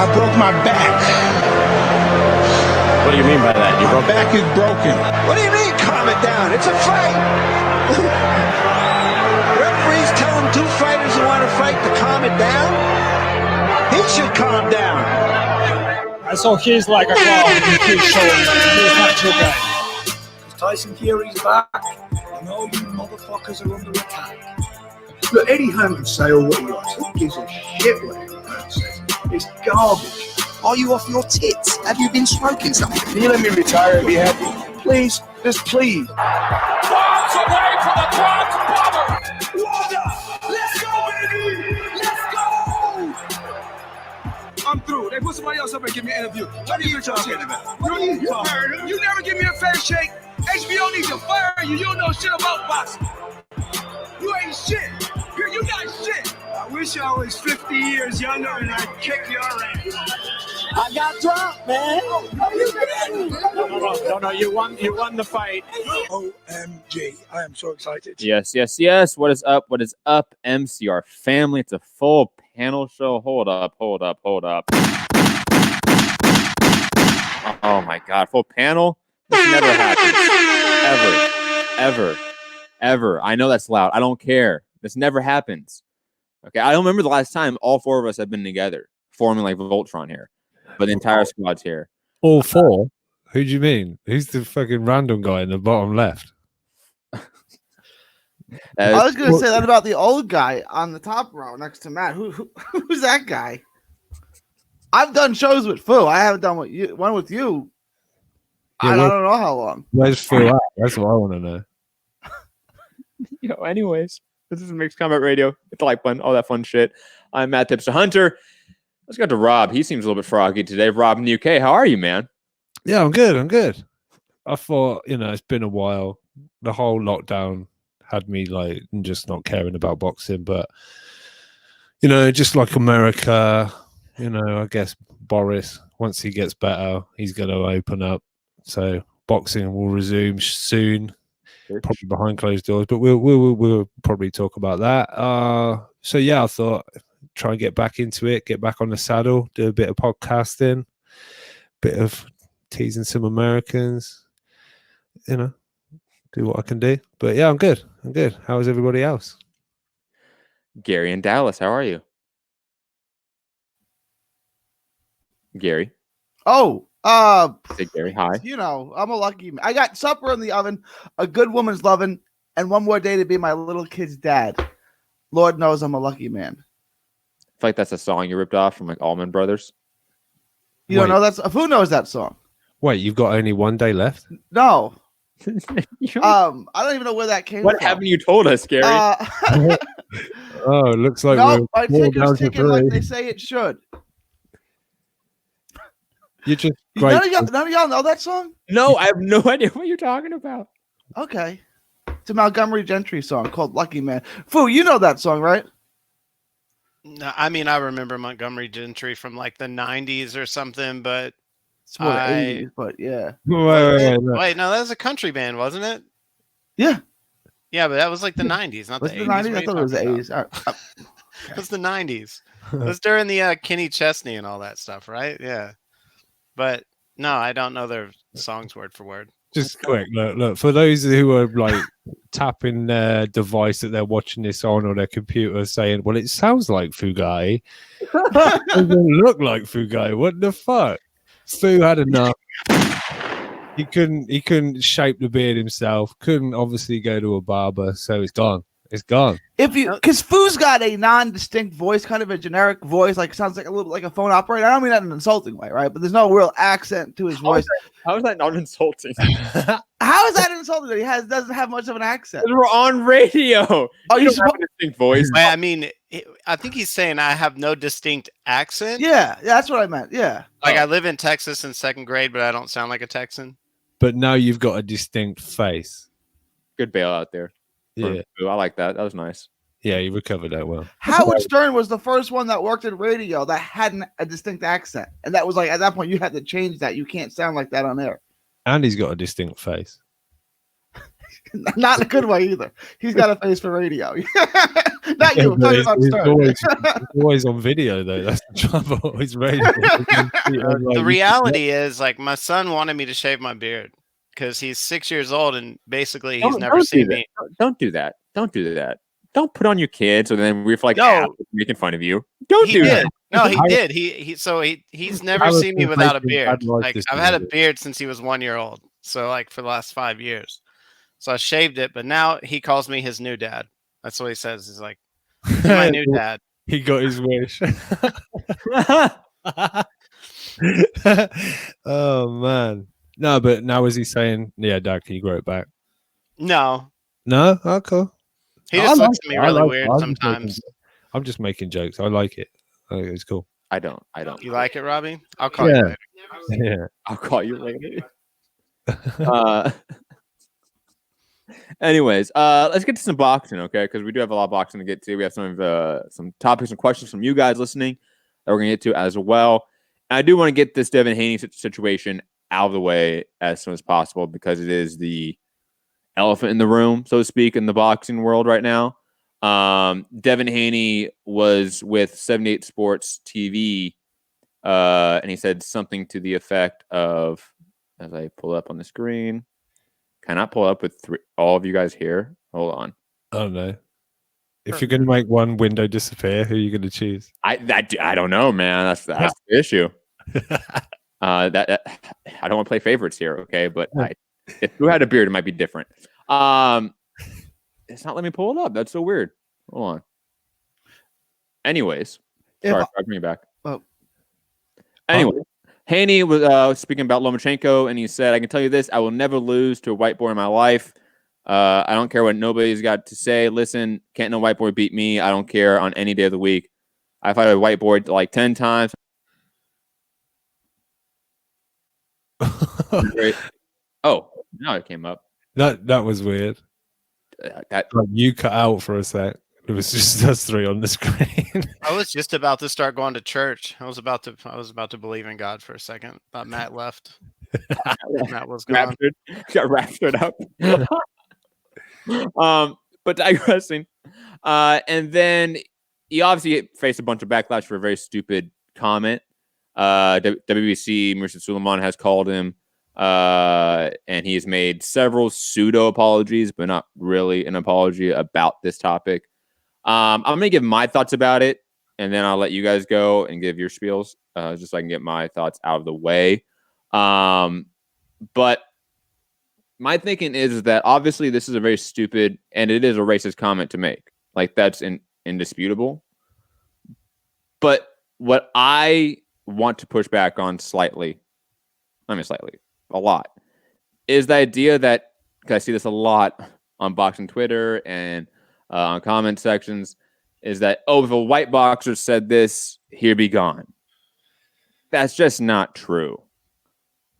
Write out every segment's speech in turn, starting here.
I broke my back. What do you mean by that? My back is broken. What do you mean, calm it down? It's a fight. Referees telling two fighters who want to fight to calm it down. He should calm down. So he's like a clown. He's showing. He's not too bad. Tyson Fury's back, and all you motherfuckers are under attack. Look, Eddie Hearn can say all what he wants. Who gives a shit what Eddie Hearn says? It's garbage. Are you off your tits? Have you been smoking something? Can you let me retire and be happy? Please, just please. Bombs away from the Bronx Bomber! Water! Let's go, baby! Let's go! I'm through. They put somebody else up and give me an interview. What are you talking about? What are you talking about? You never give me a fair shake. HBO needs to fire you. You don't know shit about boxing. You ain't shit. You're not shit. I wish I was 50 years younger and I'd kick your ass. I got drunk, man. No, you won the fight. OMG. I am so excited. Yes. What is up? MCR family. It's a full panel show. Hold up. Oh my God. Full panel? This never happens. Ever. I know that's loud. I don't care. This never happens. Okay. I don't remember the last time all four of us have been together, forming like Voltron here. But the entire squad's here. All four? Who do you mean? Who's the fucking random guy in the bottom left? I was going to say that about the old guy on the top row next to Matt. Who's that guy? I've done shows with Foo. I haven't done one with you. Yeah, I don't know how long. Where's Phil at? That's what I want to know. Anyways, this is Mixed Combat Radio. Hit the like button, all that fun shit. I'm Matt Hipster Hunter. Let's go to Rob. He seems a little bit froggy today. Rob in the UK, how are you, man? Yeah, I'm good. I thought, it's been a while. The whole lockdown had me like just not caring about boxing, but just like America, I guess Boris, once he gets better, he's going to open up. So boxing will resume soon, probably behind closed doors, but we'll probably talk about that. So yeah, I thought try and get back into it, get back on the saddle, do a bit of podcasting, bit of teasing some Americans, do what I can do. But yeah, I'm good. How is everybody else? Gary in Dallas, how are you? Gary. Oh, Hey, Gary, hi. I'm a lucky man. I got supper in the oven, a good woman's loving, and one more day to be my little kid's dad. Lord knows I'm a lucky man. I feel like that's a song you ripped off from like Allman Brothers. You don't know who knows that song? Wait, you've got only one day left? No. I don't even know where that came from. What haven't you told us, Gary? Oh, it looks like my ticker's ticking like they say it should. You're just none of y'all know that song? No, I have no idea what you're talking about. Okay. It's a Montgomery Gentry song called Lucky Man. Foo, you know that song, right? No, I mean, I remember Montgomery Gentry from like the 90s or something, but it's more 80s, but yeah. Wait, no, that was a country band, wasn't it? Yeah. Yeah, but that was like the 90s, not the 80s. 90s? I thought it was the 80s. It was the 90s. It was during the Kenny Chesney and all that stuff, right? Yeah. But no, I don't know their songs word for word. Just quick, look, for those who are like tapping their device that they're watching this on or their computer saying, well, it sounds like Foogatti. It doesn't look like Foogatti. What the fuck? Foo had enough. He couldn't shape the beard himself. Couldn't obviously go to a barber, so it's gone. It's gone. Because Foo's got a non-distinct voice, kind of a generic voice, like sounds like a little like a phone operator. I don't mean that in an insulting way, right? But there's no real accent to his voice. How is that not insulting? How is that insulting that he doesn't have much of an accent? We're on radio. Oh, you have a distinct voice. I mean, I think he's saying I have no distinct accent. Yeah, that's what I meant. Yeah. Like I live in Texas in second grade, but I don't sound like a Texan. But now you've got a distinct face. Good bailout there. Yeah, I like that. That was nice. Yeah, you recovered that well. Howard Stern was the first one that worked in radio that hadn't a distinct accent, and that was like at that point you had to change that. You can't sound like that on air. And he's got a distinct face. Not in a good way either. He's got a face for radio. Not you. I'm talking about He's Stern. always on video though. That's the trouble. He's radio. The reality is, like, my son wanted me to shave my beard because he's 6 years old and basically he's never seen me. Don't do that. Don't do that. Don't put on your kids and then we're like, making fun of you. Don't He do did. that. No, he did. He's never seen me without a beard. Like, I've had a beard since he was 1 year old. So like for the last 5 years. So I shaved it, but now he calls me his new dad. That's what he says. He's like, "You're my new dad." He got his wish. Oh man. No, but now is he saying, yeah, Dad, can you grow it back? No. No? Oh, cool. He just looks at me really weird sometimes. I'm just making jokes. I like it. It's cool. I don't. You like it, Robbie? I'll call you later. Yeah. I'll call you later. Anyways, let's get to some boxing, okay? Because we do have a lot of boxing to get to. We have some topics and questions from you guys listening that we're going to get to as well. And I do want to get this Devin Haney situation out of the way as soon as possible because it is the elephant in the room, so to speak, in the boxing world right now. Devin Haney was with 78 Sports TV, and he said something to the effect of, as I pull up on the screen, can I pull up with all of you guys here? Hold on. I don't know. If you're going to make one window disappear, who are you going to choose? I don't know, man. That's the issue. I don't want to play favorites here, okay? But if who had a beard, it might be different. It's not letting me pull it up. That's so weird. Hold on. Anyways, sorry, I'll bring it back. Anyway, Haney was speaking about Lomachenko, and he said, "I can tell you this: I will never lose to a white boy in my life. I don't care what nobody's got to say. Listen, can't no white boy beat me. I don't care on any day of the week. I fight a white boy like 10 times." Great. Oh, now it came up. That was weird. You cut out for a sec. It was just us three on the screen. I was just about to start going to church. I was about to believe in God for a second. Thought Matt left. Matt was gone. Got raptured up. But digressing. And then he obviously faced a bunch of backlash for a very stupid comment. WBC Mirza Suleiman has called him, and he's made several pseudo apologies, but not really an apology about this topic. I'm going to give my thoughts about it, and then I'll let you guys go and give your spiels, just so I can get my thoughts out of the way. But my thinking is that obviously this is a very stupid, and it is a racist comment to make. Like, that's indisputable. But what I want to push back on a lot, is the idea that, because I see this a lot on boxing Twitter and on comment sections, is that, oh, if a white boxer said this, he'd be gone. That's just not true.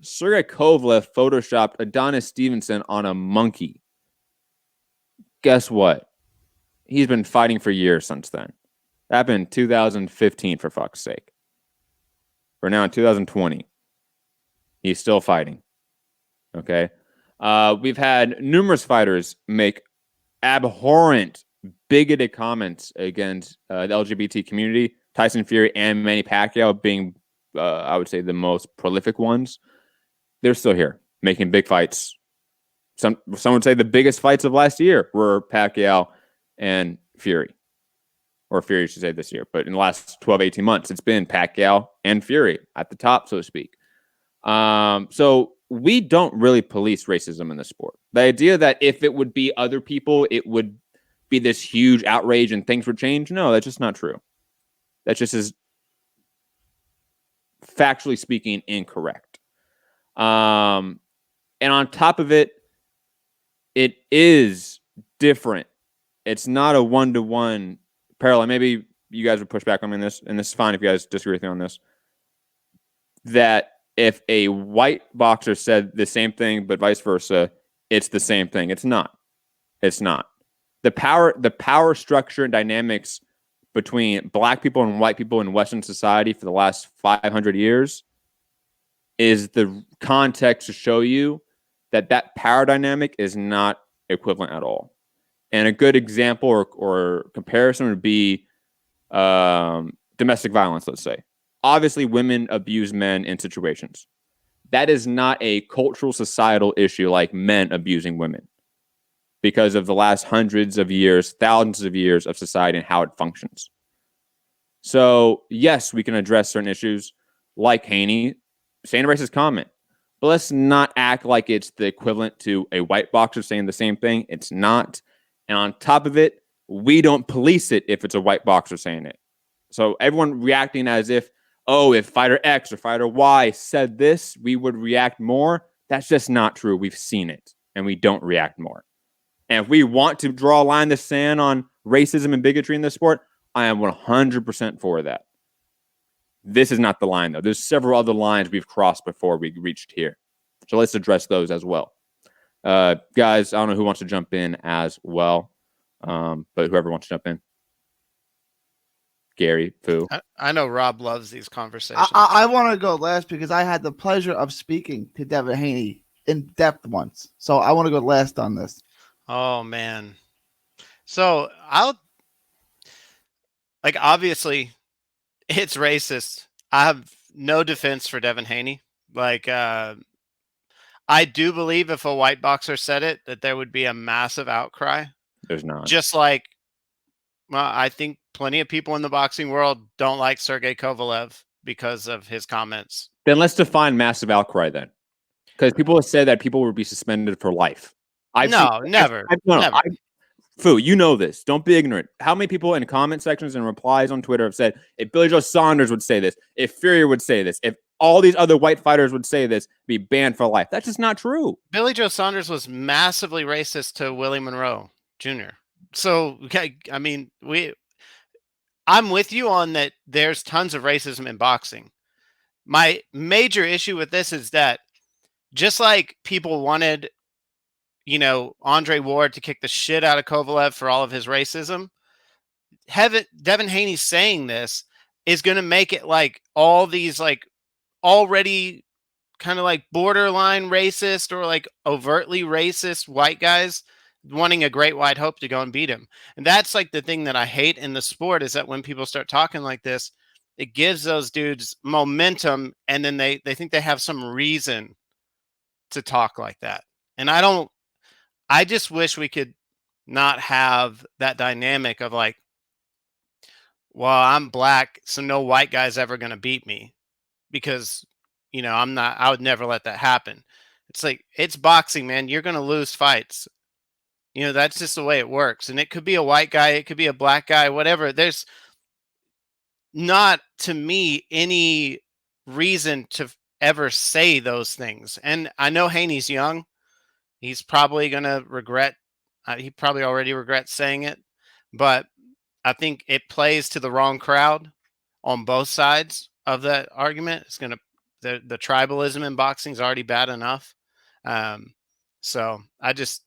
Sergey Kovalev photoshopped Adonis Stevenson on a monkey. Guess what? He's been fighting for years since then. That happened in 2015, for fuck's sake. We're now in 2020. He's still fighting. Okay? We've had numerous fighters make abhorrent, bigoted comments against the LGBT community. Tyson Fury and Manny Pacquiao being, I would say, the most prolific ones. They're still here, making big fights. Some would say the biggest fights of last year were Pacquiao and Fury. Or Fury, should say, this year. But in the last 12, 18 months, it's been Pacquiao and Fury at the top, so to speak. So we don't really police racism in the sport. The idea that if it would be other people, it would be this huge outrage and things would change. No, that's just not true. That just is, factually speaking, incorrect. And on top of it, it is different. It's not a one-to-one parallel. Maybe you guys would push back on me on this, and this is fine if you guys disagree with me on this. That if a white boxer said the same thing, but vice versa, it's the same thing. It's not. It's not. The power structure and dynamics between black people and white people in Western society for the last 500 years is the context to show you that power dynamic is not equivalent at all. And a good example or comparison would be domestic violence, let's say. Obviously, women abuse men in situations. That is not a cultural, societal issue like men abusing women because of the last hundreds of years, thousands of years of society and how it functions. So, yes, we can address certain issues like Haney saying a racist comment. But let's not act like it's the equivalent to a white boxer saying the same thing. It's not. And on top of it, we don't police it if it's a white boxer saying it. So everyone reacting as if, oh, if fighter X or fighter Y said this, we would react more. That's just not true. We've seen it, and we don't react more. And if we want to draw a line in the sand on racism and bigotry in this sport, I am 100% for that. This is not the line, though. There's several other lines we've crossed before we reached here. So let's address those as well. Guys, I don't know who wants to jump in as well, but whoever wants to jump in. Gary, Foo. I know Rob loves these conversations. I want to go last because I had the pleasure of speaking to Devin Haney in depth once. So I want to go last on this. Oh, man. So obviously, it's racist. I have no defense for Devin Haney. I do believe if a white boxer said it, that there would be a massive outcry. There's not. Just like, I think plenty of people in the boxing world don't like Sergey Kovalev because of his comments. Then let's define massive outcry then. Because people have said that people would be suspended for life. Never. Foo, you know this. Don't be ignorant. How many people in comment sections and replies on Twitter have said, if Billy Joe Saunders would say this, if Fury would say this, if all these other white fighters would say this, be banned for life. That's just not true. Billy Joe Saunders was massively racist to Willie Monroe Jr. So, I mean, I'm with you on that. There's tons of racism in boxing. My major issue with this is that just like people wanted, Andre Ward to kick the shit out of Kovalev for all of his racism, Devin Haney saying this is going to make it like all these already kind of like borderline racist or like overtly racist white guys wanting a great white hope to go and beat him. And that's like the thing that I hate in the sport is that when people start talking like this, it gives those dudes momentum and then they think they have some reason to talk like that. And I just wish we could not have that dynamic of like, well, I'm black, so no white guy's ever going to beat me because, I would never let that happen. It's like, it's boxing, man. You're going to lose fights. That's just the way it works. And it could be a white guy. It could be a black guy, whatever. There's not, to me, any reason to ever say those things. And I know Haney's young. He's probably going to regret. He probably already regrets saying it. But I think it plays to the wrong crowd on both sides of that argument. It's going to, the tribalism in boxing is already bad enough. So I just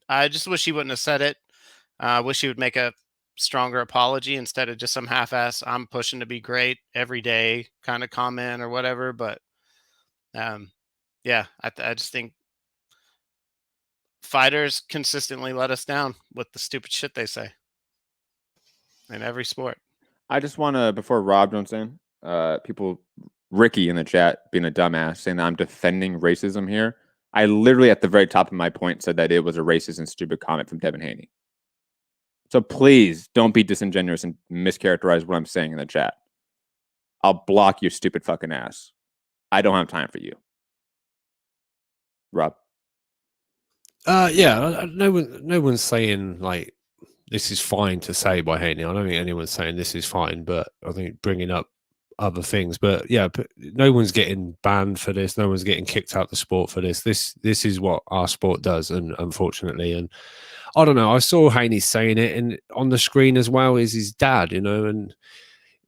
wish he wouldn't have said it. I wish he would make a stronger apology instead of just some half-ass, I'm pushing to be great every day kind of comment or whatever. But I just think fighters consistently let us down with the stupid shit they say in every sport. I just want to, before Rob jumps in, Ricky in the chat being a dumbass saying that I'm defending racism here. I literally at the very top of my point said that it was a racist and stupid comment from Devin Haney. So please don't be disingenuous and mischaracterize what I'm saying in the chat. I'll block your stupid fucking ass. I don't have time for you. Rob? No one's saying like this is fine to say by Haney. I don't think anyone's saying this is fine, but I think bringing up other things. But no one's getting banned for this. No one's getting kicked out the sport for this. This is what our sport does, and unfortunately, and I don't know. I saw Haney saying it, and on the screen as well is his dad. And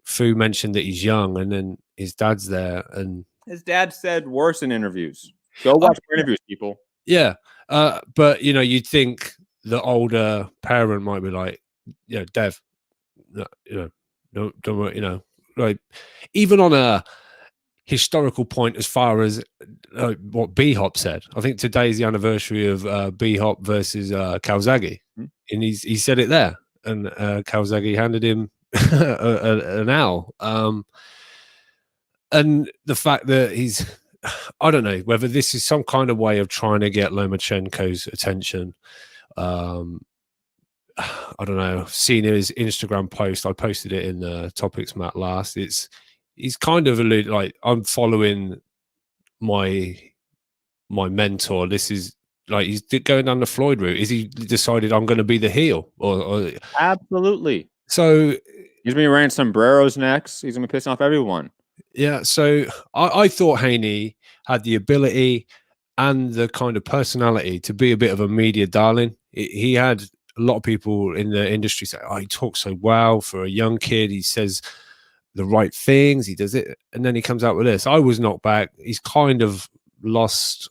Fu mentioned that he's young, and then his dad's there, and his dad said worse in interviews. Go watch interviews, people. Yeah, but you'd think the older parent might be like, Dev, don't worry, like even on a historical point as far as what B-Hop said. I think today is the anniversary of B-Hop versus Calzaghe, and he said it there, and Calzaghe handed him an owl. And the fact that I don't know whether this is some kind of way of trying to get Lomachenko's attention. I don't know. Seeing his Instagram post, I posted it in the topics Matt last. He's kind of alluded like, I'm following my mentor. This is like he's going down the Floyd route. Is he decided I'm going to be the heel? Or absolutely. So he's been wearing sombreros next. He's gonna be pissing off everyone. Yeah. So I thought Haney had the ability and the kind of personality to be a bit of a media darling. He had a lot of people in the industry say, "Oh, he talks so well for a young kid. He says the right things. He does it." And then he comes out with this. I was knocked back. He's kind of lost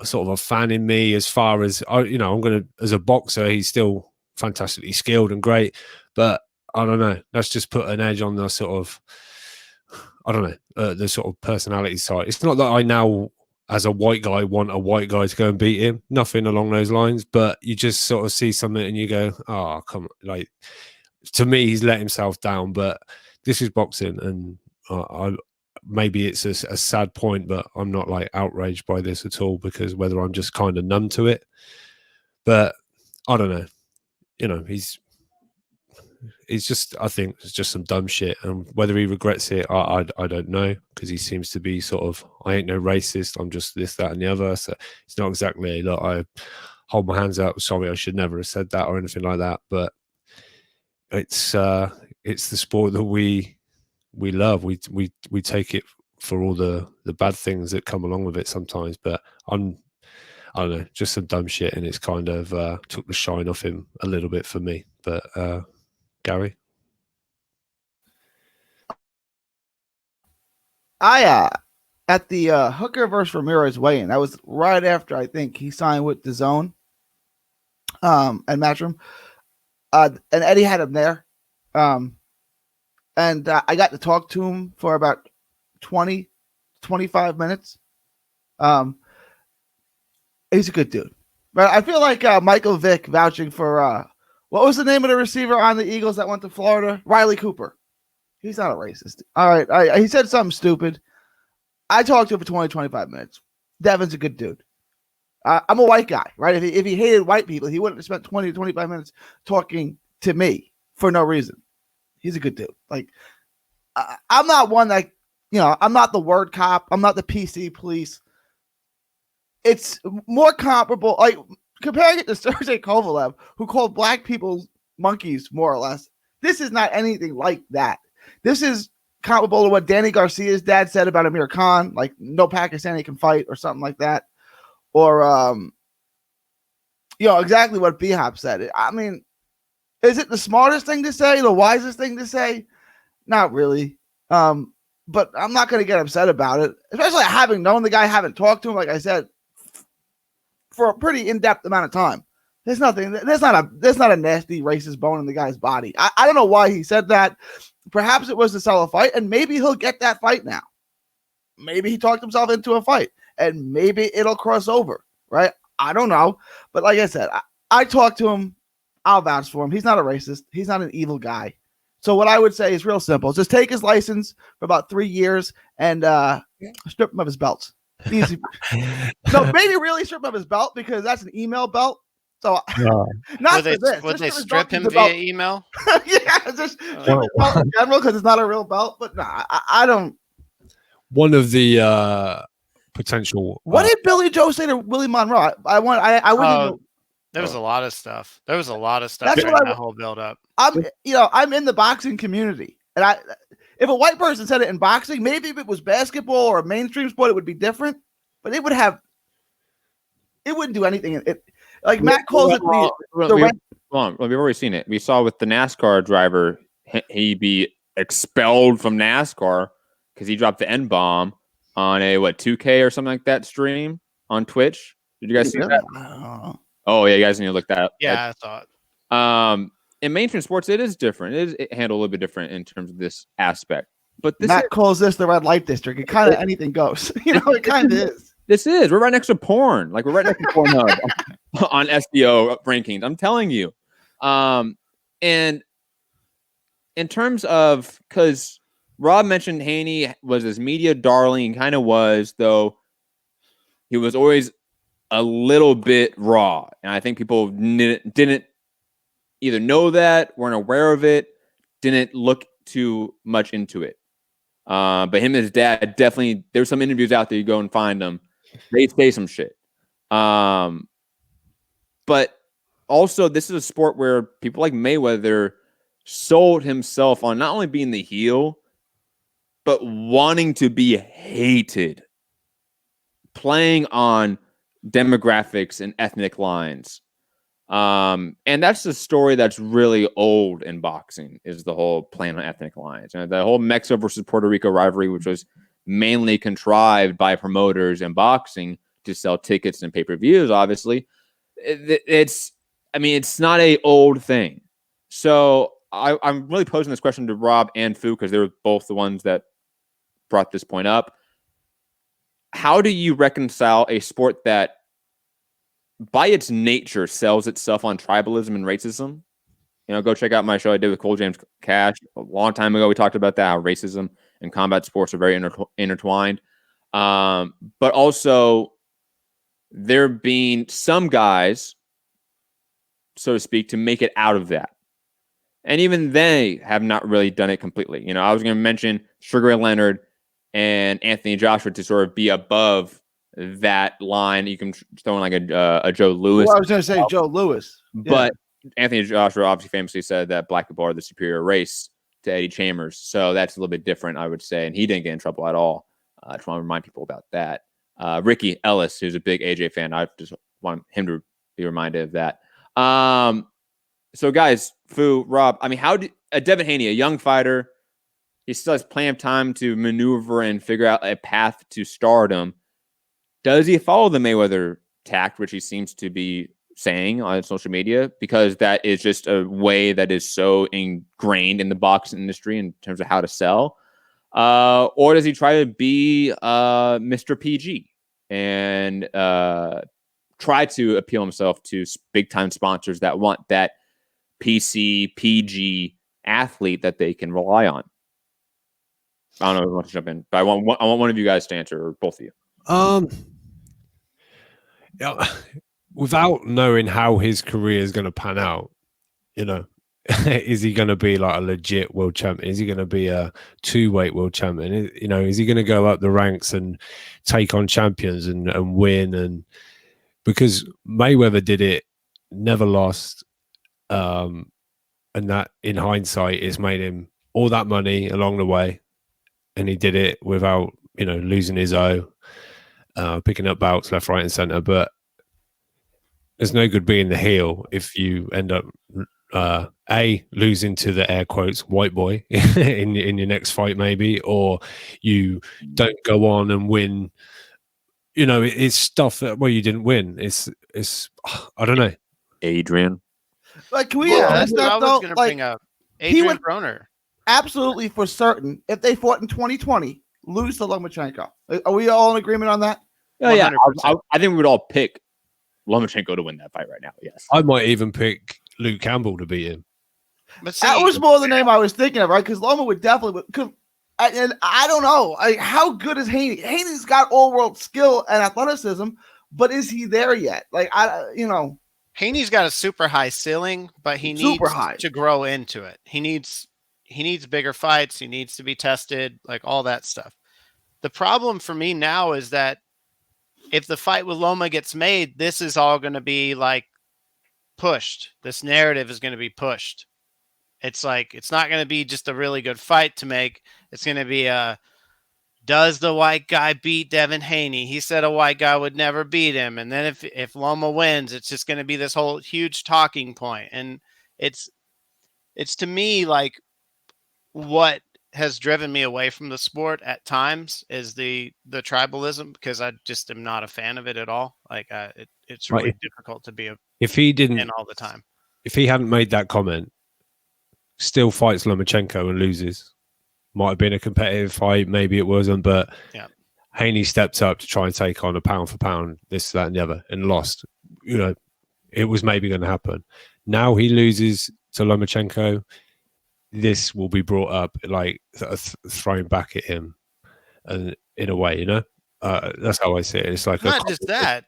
sort of a fan in me as far as, I'm going to, as a boxer, he's still fantastically skilled and great. But I don't know. That's just put an edge on the sort of, I don't know, the sort of personality side. It's not that I now, as a white guy, want a white guy to go and beat him. Nothing along those lines. But you just sort of see something and you go, oh, come on. Like, to me, he's let himself down. But this is boxing, and maybe it's a sad point, but I'm not like outraged by this at all, because whether I'm just kind of numb to it. But I don't know. He's just, I think it's just some dumb shit, and whether he regrets it, I don't know, because he seems to be sort of, I ain't no racist, I'm just this, that, and the other. So it's not exactly that I hold my hands up, sorry, I should never have said that or anything like that. But it's the sport that we love. We take it for all the bad things that come along with it sometimes. But I don't know, just some dumb shit, and it's kind of took the shine off him a little bit for me. But Gary? At the Hooker versus Ramirez weigh-in, that was right after I think he signed with DAZN and Matchroom, and Eddie had him there, and I got to talk to him for about 25 minutes. He's a good dude, but I feel like Michael Vick vouching for what was the name of the receiver on the Eagles that went to Florida? Riley Cooper. He's not a racist. All right. He said something stupid. I talked to him for 25 minutes. Devin's a good dude. I'm a white guy, right? If he hated white people, he wouldn't have spent 20 to 25 minutes talking to me for no reason. He's a good dude. Like, I'm not one that, I'm not the word cop. I'm not the PC police. It's more comparable. Like, comparing it to Sergey Kovalev, who called black people monkeys, more or less. This is not anything like that. This is comparable to what Danny Garcia's dad said about Amir Khan, like no Pakistani can fight or something like that. Or, exactly what B-Hop said. I mean, is it the smartest thing to say, the wisest thing to say? Not really. But I'm not going to get upset about it, especially having known the guy, haven't talked to him, like I said, for a pretty in-depth amount of time. There's not a nasty racist bone in the guy's body. I don't know why he said that. Perhaps it was to sell a fight, and maybe he'll get that fight now. Maybe he talked himself into a fight, and maybe it'll cross over, right? I don't know. But like I said, I talked to him. I'll vouch for him. He's not a racist. He's not an evil guy. So what I would say is real simple. Just take his license for about 3 years and strip him of his belts. Easy. No, maybe really strip him of his belt, because that's an email belt. So not for this. Would they strip him via email? Yeah, just in general, because it's not a real belt. But nah, I don't. One of the potential. What did Billy Joe say to Willie Monroe? I wouldn't. There was a lot of stuff. There was a lot of stuff during that whole build up. I'm in the boxing community, and if a white person said it in boxing, maybe if it was basketball or a mainstream sport, it would be different. But it wouldn't do anything. Like Matt calls it we've already seen it. We saw with the NASCAR driver, he be expelled from NASCAR because he dropped the N-bomb on a 2K or something like that stream on Twitch. Did you guys see that? Oh yeah, you guys need to look that up. Yeah, I saw it. In mainstream sports, it is different. It handled a little bit different in terms of this aspect. But Matt calls this the red light district. It kind of anything goes. It kind of is. This is. We're right next to porn. Like, we're right next to Pornhub on SEO rankings. I'm telling you. And in terms of, because Rob mentioned Haney was his media darling, kind of was, though he was always a little bit raw. And I think people didn't either know that, weren't aware of it, didn't look too much into it. But him and his dad definitely, there's some interviews out there, you go and find them. They say some shit. But also, this is a sport where people like Mayweather sold himself on not only being the heel, but wanting to be hated, playing on demographics and ethnic lines. And that's the story that's really old in boxing, is the whole playing on ethnic lines. And the whole Mexico versus Puerto Rico rivalry, which was mainly contrived by promoters in boxing to sell tickets and pay-per-views, obviously. It's not a old thing. So I'm really posing this question to Rob and Fu, because they were both the ones that brought this point up. How do you reconcile a sport that by its nature sells itself on tribalism and racism? Go check out my show I did with Cole James Cash a long time ago. We talked about that, how racism and combat sports are very intertwined. But also there being some guys, so to speak, to make it out of that. And even they have not really done it completely. I was going to mention Sugar Ray Leonard and Anthony Joshua to sort of be above that line. You can throw in like a Joe Louis. Well, I was going to say Joe Louis. But Anthony Joshua obviously famously said that black people are the superior race to Eddie Chambers. So that's a little bit different, I would say. And he didn't get in trouble at all. I just want to remind people about that. Ricky Ellis, who's a big AJ fan, I just want him to be reminded of that. So guys, Fu, Rob, how do Devin Haney, a young fighter, he still has plenty of time to maneuver and figure out a path to stardom. Does he follow the Mayweather tact, which he seems to be saying on social media, because that is just a way that is so ingrained in the boxing industry in terms of how to sell? Or does he try to be Mr. PG and try to appeal himself to big-time sponsors that want that PC, PG athlete that they can rely on? I don't know if I want to jump in, but I want one of you guys to answer, or both of you. Without knowing how his career is going to pan out, is he going to be like a legit world champion? Is he going to be a 2-weight world champion? Is he going to go up the ranks and take on champions and win? And because Mayweather did it, never lost, and that in hindsight has made him all that money along the way, and he did it without losing his O, picking up bouts left, right, and center. But there's no good being the heel if you end up losing to the air quotes white boy in your next fight, maybe, or you don't go on and win. It's stuff that you didn't win. It's I don't know. Adrian. Like, can we? That's what I was going to bring up. Adrian Broner. Absolutely for certain, if they fought in 2020, lose to Lomachenko. Are we all in agreement on that? Oh, yeah. I think we would all pick Lomachenko to win that fight right now. Yes. I might even pick Luke Campbell to beat him. But see, that was more the name I was thinking of, right? Because Loma would definitely. And I don't know. How good is Haney? Haney's got all-world skill and athleticism, but is he there yet? Haney's got a super high ceiling, but he needs to grow into it. He needs bigger fights. He needs to be tested, like all that stuff. The problem for me now is that if the fight with Loma gets made, this is all going to be like pushed. This narrative is going to be pushed. It's like, it's not going to be just a really good fight to make. It's going to be does the white guy beat Devin Haney? He said a white guy would never beat him. And then if Loma wins, it's just going to be this whole huge talking point. And it's to me, like, what has driven me away from the sport at times is the tribalism, because I just am not a fan of it at all. Like, it's really difficult to be if he didn't in all the time. If he hadn't made that comment, still fights Lomachenko and loses. might have been a competitive fight, maybe it wasn't, but yeah. Haney stepped up to try and take on a pound for pound, this, that, and the other, and lost. You know, it was maybe going to happen. Now he loses to Lomachenko. This will be brought up, like thrown back at him, and in a way, you know, that's how I see it. It's like not just that.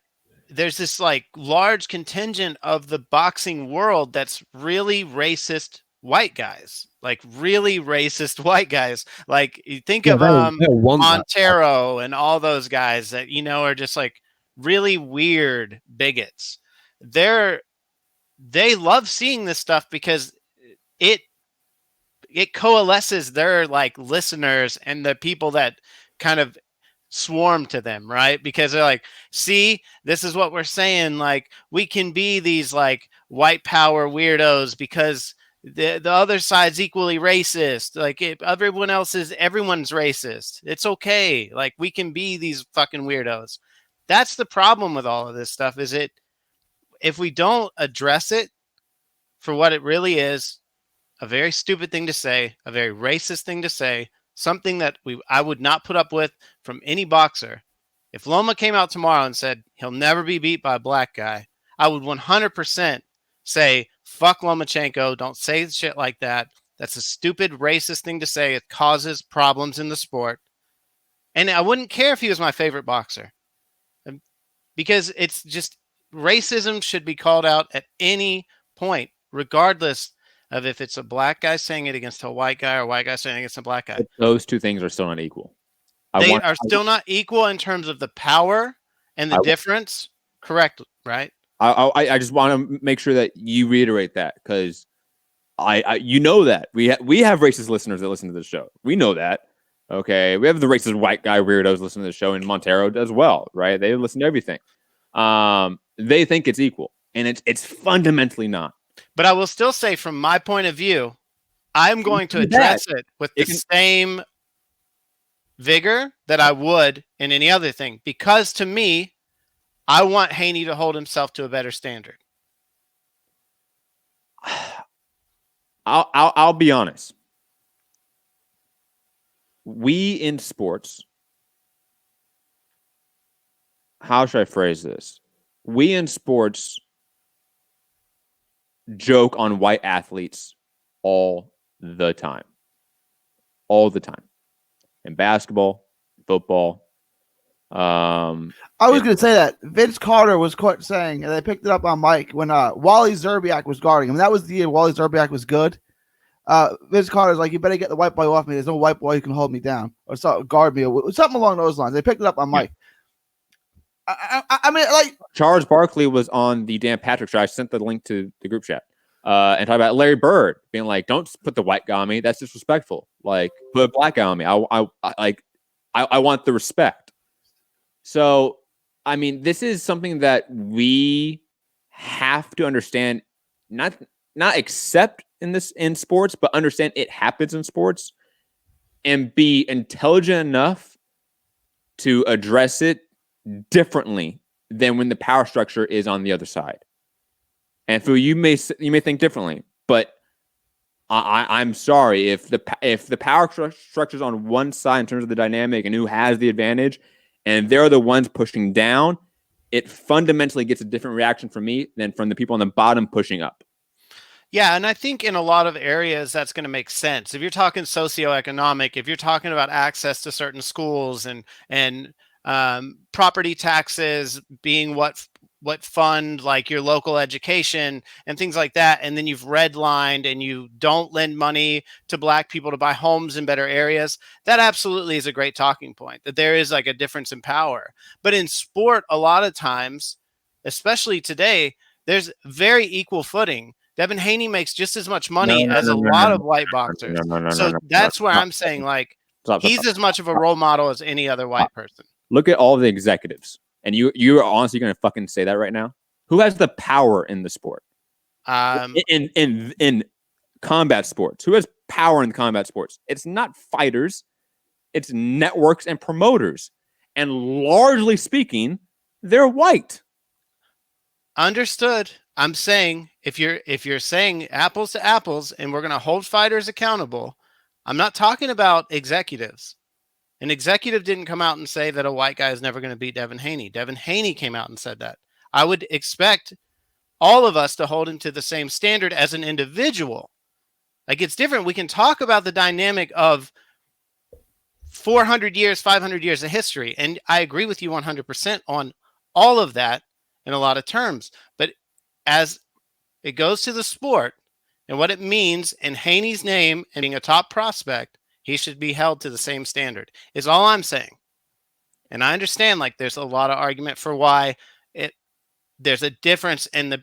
There's this like large contingent of the boxing world that's really racist white guys, like really racist white guys. Like you think of Montero and all those guys that, you know, are just like really weird bigots. They love seeing this stuff because it coalesces their like listeners and the people that kind of swarm to them, right? Because they're like, see, this is what we're saying, like we can be these like white power weirdos because the other side's equally racist. Like if everyone's racist, it's okay, like we can be these fucking weirdos. That's the problem with all of this stuff, is if we don't address it for what it really is, a very stupid thing to say, a very racist thing to say, something that I would not put up with from any boxer. If Loma came out tomorrow and said he'll never be beat by a black guy, I would 100% say, fuck Lomachenko, don't say shit like that. That's a stupid racist thing to say. It causes problems in the sport. And I wouldn't care if he was my favorite boxer, because it's just racism should be called out at any point, regardless of if it's a black guy saying it against a white guy or a white guy saying it against a black guy. But those two things are still not equal. They are still not equal in terms of the power and the difference. Correct, right? I just want to make sure that you reiterate that, because you know that we have racist listeners that listen to this show. We know that. Okay, we have the racist white guy weirdos listening to the show, and Montero does well, right? They listen to everything. They think it's equal, and it's fundamentally not. But I will still say, from my point of view, I'm going to address it with the same vigor that I would in any other thing, because to me, I want Haney to hold himself to a better standard. I'll be honest. We in sports, how should I phrase this? We in sports joke on white athletes all the time. All the time. In basketball, football. I was going to say that Vince Carter was caught saying, and they picked it up on Mike, when Wally Zerbiak was guarding him. That was the year Wally Zerbiak was good. Vince Carter's like, you better get the white boy off me. There's no white boy who can hold me down or guard me, or something along those lines. They picked it up on Mike. I mean, like, Charles Barkley was on the Dan Patrick show. I sent the link to the group chat and talk about Larry Bird being like, "Don't put the white guy on me. That's disrespectful. Like, put a black guy on me. I want the respect." So, I mean, this is something that we have to understand, not accept in sports, but understand it happens in sports, and be intelligent enough to address it differently than when the power structure is on the other side. And Fu, you may think differently, but I'm sorry if the power structure is on one side in terms of the dynamic and who has the advantage, and they're the ones pushing down, it fundamentally gets a different reaction from me than from the people on the bottom pushing up. Yeah, and I think in a lot of areas that's going to make sense. If you're talking socioeconomic, if you're talking about access to certain schools and property taxes being what fund like your local education and things like that, and then you've redlined and you don't lend money to black people to buy homes in better areas, that absolutely is a great talking point, that there is like a difference in power. But in sport, a lot of times, especially today, there's very equal footing. Devin Haney makes just as much money as a lot of white boxers. So that's where I'm saying, like, he's as much of a role model as any other white person. Look at all the executives. And you are honestly going to fucking say that right now? Who has the power in the sport? In combat sports. Who has power in combat sports? It's not fighters. It's networks and promoters. And largely speaking, they're white. Understood. I'm saying if you're saying apples to apples and we're going to hold fighters accountable, I'm not talking about executives. An executive didn't come out and say that a white guy is never going to beat Devin Haney. Devin Haney came out and said that. I would expect all of us to hold him to the same standard as an individual. Like, it's different. We can talk about the dynamic of 400 years, 500 years of history. And I agree with you 100% on all of that in a lot of terms. But as it goes to the sport and what it means in Haney's name and being a top prospect, he should be held to the same standard is all I'm saying. And I understand, like, there's a lot of argument for why there's a difference in the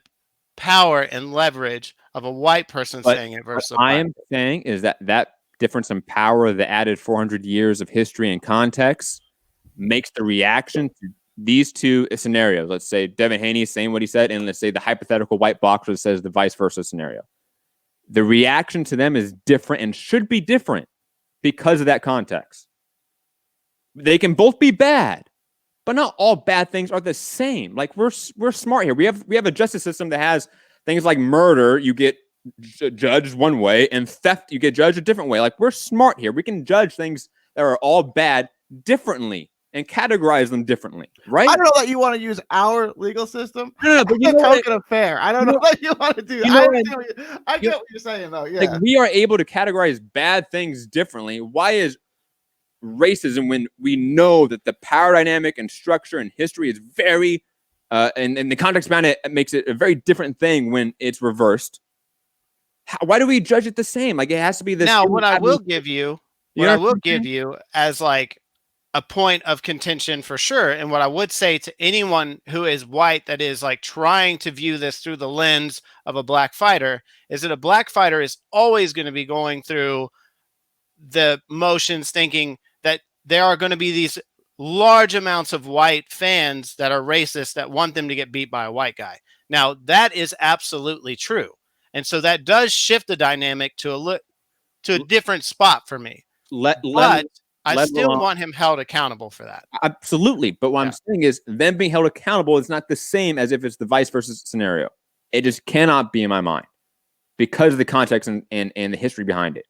power and leverage of a white person saying it versus what I am saying is that difference in power, the added 400 years of history and context, makes the reaction to these two scenarios. Let's say Devin Haney is saying what he said, and let's say the hypothetical white boxer says the vice versa scenario. The reaction to them is different and should be different because of that context. They can both be bad, but not all bad things are the same. Like, we're smart here. We have a justice system that has things like murder, you get judged one way, and theft, you get judged a different way. Like, we're smart here. We can judge things that are all bad differently and categorize them differently, right? I don't know that you want to use our legal system. No, but you know token of fair. I don't know that you want to do. I get what you're saying, though. Yeah, like, we are able to categorize bad things differently. Why is racism, when we know that the power dynamic and structure and history is very, and the context behind it makes it a very different thing when it's reversed? Why do we judge it the same? Like, it has to be this. Now, what I will give you as like a point of contention for sure, and what I would say to anyone who is white that is like trying to view this through the lens of a black fighter, is that a black fighter is always going to be going through the motions thinking that there are going to be these large amounts of white fans that are racist that want them to get beat by a white guy. Now, that is absolutely true. And so that does shift the dynamic to a different spot for me. I still want him held accountable for that. Absolutely. But what I'm saying is, them being held accountable is not the same as if it's the vice versa scenario. It just cannot be in my mind because of the context and the history behind it.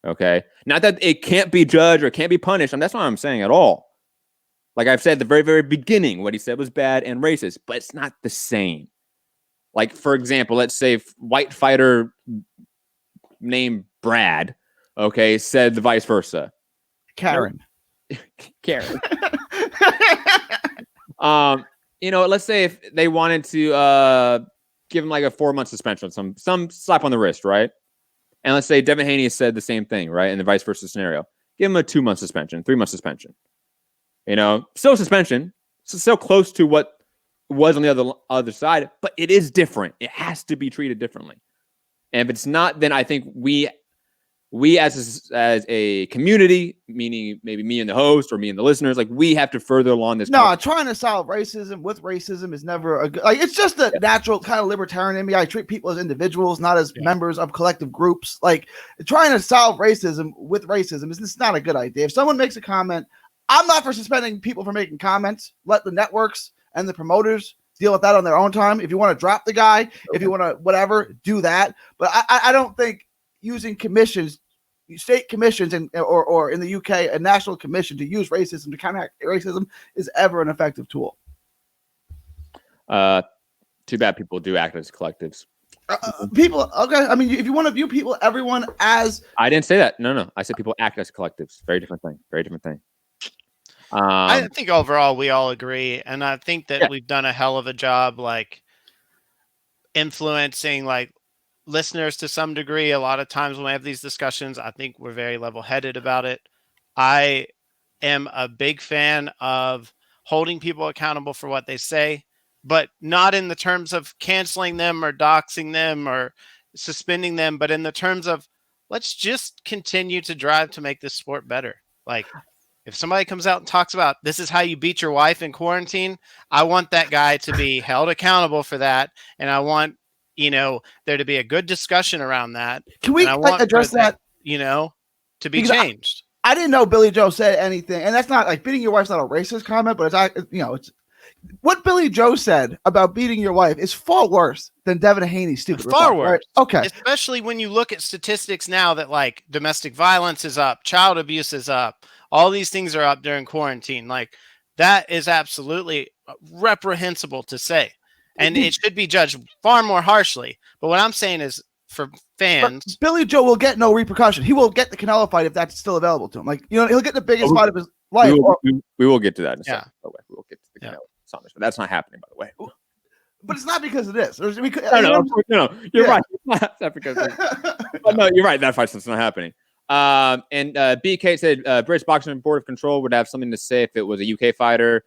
Okay? Not that it can't be judged or can't be punished. That's not what I'm saying at all. Like I've said at the very, very beginning, what he said was bad and racist, but it's not the same. Like, for example, let's say white fighter named Brad, okay, said the vice versa. Karen. Let's say if they wanted to give him like a 4-month suspension, some slap on the wrist, right? And let's say Devin Haney said the same thing, right? In the vice versa scenario, give him a 2-month suspension, 3-month suspension. Still suspension, so close to what was on the other side, but it is different. It has to be treated differently. And if it's not, then I think we as a community, meaning maybe me and the host or me and the listeners, like, we have to further along this. No, trying to solve racism with racism is never a good, like, it's just a natural kind of libertarian in me. I treat people as individuals, not as members of collective groups. Like, trying to solve racism with racism is not a good idea. If someone makes a comment, I'm not for suspending people for making comments. Let the networks and the promoters deal with that on their own time. If you want to drop the guy, if you want to whatever, do that. But I don't think using commissions, state commissions, or in the UK, a national commission to use racism to counteract racism is ever an effective tool. Too bad people do act as collectives. People, okay. I mean, if you want to view people, everyone as... I didn't say that. No. I said people act as collectives. Very different thing. Very different thing. I think overall we all agree, and I think that we've done a hell of a job, like, influencing, like, listeners to some degree. A lot of times when we have these discussions, I think we're very level-headed about it. I am a big fan of holding people accountable for what they say, but not in the terms of canceling them or doxing them or suspending them, but in the terms of, let's just continue to drive to make this sport better. Like, if somebody comes out and talks about this is how you beat your wife in quarantine, I want that guy to be held accountable for that. And I want, there to be a good discussion around that. Can we address that? To be changed. I didn't know Billy Joe said anything. And that's not like beating your wife's not a racist comment, but it's what Billy Joe said about beating your wife is far worse than Devin Haney's stupid. Far reply, worse. right? Okay. Especially when you look at statistics now that like domestic violence is up, child abuse is up, all these things are up during quarantine. Like that is absolutely reprehensible to say, and it should be judged far more harshly. But what I'm saying is, for fans, but Billy Joe will get no repercussion. He will get the Canelo fight if that's still available to him. Like, you know, he'll get the biggest fight of his life. We will get to that in a second. Yeah. By the way, we will get to the Canelo Saunders, but that's not happening, by the way. But it's not because of this. No, you're right. It's not because of this. No, you're right. That fight's not happening. And BK said British Boxing Board of Control would have something to say if it was a UK fighter.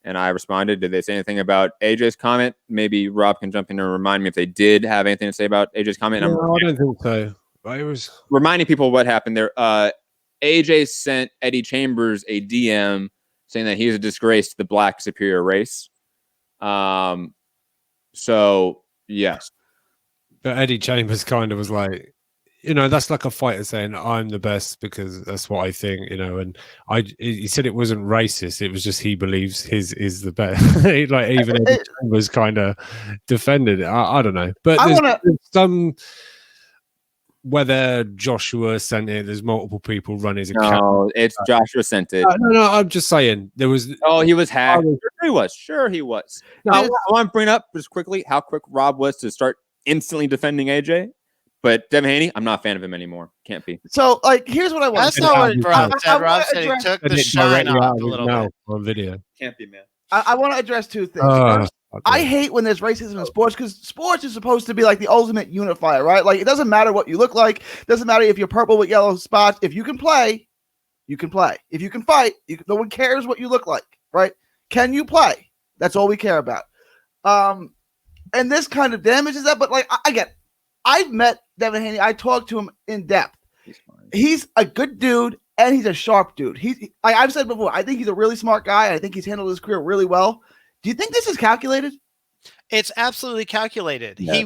And I responded, did they say anything about AJ's comment? Maybe Rob can jump in and remind me if they did have anything to say about AJ's comment. No, I don't think so. I was reminding people what happened there. AJ sent Eddie Chambers a DM saying that he's a disgrace to the black superior race. So, yes. But Eddie Chambers kind of was like, you know, that's like a fighter saying I'm the best because that's what I think, you know. And he said it wasn't racist; it was just he believes his is the best. Like even Eddie Chambers kind of defended it. I don't know, but there's some whether Joshua sent it. There's multiple people running his account. No, it's Joshua sent it. No, I'm just saying there was. Oh, he was hacked. Sure, he was. No, I want to bring up just quickly how quick Rob was to start instantly defending AJ. But Devin Haney, I'm not a fan of him anymore. Can't be. So, like, here's what I want. That's not what Rob said. Rob said he took the shine off a little bit on video. Can't be, man. I want to address two things. I hate when there's racism in sports because sports is supposed to be like the ultimate unifier, right? Like, it doesn't matter what you look like. It doesn't matter if you're purple with yellow spots. If you can play, you can play. If you can fight, no one cares what you look like, right? Can you play? That's all we care about. And this kind of damages that, but like, I get it. I've met Devin Haney. I talked to him in depth. He's a good dude and he's a sharp dude. Like I've said before, I think he's a really smart guy. I think he's handled his career really well. Do you think this is calculated? It's absolutely calculated. Yeah.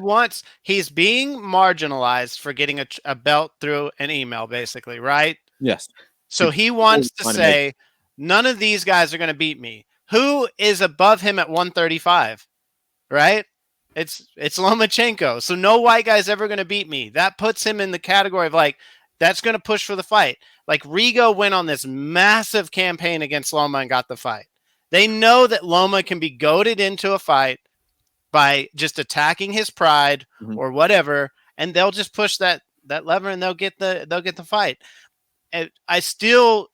He's being marginalized for getting a belt through an email, basically, right? Yes. So he wants to say, none of these guys are going to beat me. Who is above him at 135, right? It's Lomachenko. So no white guy's ever going to beat me. That puts him in the category of like, that's going to push for the fight. Like Rigo went on this massive campaign against Loma and got the fight. They know that Loma can be goaded into a fight by just attacking his pride or whatever, and they'll just push that lever and they'll get the fight. And I still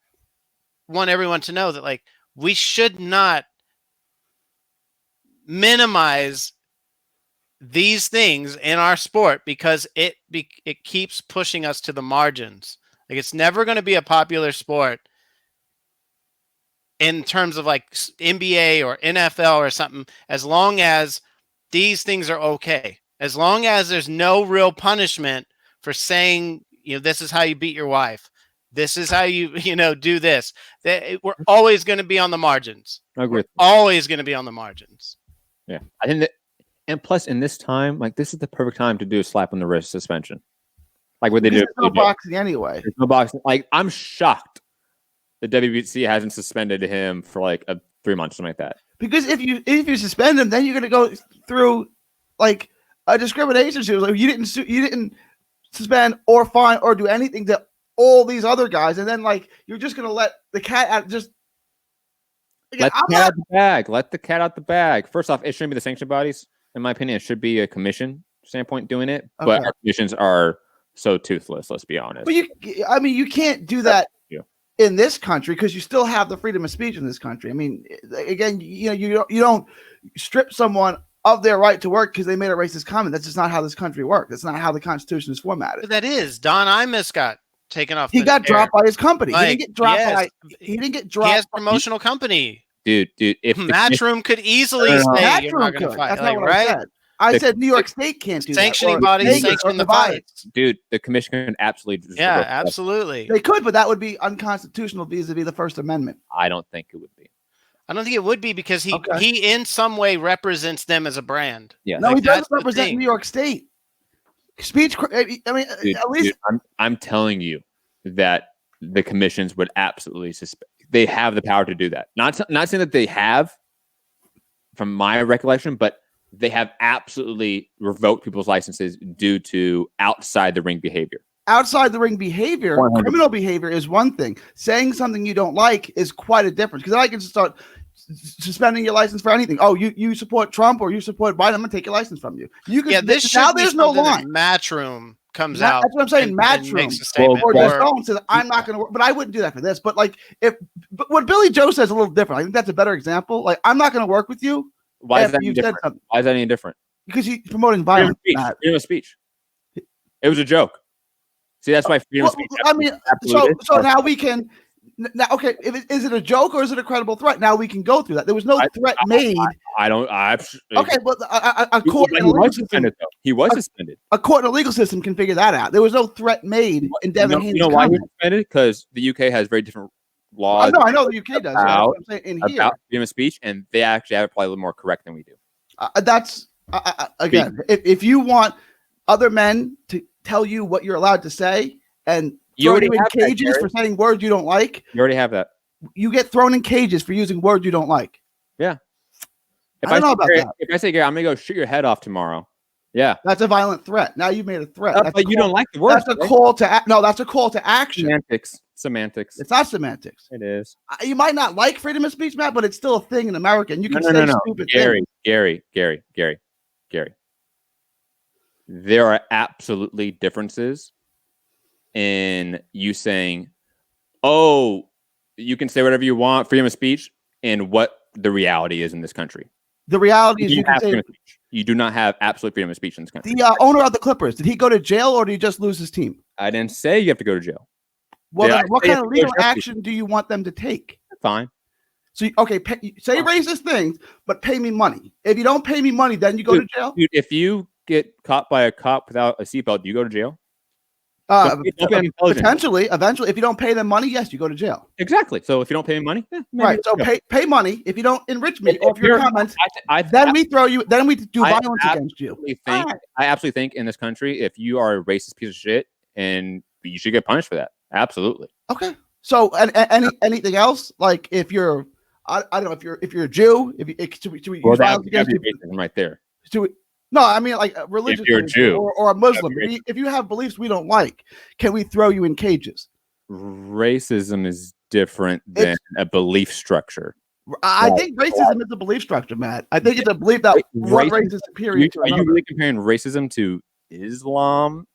want everyone to know that like we should not minimize these things in our sport because it keeps pushing us to the margins. Like it's never going to be a popular sport in terms of like NBA or NFL or something, as long as these things are okay. As long as there's no real punishment for saying, you know, this is how you beat your wife. This is how you do this. We're always going to be on the margins. I agree. Always going to be on the margins. Yeah. I think that. And plus, in this time, like this is the perfect time to do a slap on the wrist suspension, like what they do. There's no boxing anyway. There's no boxing. Like I'm shocked the WBC hasn't suspended him for like 3 months, something like that. Because if you suspend him, then you're going to go through like a discrimination suit. Like you didn't suspend or fine or do anything to all these other guys, and then like you're just going to let the cat out. Just let the cat out the bag. Let the cat out the bag. First off, it shouldn't be the sanctioned bodies. In my opinion, it should be a commission standpoint doing it, but our commissions are so toothless. Let's be honest. But you can't do that in this country because you still have the freedom of speech in this country. I mean, again, you don't strip someone of their right to work because they made a racist comment. That's just not how this country works. That's not how the Constitution is formatted. But that is Don Imus got taken off. He got dropped by his company. Like, he didn't get dropped he didn't get dropped. He has promotional company. Dude, if Matchroom could easily say you're not going to fight, that's not what I said. I said New York State can't do sanctioning that. Bodies sanction the fights. Dude, the commission can absolutely. Yeah, absolutely. They could, but that would be unconstitutional vis-a-vis the First Amendment. I don't think it would be. I don't think it would be because he in some way represents them as a brand. Yeah, no, he doesn't represent New York State. Speech. I mean, dude, at least I'm telling you that the commissions would absolutely suspend. They have the power to do that. Not saying that they have, from my recollection, but they have absolutely revoked people's licenses due to outside the ring behavior. Outside the ring behavior, 100%. criminal behavior is one thing. Saying something you don't like is quite a difference. Because I can start suspending your license for anything. Oh, you support Trump or you support Biden? I'm gonna take your license from you. You can. Yeah, this now should be there's no something that line. Matchroom comes out. That's what I'm saying. Matchroom makes a statement. or Well, just go and says, I'm not going to work, but I wouldn't do that for this. But like, but what Billy Joe says is a little different. I think that's a better example. Like, I'm not going to work with you. Why is that you any different? Why is that any different? Because he's promoting Freedom violence. of speech. Freedom of speech. It was a joke. See, that's why freedom of speech. I mean, so now we can. Now, okay, is it a joke or is it a credible threat? Now we can go through that. There was no threat made. Okay, but a court in a legal system, he was suspended. A court in a legal system can figure that out. There was no threat made in Devin Haney's You know why he comment. was suspended? Because the UK has very different laws. I know the UK does. That's what I'm saying in here. About freedom of speech, and they actually have it probably a little more correct than we do. That's again, if you want other men to tell you what you're allowed to say and You throw you already in have that, cages for saying words you don't like, You already have that. you get thrown in cages for using words you don't like. Yeah. I don't know about that. If I say, Gary, I'm gonna go shoot your head off tomorrow. Yeah. That's a violent threat. Now you made a threat. But you don't like the word. That's a call to no. That's a call to action. Semantics. It's not semantics. It is. You might not like freedom of speech, Matt, but it's still a thing in America, and you can say stupid Gary, things. Gary. There are absolutely differences in you saying, "Oh, you can say whatever you want, freedom of speech," and what the reality is in this country. The reality is you can say you do not have absolute freedom of speech in this country. The owner of the Clippers, did he go to jail or did he just lose his team? I didn't say you have to go to jail. Well, then what kind of legal action do you want them to take? Fine. So, say racist things, but pay me money. If you don't pay me money, then you go to jail? Dude, if you get caught by a cop without a seatbelt, do you go to jail? Potentially, eventually. If you don't pay them money, yes, you go to jail. Exactly. So if you don't pay me money, right. So pay money. If you don't enrich me or if your comments, then we throw you. Then we do violence against you. I absolutely think in this country, if you are a racist piece of shit, and you should get punished for that. Absolutely. Okay. So anything else? Like if you're, I don't know, if you're a Jew, if you use violence against you, right there. No, I mean like religious. If you're a Jew or a Muslim, if you have beliefs we don't like, can we throw you in cages? Racism is different than a belief structure. I think racism is a belief structure, Matt. I think it's a belief that one race is superior to another. Are you really comparing racism to Islam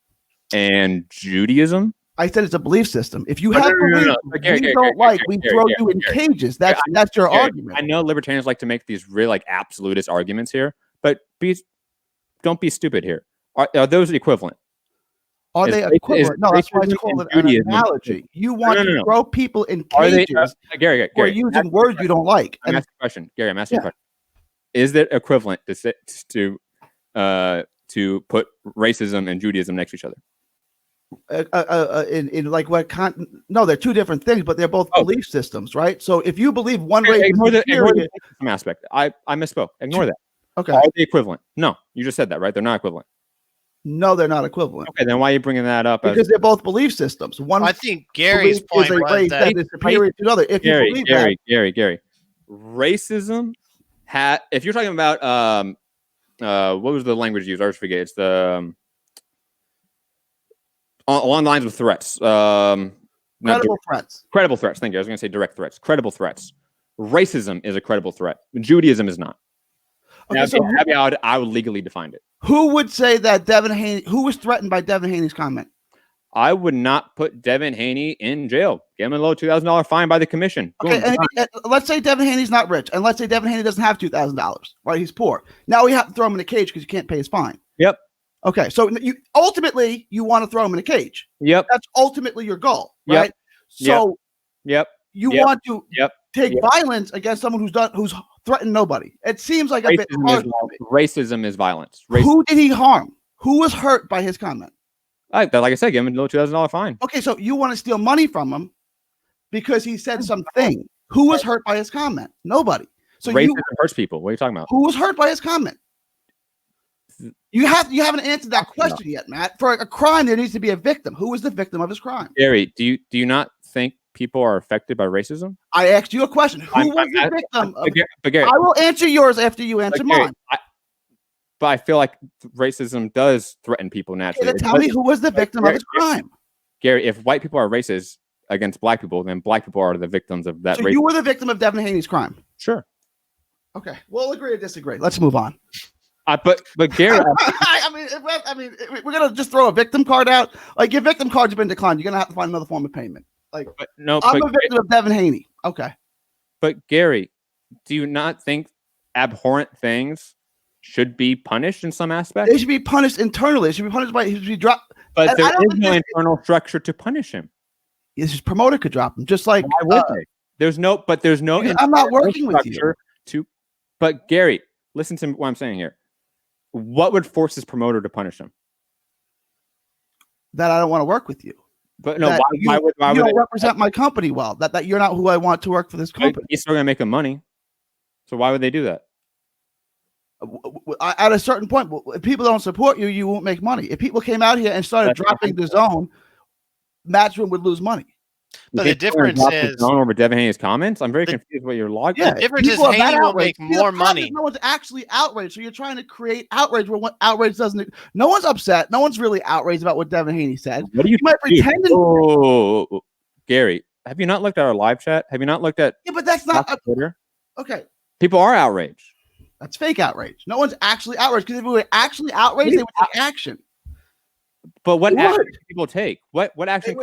and Judaism? I said it's a belief system. If you have beliefs we don't like, we throw you in cages. That's your argument. I know libertarians like to make these really like absolutist arguments here, but don't be stupid here. Are those equivalent? Are they equivalent? No, that's why it's called an analogy. You want to throw people in cages Gary, for using words you don't like. I'm asking a question. Gary, I'm asking a question. Is it equivalent to put racism and Judaism next to each other? In like what no, they're two different things, but they're both belief systems, right? So if you believe one race ignore the aspect. I misspoke. Ignore that. Okay. Are they equivalent? No, you just said that, right? They're not equivalent. No, they're not equivalent. Okay, then why are you bringing that up? Because they're both belief systems. One, I think Gary's point is a race that is superior to another. If you believe Gary, racism if you're talking about what was the language used? I always forget. It's the along the lines of threats. Credible threats. Credible threats. Thank you. I was going to say direct threats. Credible threats. Racism is a credible threat. Judaism is not. Okay, now, I would legally define it. Who would say that Devin Haney? Who was threatened by Devin Haney's comment? I would not put Devin Haney in jail. Give him a low $2,000 fine by the commission. Okay, and let's say Devin Haney's not rich, and let's say Devin Haney doesn't have $2,000. Right, he's poor. Now we have to throw him in a cage because you can't pay his fine. Yep. Okay, so you ultimately want to throw him in a cage. Yep. That's ultimately your goal, right? Yep. So you want to take violence against someone who's threatened nobody. It seems like a bit hard. Racism is violence. Who did he harm? Who was hurt by his comment? Like I said, give him a low $2,000 fine. Okay, so you want to steal money from him because he said something. Who was hurt by his comment? Nobody. So racism hurts people. What are you talking about? Who was hurt by his comment? You haven't answered that question yet, Matt. For a crime, there needs to be a victim. Who was the victim of his crime? Gary, do you not think people are affected by racism? I asked you a question. Who was the victim? But Gary, I will answer yours after you answer mine. But I feel like racism does threaten people naturally. Okay, tell me who was the victim of his crime. Gary, if white people are racist against black people, then black people are the victims of that. So you were the victim of Devin Haney's crime. Sure. Okay, we'll agree to disagree. Let's move on. But Gary, I mean, we're gonna just throw a victim card out. Like your victim cards have been declined. You're gonna have to find another form of payment. Like I'm a victim of Devin Haney. Okay. But Gary, do you not think abhorrent things should be punished in some aspect? They should be punished internally. It should be punished by. He should be dropped. But there is no internal structure to punish him. His promoter could drop him, just like. Why would they? There's no. I'm not working with you. But Gary, listen to what I'm saying here. What would force his promoter to punish him? That I don't want to work with you. But no, why would you don't represent my company well? That you're not who I want to work for this company. He's still gonna make him money. So why would they do that? At a certain point, if people don't support you, you won't make money. If people came out here and started dropping the zone, Matchroom would lose money. But the difference is over Devin Haney's comments. I'm very confused what your log. The difference is Haney will make more money. No one's actually outraged, so you're trying to create outrage where outrage doesn't. No one's upset. No one's really outraged about what Devin Haney said. What do you might pretend? Gary, have you not looked at our live chat? Have you not looked at? Yeah, but that's not Twitter. Okay, people are outraged. That's fake outrage. No one's actually outraged because if we were actually outraged, they would take action. But what action do people take? What action?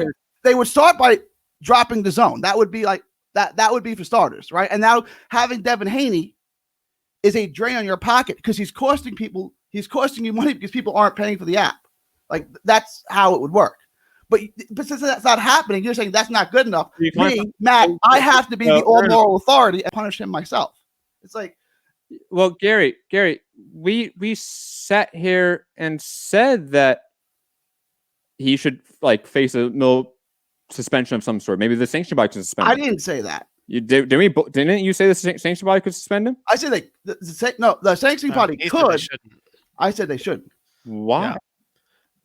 They would start by dropping the zone. That would be like that. That would be for starters, right? And now having Devin Haney is a drain on your pocket because he's costing people. He's costing you money because people aren't paying for the app. Like that's how it would work. But since that's not happening, you're saying that's not good enough. Me, Matt, I have to be the all moral authority and punish him myself. It's like, well, Gary, we sat here and said that he should like face a suspension of some sort. Maybe the sanction body could suspend him. I didn't say that. You did. Didn't you say the sanction body could suspend him? I said the sanction body could. I said they shouldn't. Why? Yeah.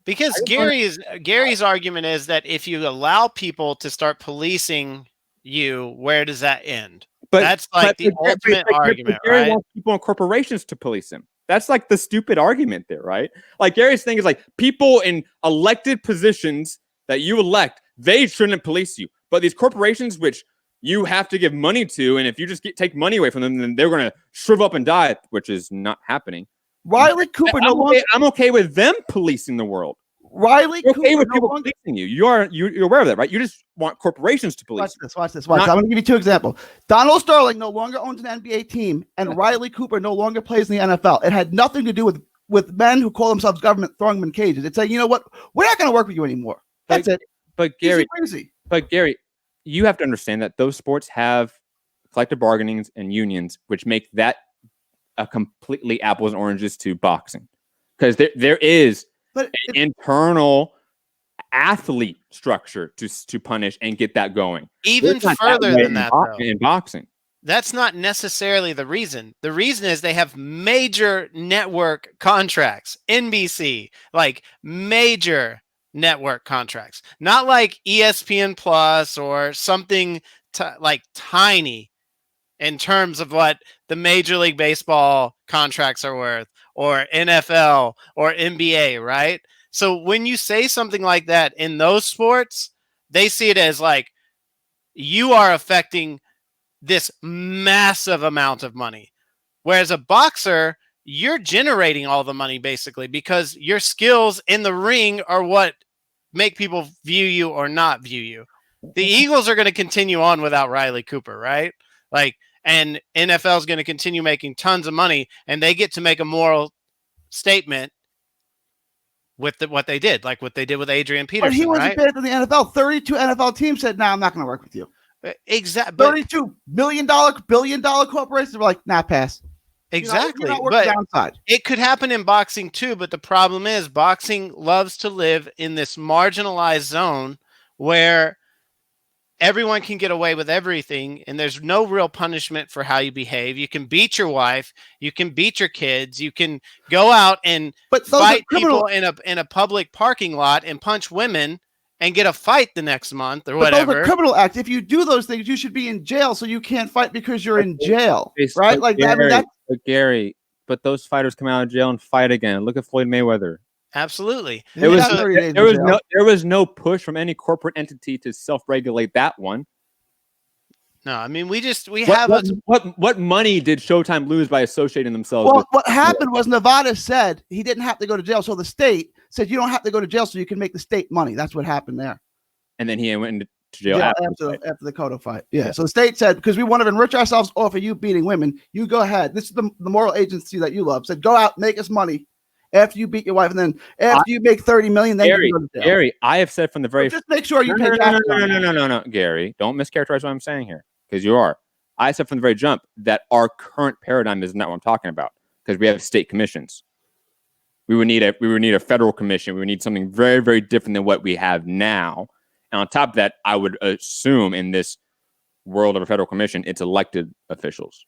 Because Gary's argument is that if you allow people to start policing you, where does that end? But that's like the ultimate argument, Gary right? wants people in corporations to police him. That's like the stupid argument there, right? Like Gary's thing is like people in elected positions that you elect, they shouldn't police you. But these corporations, which you have to give money to, and if you just take money away from them, then they're going to shrivel up and die, which is not happening. Riley Cooper I'm okay with them policing the world. Riley You're Cooper okay with people policing you. You're aware of that, right? You just want corporations to police. Watch this. I'm going to give you two examples. Donald Sterling no longer owns an NBA team, and Riley Cooper no longer plays in the NFL. It had nothing to do with men who call themselves government throwing them in cages. It's saying, you know what? We're not going to work with you anymore. That's it. But Gary, you have to understand that those sports have collective bargainings and unions, which make that a completely apples and oranges to boxing, because there is an internal athlete structure to punish and get that going. Even further than that, though, in boxing. That's not necessarily the reason. The reason is they have major network contracts, NBC, like major network contracts, not like ESPN Plus or something like tiny in terms of what the Major League Baseball contracts are worth, or NFL or NBA, right? So when you say something like that in those sports, they see it as like you are affecting this massive amount of money. Whereas a boxer, you're generating all the money basically because your skills in the ring are what make people view you or not view you. The Eagles are going to continue on without Riley Cooper, right? And NFL is going to continue making tons of money, and they get to make a moral statement with what they did, like what they did with Adrian Peterson. But he wasn't paid for the NFL. 32 NFL teams said, "No, I'm not going to work with you." Exactly. $32 billion corporations were like, "Nah, pass." Exactly. But downside. It could happen in boxing too, but the problem is boxing loves to live in this marginalized zone where everyone can get away with everything and there's no real punishment for how you behave. You can beat your wife, you can beat your kids, you can go out and fight people in a public parking lot and punch women and get a fight the next month or But those whatever. are criminal acts. If you do those things, you should be in jail, so you can't fight because you're in jail, right? Like Gary, Gary, but those fighters come out of jail and fight again. Look at Floyd Mayweather. Absolutely. There was no push from any corporate entity to self-regulate that one. No, I mean what money did Showtime lose by associating themselves? Well, what happened was Nevada said he didn't have to go to jail, so the state said you don't have to go to jail, so you can make the state money. That's what happened there. And then he went into jail after the Cotto fight. Yeah. So the state said, because we want to enrich ourselves off of you beating women, you go ahead. This is the moral agency that you love. Said go out, make us money after you beat your wife, and then after you make $30 million, then you go to jail. Gary, I have said from the very just make sure you pay tax. No, Gary, don't mischaracterize what I'm saying here, because you are. I said from the very jump that our current paradigm is not what I'm talking about, because we have state commissions. We would need a federal commission. We would need something very, very different than what we have now. And on top of that, I would assume in this world of a federal commission, it's elected officials,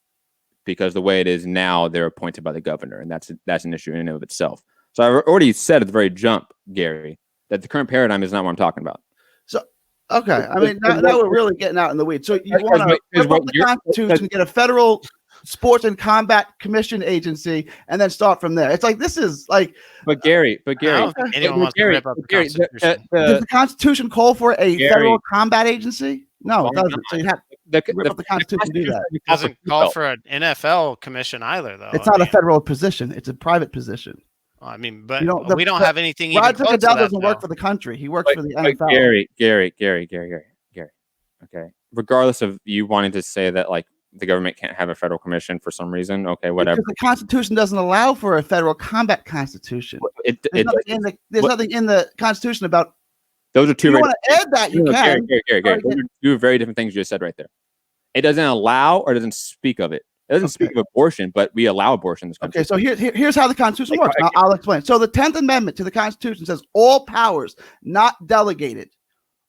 because the way it is now, they're appointed by the governor, and that's an issue in and of itself. So I've already said at the very jump, Gary, that the current paradigm is not what I'm talking about. So, okay, I mean, now we're really getting out in the weeds. So you want to rip up the Constitution, get a federal sports and combat commission agency, and then start from there. It's like, this is like. But Gary, I don't think anyone wants to rip up the Constitution. Does the Constitution call for a federal combat agency? No, it doesn't. So you have to rip up the Constitution to do that. It doesn't call for an NFL commission either, though. It's not a federal position. It's a private position. I mean, but we don't have anything. Roger Goodell doesn't work for the country. He works for the NFL. Gary. Okay. Regardless of you wanting to say that, like, the government can't have a federal commission for some reason. Okay, whatever. Because the Constitution doesn't allow for a federal combat constitution. There's nothing in the Constitution about. Those are two. If you want to add that, you can. Gary. Those are two very different things you just said right there. It doesn't allow or doesn't speak of it. It doesn't speak of abortion, but we allow abortion in this country. Okay, so here's how the Constitution works. I'll explain. So the 10th Amendment to the Constitution says all powers not delegated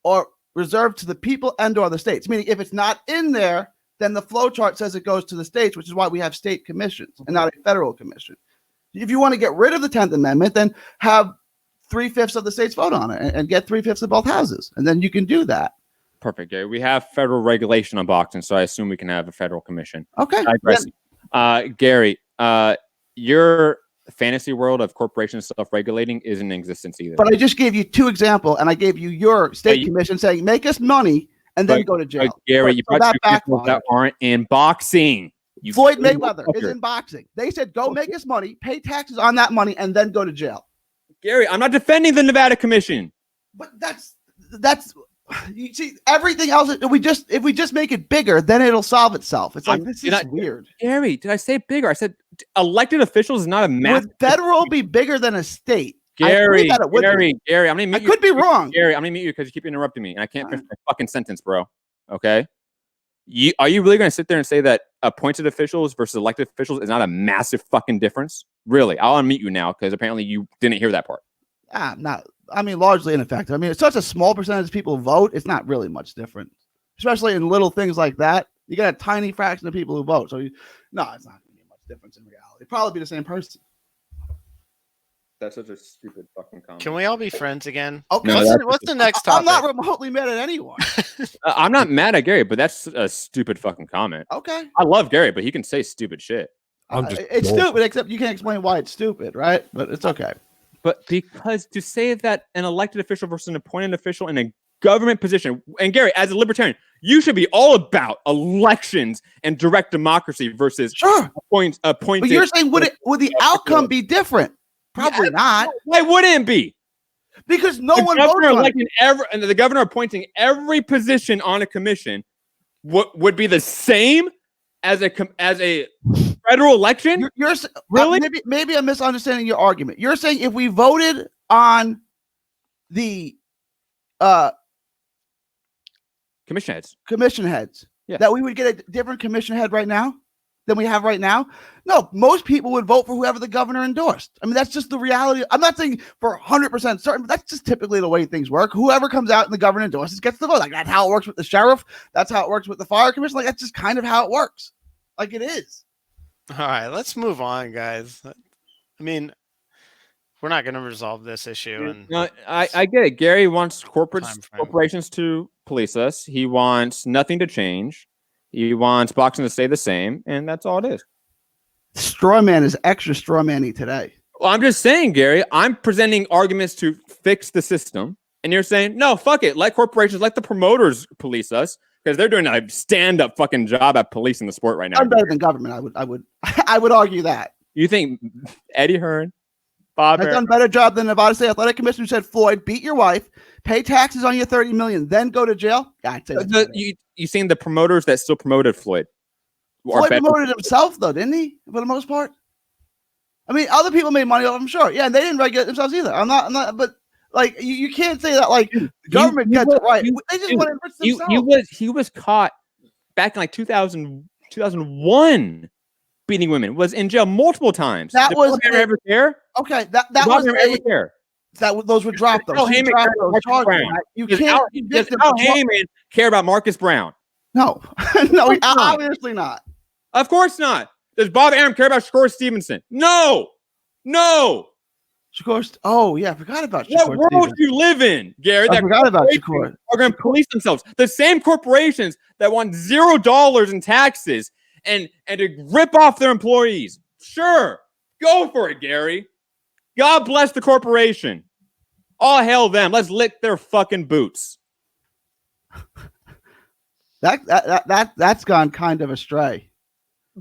or reserved to the people and or the states. Meaning if it's not in there, then the flow chart says it goes to the states, which is why we have state commissions and not a federal commission. If you want to get rid of the 10th Amendment, then have 3/5 of the states vote on it and get 3/5 of both houses. And then you can do that. Perfect, Gary. We have federal regulation on boxing, so I assume we can have a federal commission. Okay. Gary, your fantasy world of corporations self-regulating isn't in existence either. But I just gave you two examples, and I gave you your state commission saying, make us money and then go to jail. Gary, you brought people that aren't in boxing. Floyd Mayweather is in boxing. They said, go make us money, pay taxes on that money, and then go to jail. Gary, I'm not defending the Nevada Commission. But that's you see, everything else. If we just make it bigger, then it'll solve itself. It's like this is weird. Gary, did I say bigger? I said elected officials is not a massive. Would federal be bigger than a state? Gary, I'm gonna meet you. I could be wrong. Gary, I'm gonna meet you because you keep interrupting me, and I can't finish my fucking sentence, bro. Okay. Are you really gonna sit there and say that appointed officials versus elected officials is not a massive fucking difference? Really? I'll unmute you now because apparently you didn't hear that part. Not. I mean, largely ineffective. I mean, it's such a small percentage of people who vote. It's not really much different, especially in little things like that. You got a tiny fraction of people who vote. So, it's not going to be much difference in reality. It'd probably be the same person. That's such a stupid fucking comment. Can we all be friends again? Okay. What's the next topic? I'm not remotely mad at anyone. I'm not mad at Gary, but that's a stupid fucking comment. Okay. I love Gary, but he can say stupid shit. It's stupid, except you can't explain why it's stupid, right? But it's okay. But because to say that an elected official versus an appointed official in a government position, and Gary, as a libertarian, you should be all about elections and direct democracy versus appointed. But you're saying would the outcome be different? Probably not. Why wouldn't it be? Because no one votes on it. And the governor appointing every position on a commission would be the same as a federal election. You're really? Maybe I'm misunderstanding your argument. You're saying if we voted on the commission heads, that we would get a different commission head right now than we have right now? No, most people would vote for whoever the governor endorsed. I mean, that's just the reality. I'm not saying for 100% certain, but that's just typically the way things work. Whoever comes out and the governor endorses gets the vote. Like, that's how it works with the sheriff. That's how it works with the fire commission. Like, that's just kind of how it works. Like, it is. All right, let's move on, guys. I mean, We're not going to resolve this issue. And no, I get it. Gary wants corporations to police us. He wants nothing to change. He wants boxing to stay the same, and that's all it is. Strawman is extra strawman-y today. Well, I'm just saying, Gary, I'm presenting arguments to fix the system, and you're saying, no, fuck it. Let corporations, let the promoters police us, because they're doing a stand-up fucking job at policing the sport right now. I'm better than government. I would argue that. You think Eddie Hearn, Bob has done a better job than Nevada State Athletic Commissioner, who said, Floyd, beat your wife, pay taxes on your $30 million, then go to jail? I'd say you seen the promoters that still promoted Floyd? Floyd promoted himself, though, didn't he? For the most part. I mean, other people made money off him, sure. Yeah, and they didn't regulate themselves either. I'm not, but like you can't say that like government gets it right. They just want to enrich themselves. He was caught back in like 2001 beating women. Was in jail multiple times. That was ever care? Okay, that was ever care. Those were dropped though. You can't. Does Al Heyman care about Marcus Brown? No, no, obviously not. Of course not. Does Bob Arum care about Shakur Stevenson? No. Shakur. Oh yeah, I forgot about Shakur. What world do you live in, Gary? I forgot about Shakur. Are going to police themselves. The same corporations that want $0 in taxes and to rip off their employees. Sure, go for it, Gary. God bless the corporation. All hail them. Let's lick their fucking boots. That's gone kind of astray.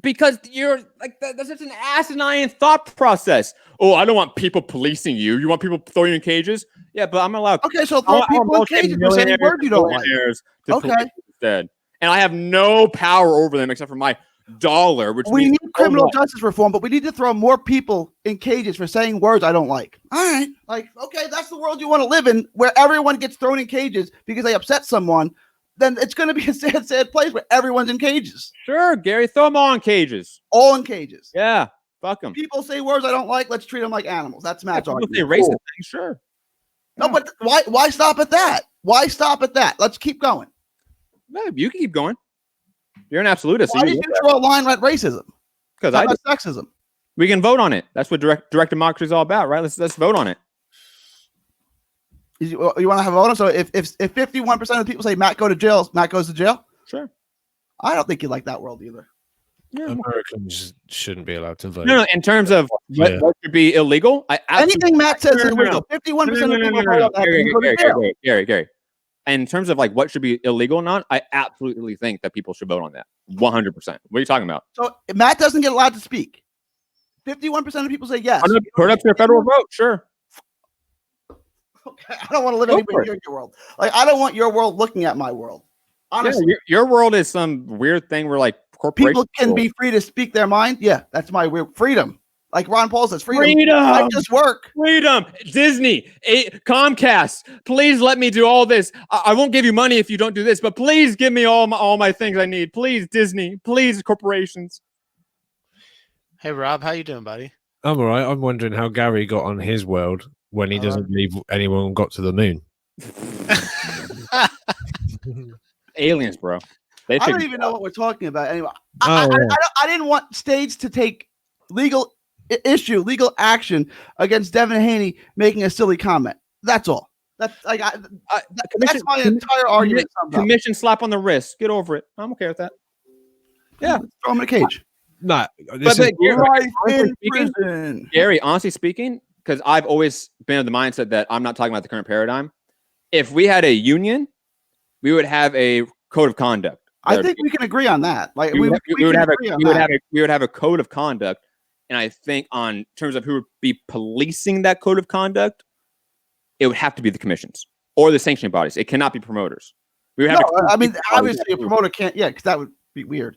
Because you're like that's just an asinine thought process. Oh, I don't want people policing you. You want people throwing you in cages? Yeah, but I'm allowed. Okay, so throw people in cages for saying words you don't like. Okay. Instead, and I have no power over them except for my dollar. Which we need criminal justice reform, but we need to throw more people in cages for saying words I don't like. All right, like okay, that's the world you want to live in, where everyone gets thrown in cages because they upset someone. Then it's going to be a sad place where everyone's in cages. Sure, Gary, throw them all in cages. All in cages. Yeah, fuck them. People say words I don't like. Let's treat them like animals. That's Matt's argument. People say racist things, sure. No, but why stop at that? Why stop at that? Let's keep going. No, you can keep going. You're an absolutist. Why did you draw a line at racism? Because I sexism. We can vote on it. That's what direct democracy is all about, right? Let's vote on it. You want to have a vote? So if 51% of the people say Matt go to jail, Matt goes to jail. Sure. I don't think you like that world either. Yeah. Americans shouldn't be allowed to vote. No, in terms of what should be illegal, anything Matt says is illegal. 51% of people vote that. Gary. In terms of like what should be illegal or not, I absolutely think that people should vote on that. 100%. What are you talking about? So Matt doesn't get allowed to speak. 51% of people say yes. Put up to a federal vote, sure. Okay, I don't want to live anywhere near your world. Like I don't want your world looking at my world. Honestly, your world is some weird thing where like corporations people can be free to speak their mind. Yeah, that's my weird freedom. Like Ron Paul says, freedom. I just work. Freedom. Disney, Comcast. Please let me do all this. I won't give you money if you don't do this, but please give me all my things I need. Please, Disney. Please, corporations. Hey, Rob, how you doing, buddy? I'm all right. I'm wondering how Gary got on his world when he doesn't believe anyone got to the moon. Aliens, bro. I don't even know what we're talking about anyway. I didn't want states to take legal action against Devin Haney making a silly comment. That's all. That's like that's my entire argument. Commission slap on the wrist. Get over it. I'm okay with that. Yeah, throw him in a cage. No, Gary, honestly speaking, because I've always been of the mindset that I'm not talking about the current paradigm. If we had a union, we would have a code of conduct. I think we can agree on that. Like we would have a code of conduct, and I think on terms of who would be policing that code of conduct, it would have to be the commissions or the sanctioning bodies. It cannot be promoters. Obviously a promoter can't. Yeah, because that would be weird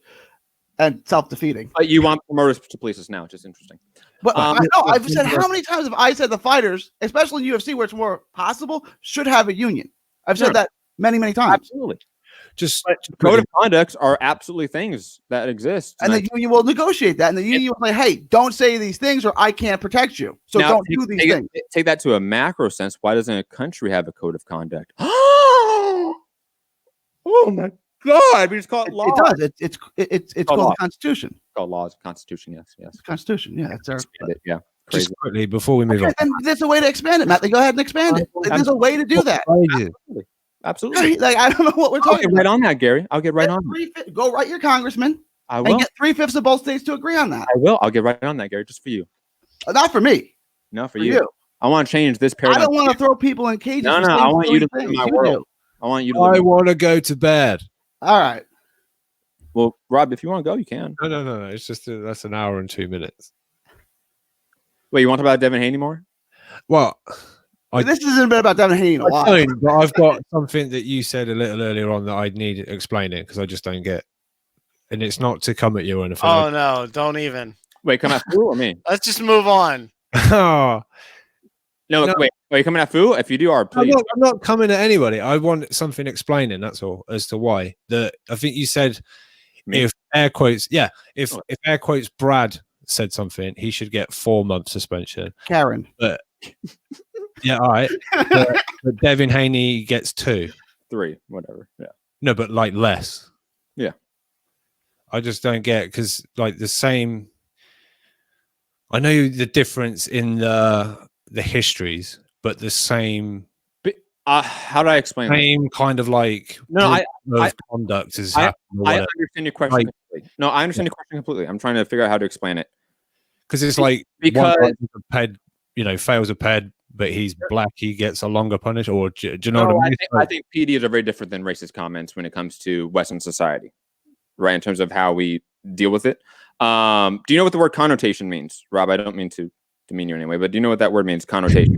and self-defeating. But you want promoters to police us now, which is interesting. But I know I've said how many times have I said the fighters, especially in UFC where it's more possible, should have a union. I've said that many times. Absolutely. Code of conducts are absolutely things that exist. And the union will negotiate that. And the union will say, hey, don't say these things or I can't protect you. So don't do these things. Take that to a macro sense. Why doesn't a country have a code of conduct? Oh my God. We just call it law. It does. It's called the Constitution. It's called laws. Constitution, yes. Constitution, yeah. It's our, yeah. Crazy. Just quickly before we move on. And there's a way to expand it, Matt. Then go ahead and expand it. Like, there's a way to do that. Absolutely. Like, I don't know what we're I'll talking get right on that, Gary. I'll get right on that. Go write your congressman. I will. And get 3/5 of both states to agree on that. I will. I'll get right on that, Gary, just for you. Not for me. No, for you. I want to change this I paradigm. don't want to throw people in cages. No, I want you to live in my world. I want you to I want to go to bed. All right. Well, Rob, if you want to go, you can. No. It's just that's an hour and 2 minutes. Wait, you want to talk about Devin Haney more? Well, this isn't been about Devin Haney in a while. But I've got something that you said a little earlier on that I need explaining because I just don't get. And it's not to come at you or anything. Oh, no, don't even. Wait, come at Foo or me? Let's just move on. No, wait, are you coming at Foo? If you do, please. I'm not coming at anybody. I want something explaining, that's all, as to why. I think you said if air quotes, if air quotes Brad said something, he should get 4 month suspension. Karen. But yeah, all right. but Devin Haney gets 2. 3, whatever. Yeah. No, but like less. Yeah. I just don't get because like the same. I know the difference in the histories, but the same. How do I explain? Same kind of like conduct is. I understand your question. Completely. No, I understand your question completely. I'm trying to figure out how to explain it. Because it's like because fails a ped, but he's black, he gets a longer punish. Or do you know what I mean? I think PDs are very different than racist comments when it comes to Western society, right? In terms of how we deal with it. Do you know what the word connotation means, Rob? I don't mean to demean you anyway, but do you know what that word means? Connotation.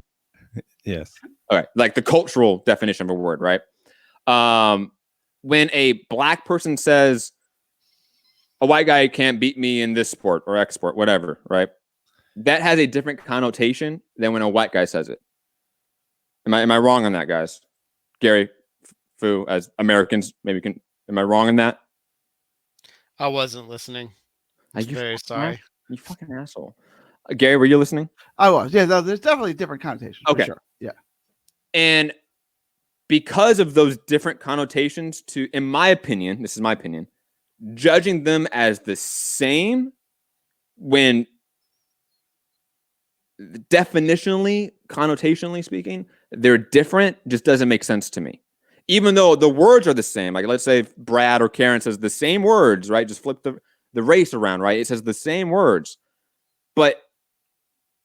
Yes. All right, like the cultural definition of a word, right? When a black person says a white guy can't beat me in this sport or X sport, whatever, right? That has a different connotation than when a white guy says it. Am I wrong on that, guys? Gary, Foo, as Americans, am I wrong in that? I wasn't listening. I'm very sorry. You fucking asshole. Gary, were you listening? I was. Yeah, no, there's definitely a different connotation. Okay. For sure. Yeah. And because of those different connotations in my opinion, this is my opinion, judging them as the same when definitionally, connotationally speaking, they're different just doesn't make sense to me. Even though the words are the same, like let's say if Brad or Karen says the same words, right? Just flip the race around, right? It says the same words, but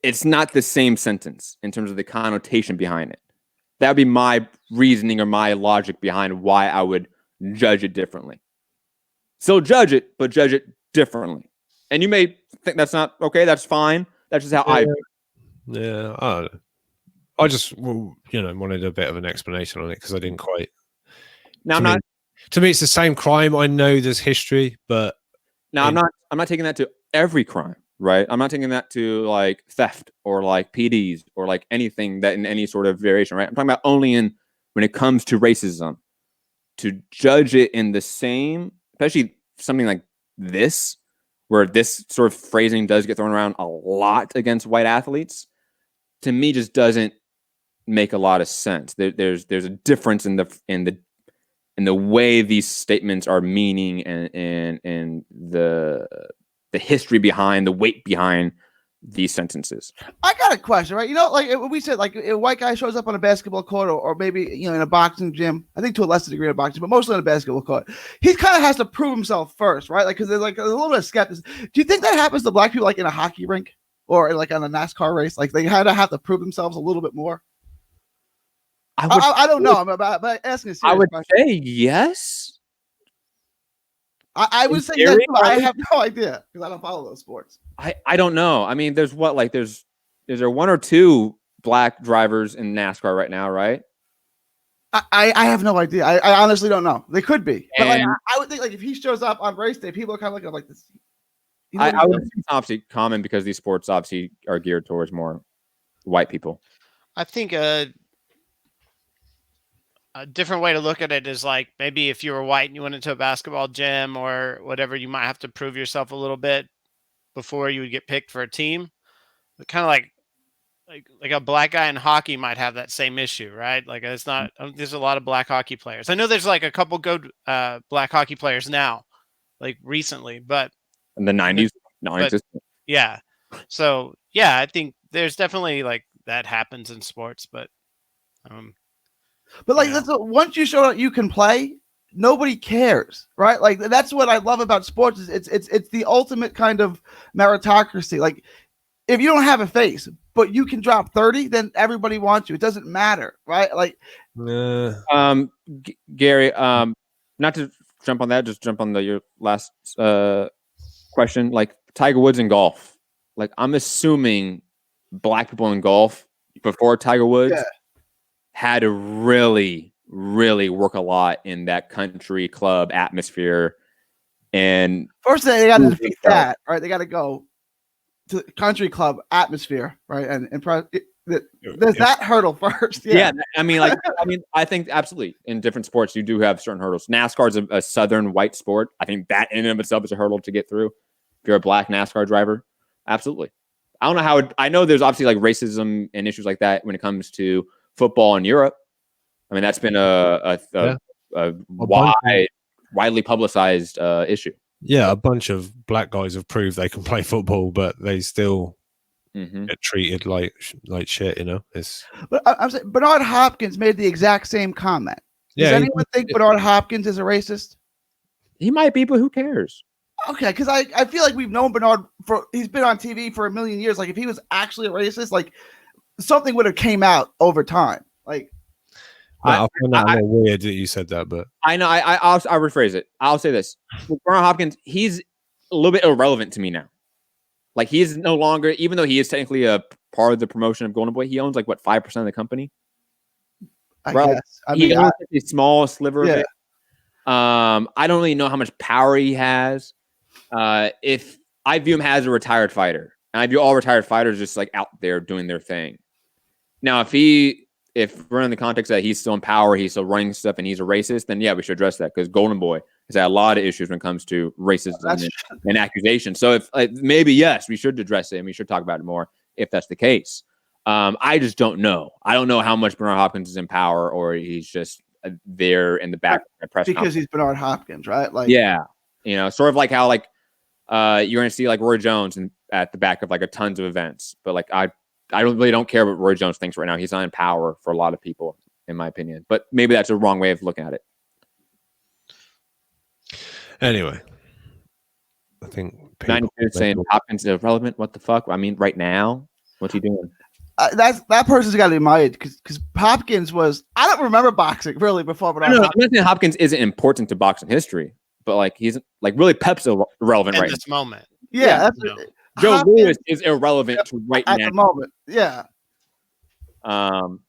it's not the same sentence in terms of the connotation behind it. That would be my reasoning or my logic behind why I would judge it differently. Still judge it, but judge it differently. And you may think that's not okay. That's fine. That's just how I feel. Yeah, I don't know. I just, wanted a bit of an explanation on it because I didn't quite. Now, to me, it's the same crime. I know there's history, but now I'm not taking that to every crime, right? I'm not taking that to like theft or like PDs or like anything that in any sort of variation, right? I'm talking about only when it comes to racism, to judge it in the same, especially something like this, where this sort of phrasing does get thrown around a lot against white athletes. To me, just doesn't make a lot of sense. There's a difference in the way these statements are meaning and the history behind, the weight behind these sentences. I got a question, right? Like we said, like a white guy shows up on a basketball court or maybe, in a boxing gym, I think to a lesser degree in boxing, but mostly in a basketball court. He kind of has to prove himself first, right? Like, because there's like a little bit of skepticism. Do you think that happens to black people like in a hockey rink or like on a NASCAR race? Like they kind of have to prove themselves a little bit more? I don't know. I'm about asking a serious I would question. say yes. I would say yes, but I have no idea because I don't follow those sports. I don't know. I mean, there's is there 1 or 2 black drivers in NASCAR right now, right? I have no idea. I honestly don't know. They could be. But like, I would think like if he shows up on race day, people are kind of looking like this. I would think it's obviously common because these sports obviously are geared towards more white people. I think a different way to look at it is like maybe if you were white and you went into a basketball gym or whatever, you might have to prove yourself a little bit before you would get picked for a team. But kind of like a black guy in hockey might have that same issue, right? Like it's not. There's a lot of black hockey players. I know there's like a couple good black hockey players now, like recently, but in the 90s, yeah. So yeah, I think there's definitely like that happens in sports, but like once you show that you can play, nobody cares, right? Like that's what I love about sports is it's the ultimate kind of meritocracy. Like if you don't have a face, but you can drop 30, then everybody wants you. It doesn't matter, right? Like Gary, not to jump on that, just jump on your last question. Like Tiger Woods in golf. Like I'm assuming black people in golf before Tiger Woods had to really, really work a lot in that country club atmosphere. And first they got to defeat that, right? They got to go to the country club atmosphere, right? And there's that hurdle first. Yeah. I mean, I think absolutely in different sports you do have certain hurdles. NASCAR is a southern white sport. I think that in and of itself is a hurdle to get through. If you're a black NASCAR driver, absolutely. I don't know how. I know there's obviously like racism and issues like that when it comes to football in Europe. I mean, that's been a widely publicized issue. Yeah, a bunch of black guys have proved they can play football, but they still get treated like shit. You know, But I'm saying Bernard Hopkins made the exact same comment. Does anyone think Bernard Hopkins is a racist? He might be, but who cares? Okay, because I feel like we've known Bernard he's been on TV for a million years. Like if he was actually a racist, like something would have came out over time. Like I find that a little weird that you said that, but I know I'll rephrase it. I'll say this: Bernard Hopkins, he's a little bit irrelevant to me now. Like he's no longer, even though he is technically a part of the promotion of Golden Boy, he owns like what 5% of the company. I guess. I mean, he owns a small sliver of it. I don't really know how much power he has. If I view him as a retired fighter, and I view all retired fighters just like out there doing their thing. Now, if we're in the context that he's still in power, he's still running stuff, and he's a racist, then yeah, we should address that because Golden Boy has had a lot of issues when it comes to racism and accusations. So if maybe yes, we should address it and we should talk about it more if that's the case. I just don't know. I don't know how much Bernard Hopkins is in power, or he's just there in the back of the press because he's Bernard Hopkins, right? Like sort of like how like you're gonna see like Roy Jones at the back of like a tons of events, but like I really don't care what Roy Jones thinks right now. He's not in power for a lot of people, in my opinion. But maybe that's a wrong way of looking at it. Anyway, I think 92 saying Hopkins is irrelevant. What the fuck? I mean, right now, what's he doing? That person's got to be admired because Hopkins was. I don't remember boxing really before, but I'm not saying Hopkins isn't important to boxing history, but like he's like really Pep's irrelevant in right this moment. Yeah, that's Joe Hopkins Lewis is irrelevant to right at now. the moment. Yeah.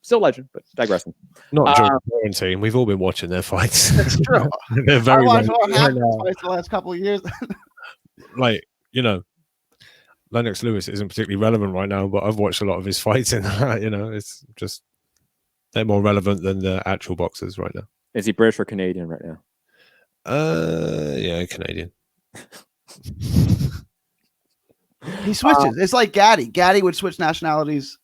Still legend, but digressing. Not Joe Quarantine. We've all been watching their fights. That's true. They're very I watched all Hopkins fights the last couple of years. Like, you know, Lennox Lewis isn't particularly relevant right now, but I've watched a lot of his fights and you know, it's just they're more relevant than the actual boxers right now. Is he British or Canadian right now? Yeah, Canadian. He switches. It's like Gaddy. Gaddy would switch nationalities.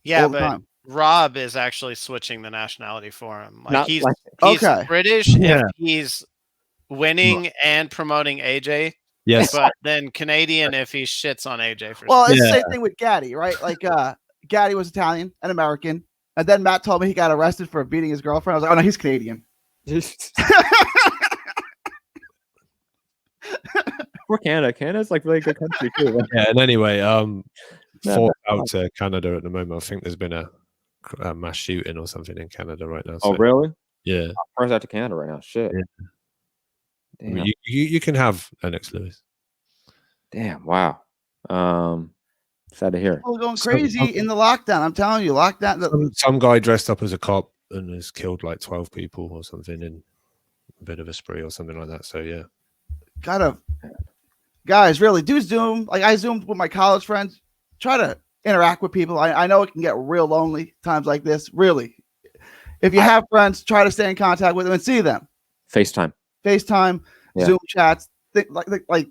Yeah, but Rob is actually switching the nationality for him. Like he's okay. British if he's winning and promoting AJ. Yes, but then Canadian if he shits on AJ. Well, it's the same thing with Gaddy, right? Like Gaddy was Italian and American, and then Matt told me he got arrested for beating his girlfriend. I was like, oh no, he's Canadian. For Canada. Canada's like really good country too. Yeah, and anyway, fought out to Canada at the moment. I think there's been a mass shooting or something in Canada right now. So, oh, really? Yeah. First out to Canada right now. Shit. Yeah. Damn. You can have Lennox Lewis. Damn. Wow. Sad to hear. People going crazy in the lockdown. I'm telling you, lockdown. Some guy dressed up as a cop and has killed like 12 people or something in a bit of a spree or something like that. So yeah. Guys, really, do Zoom. Like I Zoomed with my college friends. Try to interact with people. I know it can get real lonely times like this. Really, if you have friends, try to stay in contact with them and see them. FaceTime, yeah. Zoom chats. Like,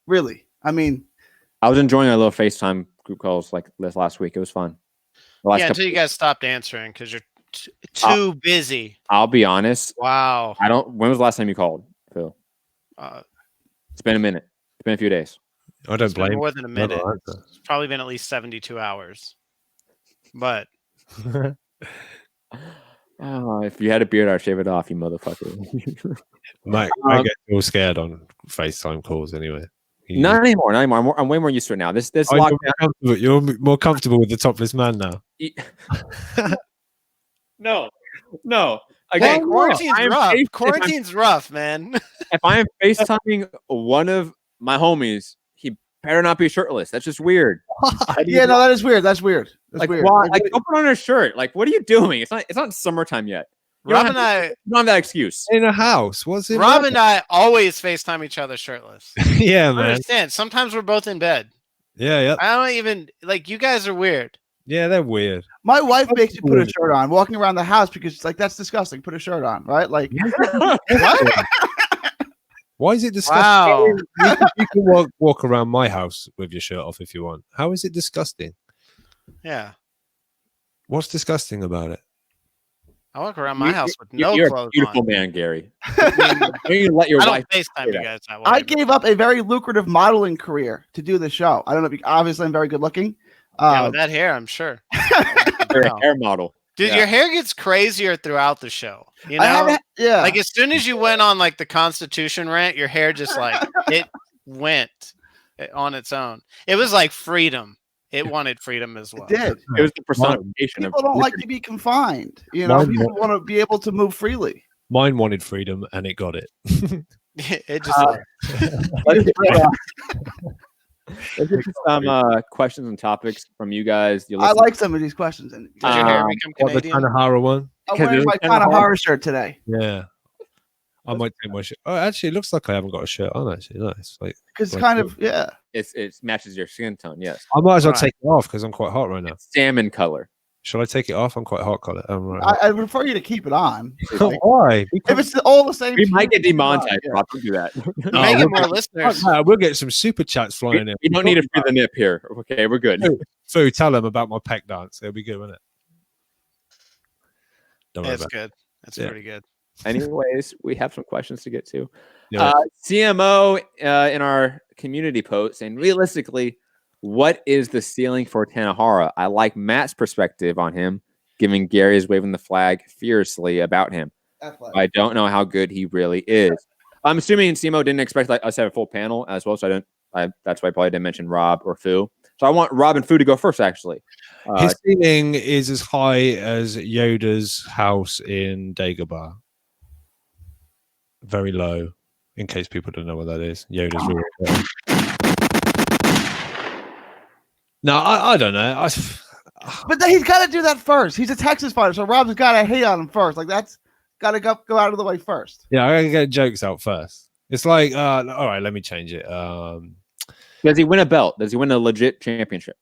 really. I mean, I was enjoying our little FaceTime group calls like this last week. It was fun. Until you guys stopped answering because you're too busy. I'll be honest. Wow. When was the last time you called, Phil? It's been a minute. It's been a few days. I don't It's been blame. more than a minute. No, It's probably been at least 72 hours. But Oh, if you had a beard, I'd shave it off, you motherfucker. Mike, I get all scared on FaceTime calls anyway. Not anymore. I'm way more used to it now. This lockdown. You're more comfortable with the topless man now. No. hey, Again, quarantine's rough. Quarantine's rough, man. If I am FaceTiming one of my homies, he better not be shirtless. That's just weird. Yeah, no, that is weird. That's weird. That's Like, weird. why? Like, don't put on a shirt. Like, what are you doing? It's not summertime yet. You Rob don't have that excuse. In a house. What's it? Rob and I always FaceTime each other shirtless. Yeah, I man. understand. Sometimes we're both in bed. Yeah. I don't even like you guys are weird. Yeah, they're weird. My wife makes me put a shirt on walking around the house because it's like, that's disgusting. Put a shirt on, right? Like, What? Why is it disgusting? Wow. You can walk around my house with your shirt off if you want. How is it disgusting? Yeah. What's disgusting about it? I walk around my house with no You're clothes a beautiful on. man, Gary. You let your I wife don't FaceTime you guys that way. I gave up a very lucrative modeling career to do the show. I don't know if obviously I'm very good looking. Yeah, with that hair, I'm sure. You're a hair model. Dude, Yeah. your hair gets crazier throughout the show. You I know, haven't, yeah. like as soon as you went on like the Constitution rant, your hair just like it went on its own. It was like freedom. It wanted freedom as well. It did. It was the personification People of don't like to be confined. You know, people want to be able to move freely. Mine wanted freedom and it got it. It just Let's get some questions and topics from you guys. I like some of these questions. And did your hair become What, the Canadian? Tanahara one? I'm wearing my Tanahara shirt today Yeah. I might take my shirt. Oh, actually, it looks like I haven't got a shirt on. Actually, nice. Like, because kind of it matches your skin tone. Yes, I might as well Right. take it off because I'm quite hot right now. it's salmon color. Shall I take it off? I'm quite hot color. I prefer you to keep it on. Why? If it's all the same, We might get keep it on, demonetized. yeah. Rob, don't do that. Make it more listeners. We'll get some super chats flying in. We don't need to free the nip here. Okay, we're good. Fu, tell them about my peck dance. It'll be good, won't it? Don't worry It's about it. good. That's Yeah. pretty good. Anyways, we have some questions to get to. Yeah. CMO in our community post saying, realistically, what is the ceiling for Tanahara? I like Matt's perspective on him, given Gary is waving the flag fiercely about him. I don't know how good he really is. I'm assuming CMO didn't expect us to have a full panel as well, so that's why I probably didn't mention Rob or Fu. So I want Rob and Fu to go first, actually. His ceiling is as high as Yoda's house in Dagobah. Very low, in case people don't know what that is. Yoda's real. No, I don't know. But then he's got to do that first. He's a Texas fighter, so Rob's got to hate on him first. Like that's got to go out of the way first. Yeah, I gotta get jokes out first. It's like, all right, let me change it. Does he win a belt? Does he win a legit championship?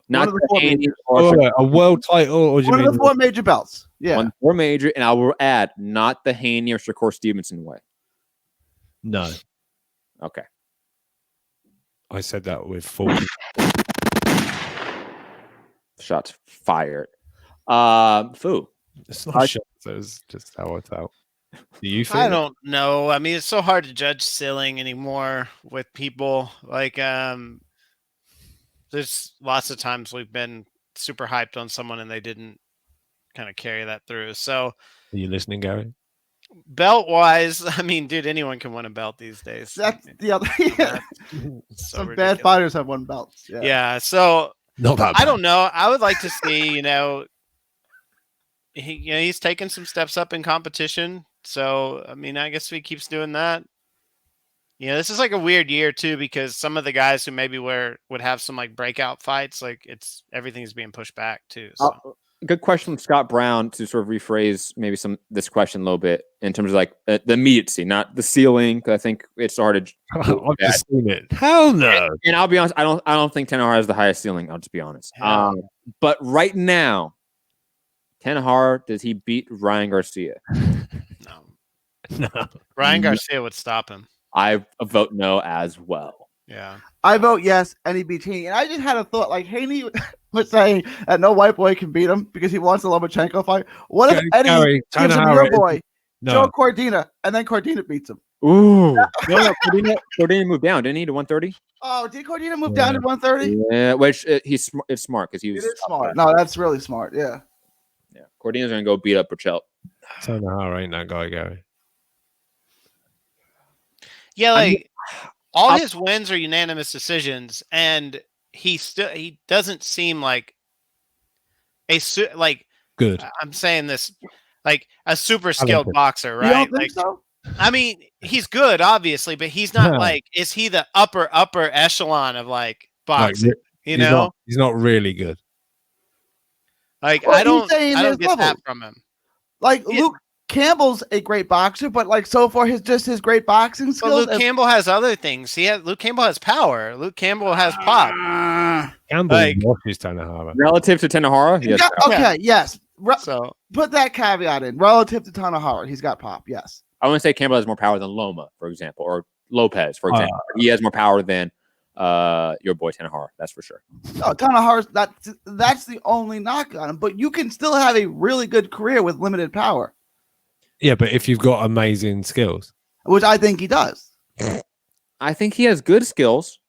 Not One of the four Haney majors. or a world title, or do you One mean of the four major belts. Yeah. one more major, and I will add, not the Haney or Shakur Stevenson way. no? Okay. I said that with full. Shots fired. Fu. It's not shit. It's just how I felt. Do you think? I don't know. I mean, it's so hard to judge ceiling anymore with people. Like, there's lots of times we've been super hyped on someone and they didn't kind of carry that through. So, Are you listening, Gary? belt wise, I mean, dude, anyone can win a belt these days. That's the other. Yeah. So Some ridiculous. bad fighters have won belts. Yeah. Yeah. So Not that. I don't know. I would like to see, he's taken some steps up in competition. So, I mean, I guess if he keeps doing that. This is like a weird year too, because some of the guys who maybe would have some like breakout fights, like everything's being pushed back too. So. Good question from Scott Brown to sort of rephrase maybe this question a little bit in terms of like the immediate scene, not the ceiling. Cause I think it started. I've just seen it. Hell no. And I'll be honest, I don't think Tanahara has the highest ceiling. I'll just be honest. But right now, Tanahara, does he beat Ryan Garcia? No. Ryan Garcia would stop him. I vote no as well. Yeah. I vote yes, and he beats Haney. And I just had a thought, like Haney was saying that no white boy can beat him because he wants the Lomachenko fight. What if Eddie gives him your boy, Joe Cordina, and then Cordina beats him? Ooh. No, Cordina moved down, didn't he, to 130? Oh, did Cordina move down to 130? Yeah, which it's smart because he It was is smart. No, that's really smart. Yeah. Yeah, Cordina's gonna go beat up Burchell. Tanahara ain't that guy, Gary. Yeah, like all his wins are unanimous decisions, and he doesn't seem like good. I'm saying this like a super skilled boxer, right? You don't think like, so? I mean, he's good, obviously, but he's not like. Is he the upper echelon of like boxing? Like, you know, he's not really good. Like Well, I don't there's get that levels. from him. Like Luke Campbell's a great boxer, but like so far his great boxing But skills. Luke Campbell has other things. Luke Campbell has power. Luke Campbell has pop. Campbell Like- watches Tanahara. Relative to Tanahara, yes. Okay, yes. So Put that caveat in. Relative to Tanahara, he's got pop. Yes. I wouldn't say Campbell has more power than Loma, for example, or Lopez, for example. He has more power than your boy Tanahara. That's for sure. No, Tanahara's that's the only knock on him. But you can still have a really good career with limited power, Yeah, but if you've got amazing skills, which I think he does. I think he has good skills.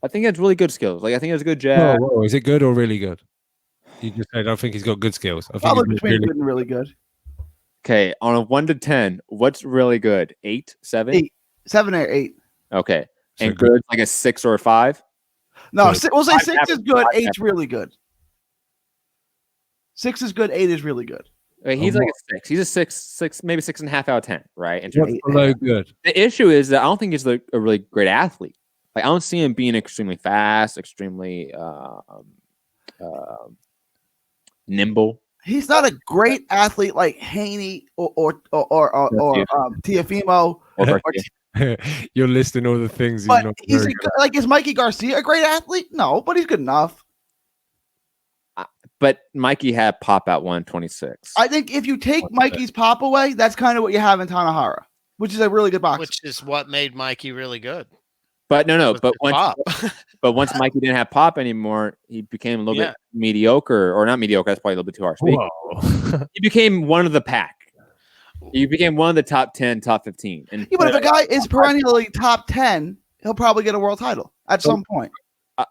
I think he has really good skills. Like I think he has a good jab. whoa, is it good or really good? You just said I don't think he's got good skills. I think Probably he's between really, good and really good. Okay, on a 1 to 10, what's really good? 8, 7? 8, 7 or 8. Okay, So and good. good like a 6 or a 5. No, Good. we'll say 6 is good. 5 8's really good. 6 is good. 8 is really good. Okay, he's like a 6. He's a 6, maybe 6.5 out of 10, right? In terms what's of- below good? the issue is that I don't think he's a really great athlete. Like I don't see him being extremely fast, extremely nimble. He's not a great athlete like Haney or Tiafimo. You're listing all the things. But is Mikey Garcia a great athlete? No, but he's good enough. But Mikey had pop at 126. I think if you take Mikey's pop away, that's kind of what you have in Tanahara, which is a really good boxer. which is what made Mikey really good. But no. was But his pop. once Mikey didn't have pop anymore, he became a little bit mediocre, or not mediocre. That's probably a little bit too harsh. Whoa. He became one of the pack. He became one of the top 10, top 15. And Yeah, but if a guy is perennially top 10, he'll probably get a world title at some point. no,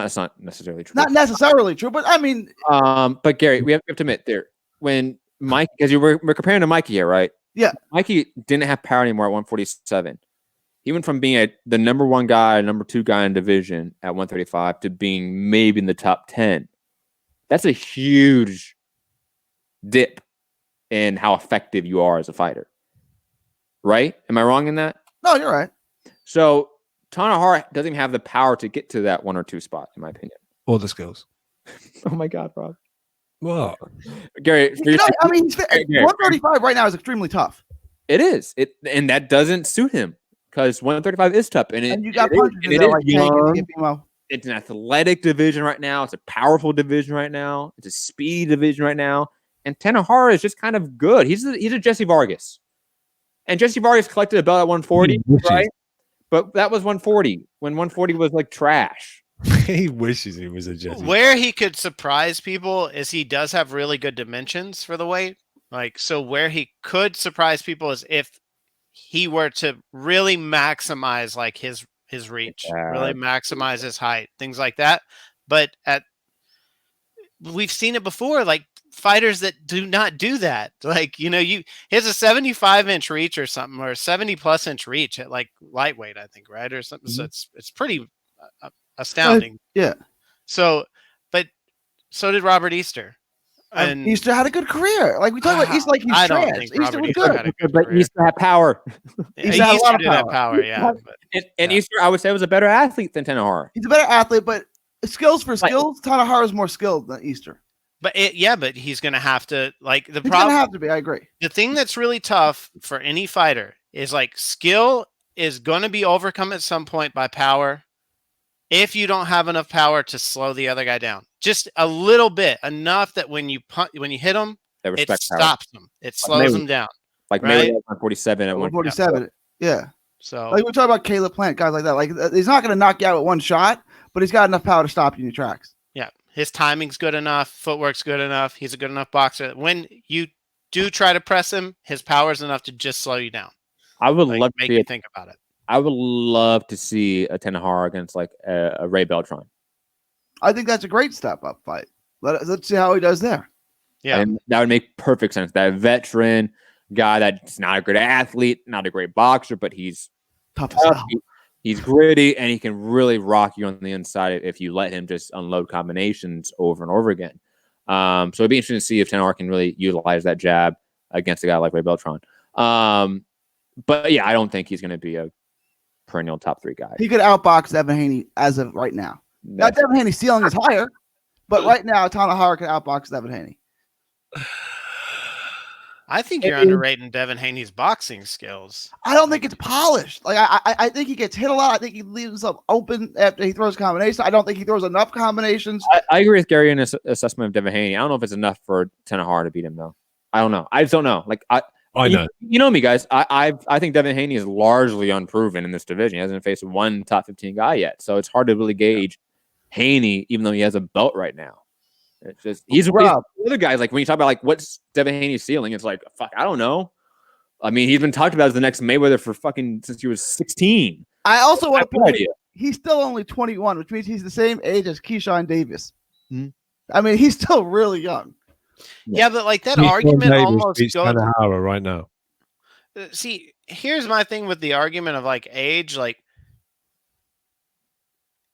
that's not necessarily true. Not necessarily true, but I mean, But Gary, we have to admit there when Mike, because we're comparing to Mikey here, right? Yeah. Mikey didn't have power anymore at 147. He went from being the number 1 guy, number 2 guy in division at 135 to being maybe in the top 10. That's a huge dip in how effective you are as a fighter. Right? Am I wrong in that? no, you're right. So Tanahara doesn't even have the power to get to that 1 or 2 spot, in my opinion. All the skills. Oh my God, Rob. What? Gary, You know, I mean, 135 right now is extremely tough. it is. And that doesn't suit him because 135 is tough. And And you got it is- punches and in it there is like Tank and young. Tiafimo. It's an athletic division right now. It's a powerful division right now. It's a speedy division right now. And Tanahara is just kind of good. He's a Jesse Vargas. And Jesse Vargas collected a belt at 140, right? But that was 140 when 140 was like trash. He wishes he was a Jesse. Where he could surprise people is he does have really good dimensions for the weight. Like, so where he could surprise people is if he were to really maximize like his reach, really maximize his height, things like that. But we've seen it before, like fighters that do not do that. Like, you know, he has a 75-inch reach or something, or a 70+ inch reach at like lightweight, I think, right? Or something. So it's pretty astounding. Yeah. So, but so did Robert Easter. And Easter had a good career. Like we talk about Easter, like he's I don't trash. think Easter Robert was Easter good. had a good But career. Easter had power. Easter had a lot of did have power. power, yeah. And Easter, I would say, was a better athlete than Tanahara. He's a better athlete, but skills for skills, Tanahara is more skilled than Easter. But but he's going to have to, like, the He's problem. gonna have to be. I agree. The thing that's really tough for any fighter is like skill is going to be overcome at some point by power. If you don't have enough power to slow the other guy down, just a little bit, enough that when you hit him, They it respect power. stops him. It slows him down. Like right? maybe 147 at 147. Yeah. So Like we talk about Caleb Plant, guys like that. Like he's not gonna knock you out with one shot, but he's got enough power to stop you in your tracks. yeah, his timing's good enough, footwork's good enough. He's a good enough boxer. When you do try to press him, his power is enough to just slow you down. I would Like, love to make see you it. think about it. I would love to see a Tanahara against like a Ray Beltran. I think that's a great step up fight. Let's see how he does there. Yeah, and that would make perfect sense. That veteran guy that's not a great athlete, not a great boxer, but he's tough as hell. He's gritty, and he can really rock you on the inside if you let him just unload combinations over and over again. So it'd be interesting to see if Tanahara can really utilize that jab against a guy like Ray Beltran. But yeah, I don't think he's going to be a perennial top 3 guy. He could outbox Devin Haney as of right now. Now Devin Haney's ceiling is higher, but right now Tanahara can outbox Devin Haney. I think you're underrating Devin Haney's boxing skills. I don't think it's polished. Like I think he gets hit a lot. I think he leaves himself open after he throws combinations. I don't think he throws enough combinations. I agree with Gary in his assessment of Devin Haney. I don't know if it's enough for Tanahara to beat him though. I don't know. I just don't know. Like I know. You know me, guys. I think Devin Haney is largely unproven in this division. He hasn't faced one top 15 guy yet, so it's hard to really gauge Haney, even though he has a belt right now. It's just he's other guys. Like when you talk about like what's Devin Haney's ceiling, it's like fuck. I don't know. I mean, he's been talked about as the next Mayweather for fucking since he was 16. I also want to point he's still only 21, which means he's the same age as Keyshawn Davis. Mm-hmm. I mean, he's still really young. Yeah, but like that argument almost goes Tanahara right now. See, here's my thing with the argument of like age. Like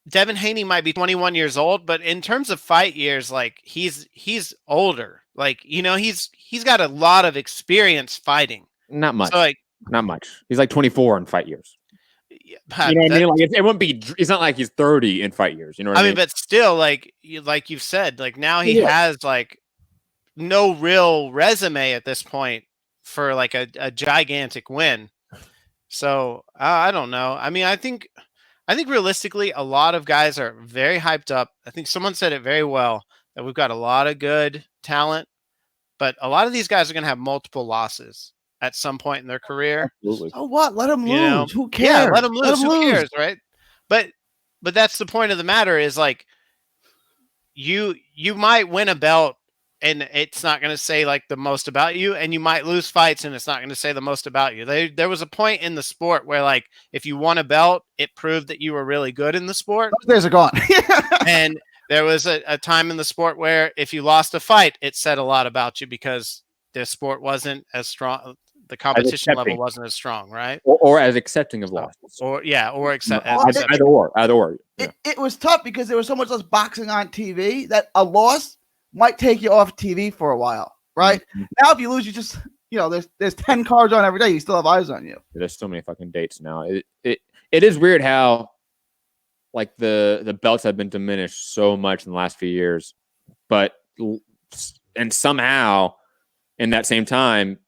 Devin Haney might be 21 years old, but in terms of fight years, like he's older. Like he's got a lot of experience fighting. Not much. So, like not much. He's like 24 in fight years. Yeah, you know what I mean? Like it won't be. It's not like he's 30 in fight years. You know what I mean? But still, like you've said, like now he has like no real resume at this point for like a gigantic win. So I don't know. I mean, I think realistically, a lot of guys are very hyped up. I think someone said it very well that we've got a lot of good talent, but a lot of these guys are going to have multiple losses at some point in their career. Absolutely. So what? Let them lose. Who cares? Yeah, let them lose. Who cares, right? But that's the point of the matter is like you might win a belt and it's not going to say like the most about you, and you might lose fights and it's not going to say the most about you. There was a point in the sport where like if you won a belt, it proved that you were really good in the sport. Those days are gone. And there was a time in the sport where if you lost a fight, it said a lot about you because the sport wasn't as strong. The competition level wasn't as strong, right? Or as accepting of losses. Or either or. Yeah. It was tough because there was so much less boxing on TV that a loss might take you off TV for a while, right? Mm-hmm. Now, if you lose, you just, there's 10 cards on every day. You still have eyes on you. There's so many fucking dates now. It is weird how, like, the belts have been diminished so much in the last few years, and somehow, in that same time,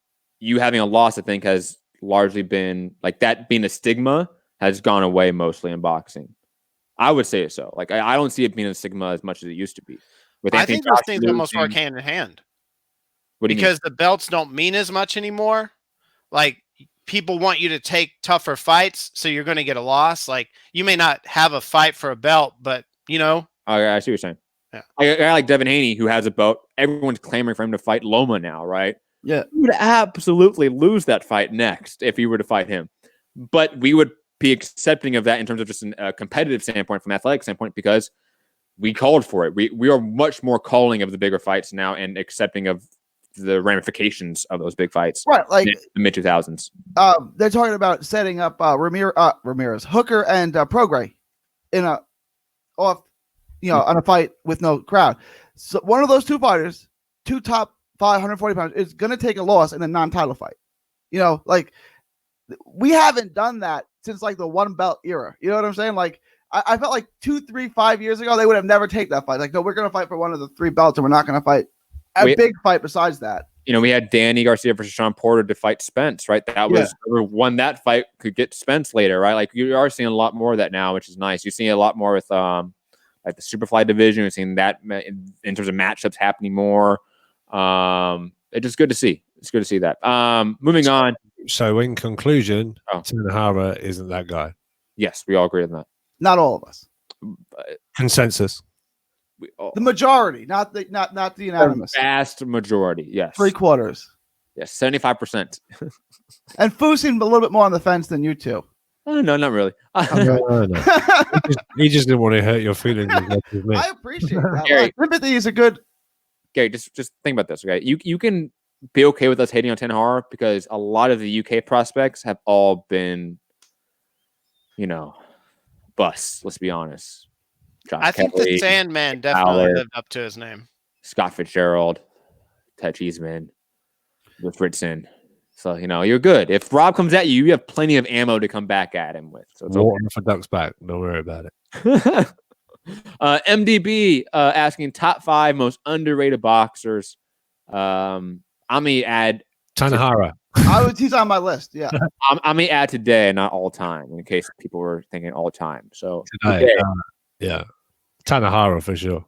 you having a loss, I think, has largely been, like, that being a stigma has gone away mostly in boxing. I would say so. Like, I don't see it being a stigma as much as it used to be. I think those things almost work hand in hand. Because the belts don't mean as much anymore. Like, people want you to take tougher fights, so you're going to get a loss. Like, you may not have a fight for a belt, but, I see what you're saying. Yeah. A guy like Devin Haney, who has a belt, everyone's clamoring for him to fight Loma now, right? Yeah. He would absolutely lose that fight next if he were to fight him. But we would be accepting of that in terms of just a competitive standpoint, from an athletic standpoint, because we called for it. We are much more calling of the bigger fights now and accepting of the ramifications of those big fights. Right, like the mid 2000s. They're talking about setting up Ramirez, Hooker, and Prograis in on a fight with no crowd. So one of those two fighters, two top 140 pounds, is going to take a loss in a non-title fight. Like we haven't done that since like the one belt era. You know what I'm saying? Like. I felt like 2, 3, 5 years ago, they would have never taken that fight. Like, no, we're going to fight for one of the 3 belts, and we're not going to fight a big fight besides that. We had Danny Garcia versus Sean Porter to fight Spence, right? That was whoever won that fight could get Spence later, right? Like, you are seeing a lot more of that now, which is nice. You're seeing a lot more with like the Superfly division. You're seeing that in terms of matchups happening more. It's just good to see. It's good to see that. Moving on. So, in conclusion, Tanahara isn't that guy. Yes, we all agree on that. Not all of us. Consensus. The majority, not the unanimous. The vast majority, yes. 3/4. Yes, 75%. And Fu seemed a little bit more on the fence than you two. Oh, no, not really. No. He just didn't want to hurt your feelings as much as me. I appreciate that. Gary. Sympathy is a good. Gary, just think about this, okay? You can be okay with us hating on Tanahara because a lot of the UK prospects have all been, busts. Let's be honest. I think the Sandman definitely lived up to his name. Scott Fitzgerald, Ted Cheeseman, with Ritson. So, you're good. If Rob comes at you, you have plenty of ammo to come back at him with. So it's Water for ducks back. Don't worry about it. MDB asking top 5 most underrated boxers. I'm gonna add Tanahara. He's on my list. Yeah. I'm gonna add today, not all time, in case people were thinking all time. So today, yeah, Tanahara for sure.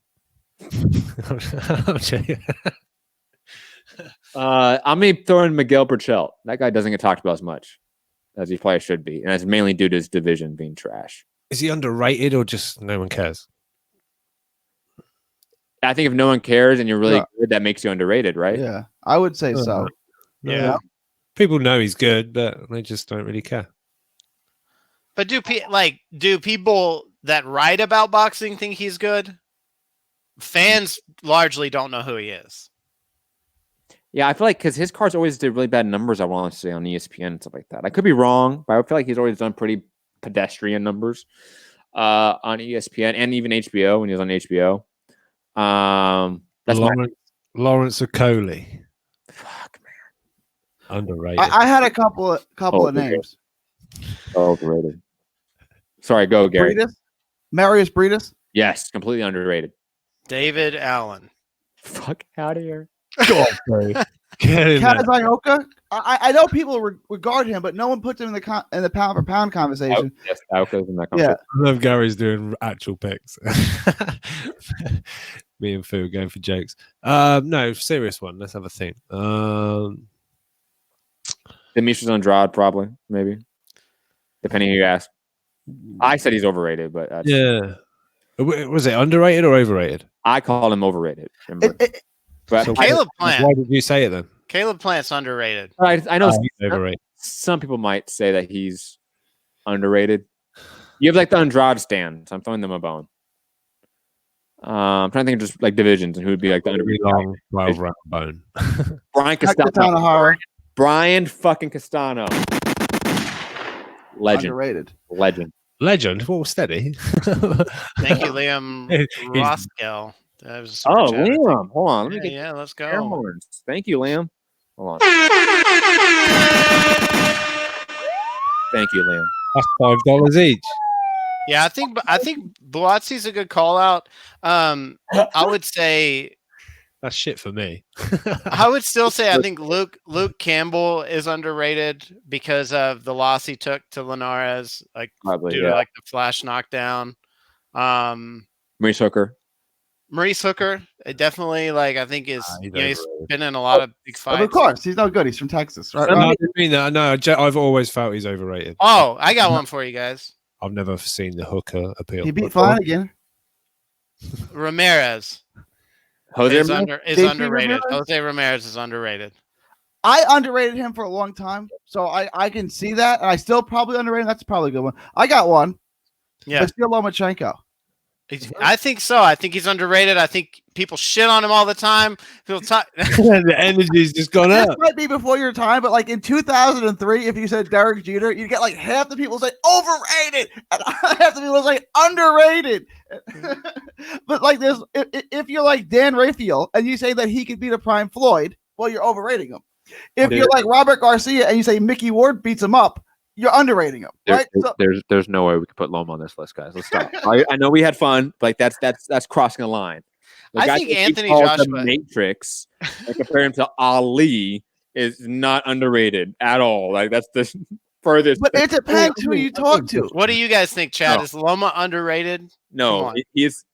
I'm gonna throw in Miguel Burchell. That guy doesn't get talked about as much as he probably should be, and that's mainly due to his division being trash. Is he underrated or just no one cares? I think if no one cares and you're really good, that makes you underrated, right? Yeah, I would say so. Yeah. People know he's good, but they just don't really care. But do people that write about boxing think he's good? Fans largely don't know who he is. Yeah, I feel like because his cards always did really bad numbers, I want to say, on ESPN and stuff like that. I could be wrong, but I feel like he's always done pretty pedestrian numbers on ESPN and even HBO when he was on HBO. That's Lawrence Okoli. Fuck, man. Underrated. I had a couple of names. Overrated. Sorry, go, Gary. Marius Breedis? Yes, completely underrated. David Allen. Fuck out of here. God, get in there. Kazioka? I know people regard him, but no one puts him in the pound for pound conversation. Yes, Aoka's in that conversation. I love Gary's doing actual picks. Me and Fu going for jokes. No, serious one. Let's have a think. Demetrius Andrade, probably, maybe. Depending who you ask. I said he's overrated, but yeah. Was it underrated or overrated? I call him overrated. But Caleb Plant. Why did you say it then? Caleb Plant's underrated. I know overrated. Some people might say that he's underrated. You have like the Andrade stand, so I'm throwing them a bone. I'm trying to think of just like divisions and who would be like the underrated long 12-round bone. Brian Castano. Brian fucking Castano. Legend. Underrated. Legend. Well, steady. Thank you, Liam Roskell. Liam. Hold on. Let me get let's go. horns. Thank you, Liam. Hold on. Thank you, Liam. That's $5 each. Yeah, I think Buatsi's a good call out. I would say that's shit for me. I would still say I think Luke Campbell is underrated because of the loss he took to Linares, like due to like the flash knockdown. Maurice Hooker, definitely I think he's been in a lot of big fights. Of course, he's no good. He's from Texas, right? No, I didn't mean that. No, I've always felt he's overrated. Oh, I got one for you guys. I've never seen the Hooker appeal. He beat Flanagan. Ramirez. Jose is underrated. Jose Ramirez is underrated. I underrated him for a long time, so I can see that, and I still probably underrated him. That's probably a good one. I got one. Yeah. Vasyl Lomachenko. I think so. I think he's underrated. I think people shit on him all the time. The energy's just gone up. This might be before your time, but in 2003, if you said Derek Jeter, you'd get half the people say overrated, and half the people say underrated. But this, if you're like Dan Raphael and you say that he could beat a prime Floyd, well, you're overrating him. If you're like Robert Garcia and you say Mickey Ward beats him up, you're underrating him, right? There's no way we could put Loma on this list, guys. Let's stop. I know we had fun, but that's crossing a line. I think Anthony Joshua, the Matrix, and compare him to Ali, is not underrated at all. That's the furthest. But it depends who you talk to. What do you guys think, Chad? Is Loma underrated? No, he's.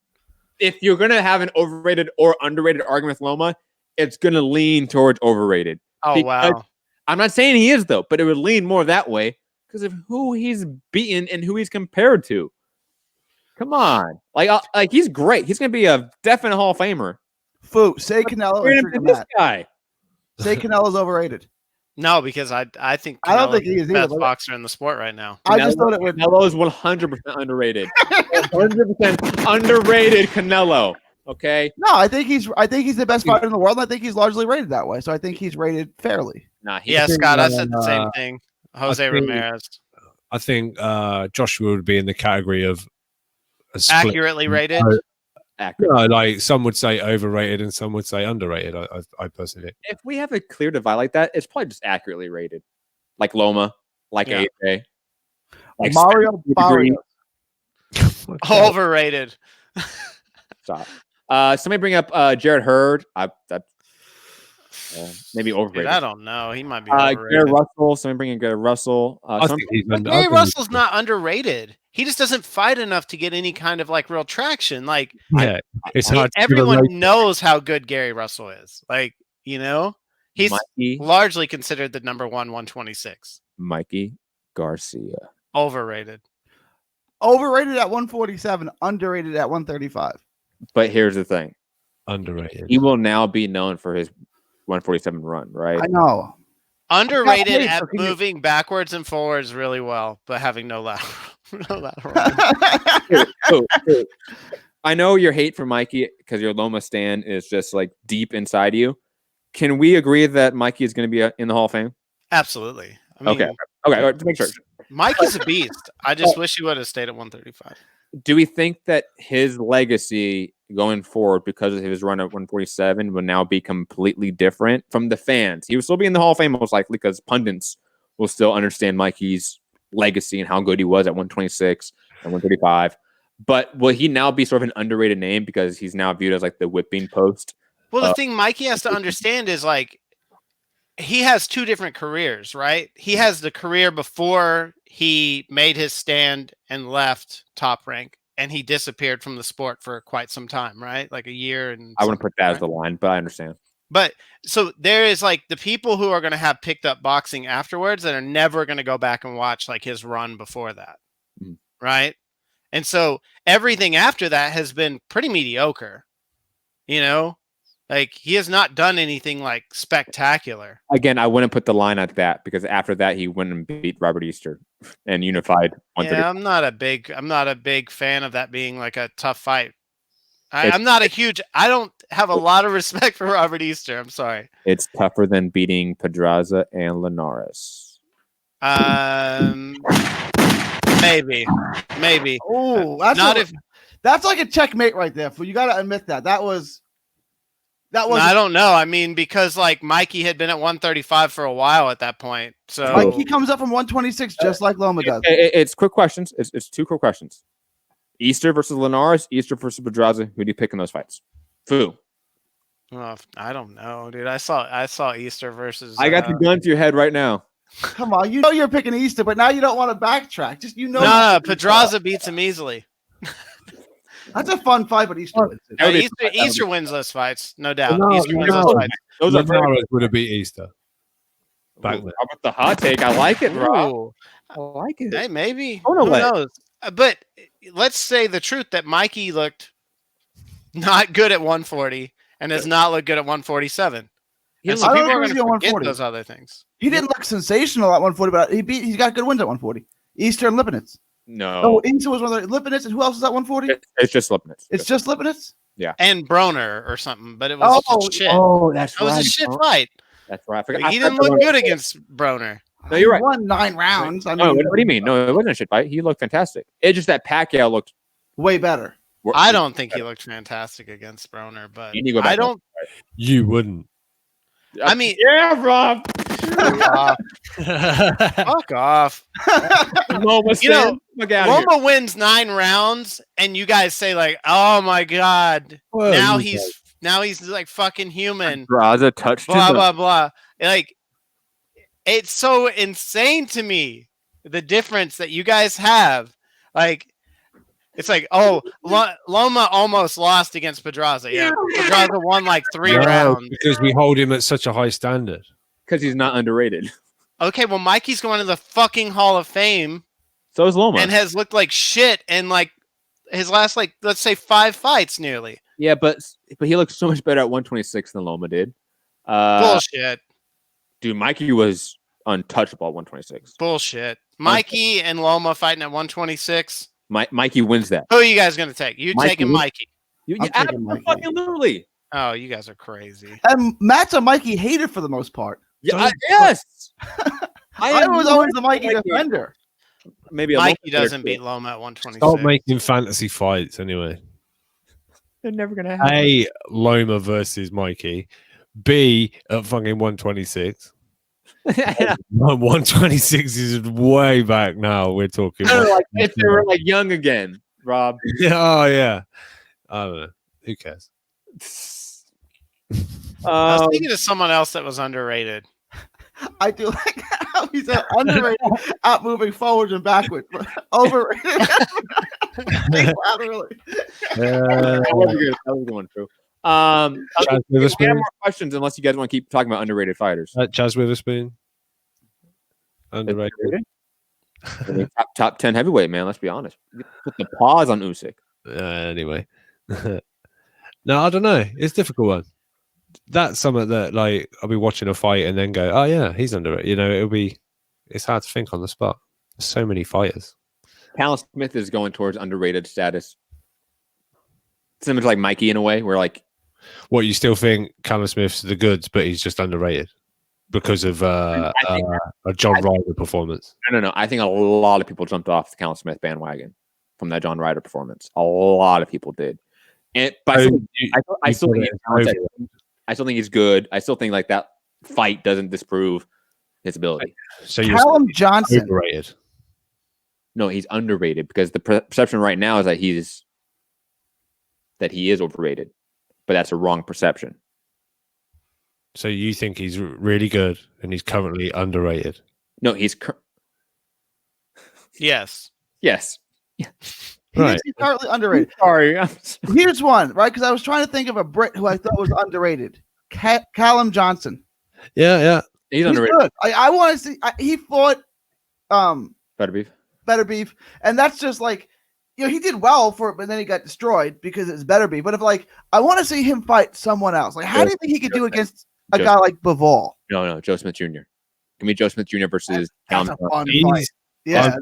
If you're gonna have an overrated or underrated argument with Loma, it's gonna lean towards overrated. Oh wow! I'm not saying he is though, but it would lean more that way. Because of who he's beaten and who he's compared to. Come on. He's great. He's going to be a definite Hall of Famer. Say Canelo and this guy. Say Canelo's overrated. No, because I think I don't think Canelo's he is the best either. boxer in the sport right now. I just thought it would. Canelo is 100% underrated. 100% underrated Canelo. Okay. No, I think he's the best fighter in the world. And I think he's largely rated that way. So I think he's rated fairly. Nah, Yeah, Scott, I said the same thing. Jose Ramirez. I think Joshua would be in the category of Accurately rated. No, like some would say overrated and some would say underrated. I personally. If we have a clear divide like that, it's probably just accurately rated, like Loma, like AJ, like Mario Barrios. Overrated. Stop. Somebody bring up Jared Hurd. Maybe overrated. Dude, I don't know. He might be overrated. Garrett Russell. Somebody bring in Garrett Russell. Gary Russell's not underrated. He just doesn't fight enough to get any kind of like real traction. Like, it's hard. Everyone knows how good Gary Russell is. Like, you know, he's largely considered the number 126. Mikey Garcia. Overrated. Overrated at 147. Underrated at 135. But here's the thing. Underrated. He will now be known for his 147 run, right? I know. Underrated at moving backwards and forwards really well, but having no lateral. I know your hate for Mikey because your Loma stan is just like deep inside you. Can we agree that Mikey is going to be in the Hall of Fame? Absolutely. I mean, okay. To make sure. Mikey's a beast. I just wish he would have stayed at 135. Do we think that his legacy going forward, because of his run at 147, will now be completely different from the fans? He will still be in the Hall of Fame most likely because pundits will still understand Mikey's legacy and how good he was at 126 and 135. But will he now be sort of an underrated name because he's now viewed as like the whipping post? Well, the thing Mikey has to understand is like he has two different careers, right? He has the career before he made his stand and left Top Rank, and he disappeared from the sport for quite some time, right? Like a year. And I wouldn't put that as the line, but I understand. But so there is like the people who are going to have picked up boxing afterwards that are never going to go back and watch like his run before that. Right. And so everything after that has been pretty mediocre, you know, like he has not done anything like spectacular. Again, I wouldn't put the line at that because after that, he went and beat Robert Easter and unified. Yeah, I'm not a big fan of that being like a tough fight. I don't have a lot of respect for Robert Easter. I'm sorry. It's tougher than beating Pedraza and Linares. Maybe. Oh, that's like a checkmate right there. You got to admit that was. I don't know. I mean, because like Mikey had been at 135 for a while at that point. So Mikey comes up from 126 just like Loma does. It's quick questions. It's two quick questions. Easter versus Linares, Easter versus Pedraza. Who do you pick in those fights? Foo. Oh, I don't know, dude. I saw Easter versus. I got the gun to your head right now. Come on, you know you're picking Easter, but now you don't want to backtrack. Just No, Pedraza beats him easily. That's a fun fight, but Easter wins. Easter wins those fights, no doubt. Easter wins those fights. Those would have beat Easter. How about the hot take? I like it, bro. I like it. Hey, maybe. Who knows? But let's say the truth that Mikey looked not good at 140 and has not looked good at 147. And so people are going to forget those other things. He didn't look sensational at 140, but he's got good wins at 140. Easter and Lipinets. No. Oh, Easter was one of the Lipinets, and who else is at 140? It's just Lipinets. It's just Lipinets? Yeah. And Broner or something, but it was shit. Oh, that's right. It was a shit fight. That's right. He didn't look good against Broner. No, you're right. He won 9 rounds. I mean, what do you mean? No, it wasn't a shit fight. He looked fantastic. It's just that Pacquiao looked way better. I don't think he looked fantastic against Broner, but I don't. You wouldn't. I mean, yeah, Rob. Fuck off. Loma wins 9 rounds, and you guys say like, "Oh my god!" Now he's like fucking human. Pedraza touched blah blah blah. Like, it's so insane to me the difference that you guys have. Like, it's like, oh, Loma almost lost against Pedraza. Yeah, Pedraza won like 3 rounds because we hold him at such a high standard. Because he's not underrated. Okay, well, Mikey's going to the fucking Hall of Fame. So is Loma, and has looked like shit in like his last, like, let's say 5 fights nearly. Yeah, but he looks so much better at 126 than Loma did. Bullshit. Dude, Mikey was untouchable at 126. Bullshit. Mikey and Loma fighting at 126. Mikey wins that. Who are you guys going to take? You taking Mikey? I'm taking Mikey. Fucking literally. Oh, you guys are crazy. And Matt's a Mikey hater for the most part. Yeah, yes. I was always the Mikey defender. Maybe Mikey doesn't beat Loma at 126. Stop making fantasy fights anyway. They're never gonna happen. A, Loma versus Mikey. B, at fucking 126. 126 is way back now. We're talking. Like if they were like young again, Rob. Oh yeah. I don't know. Who cares? I was thinking of someone else that was underrated. I do like how he said underrated, out moving forwards and backwards, but overrated. That was going through. We have more questions unless you guys want to keep talking about underrated fighters. Chaz Witherspoon. Underrated. top 10 heavyweight, man. Let's be honest. Put the pause on Usyk. Anyway. No, I don't know. It's a difficult one. That's something that like I'll be watching a fight and then go, oh yeah, he's underrated. You know, it's hard to think on the spot. There's so many fighters. Callum Smith is going towards underrated status. Similar to like Mikey in a way, where like what you still think Callum Smith's the goods, but he's just underrated because of a John Ryder performance. No. I think a lot of people jumped off the Callum Smith bandwagon from that John Ryder performance. A lot of people did. And but I still think he's good. I still think like that fight doesn't disprove his ability. So you're Callum Johnson overrated. No, he's underrated because the perception right now is that he is overrated, but that's a wrong perception. So you think he's really good and he's currently underrated? No, he's yes. He's currently underrated. Sorry. Here's one, right? Because I was trying to think of a Brit who I thought was underrated. Callum Johnson. Yeah. He's underrated. Good. I want to see. He fought Better beef, and that's just like, you know, he did well for it, but then he got destroyed because it's better beef. But if like I want to see him fight someone else, like how do you think he could do against a guy like Bivol? No, Joe Smith Jr. Give me Joe Smith Jr. versus That's Callum. a fun fight. Yeah,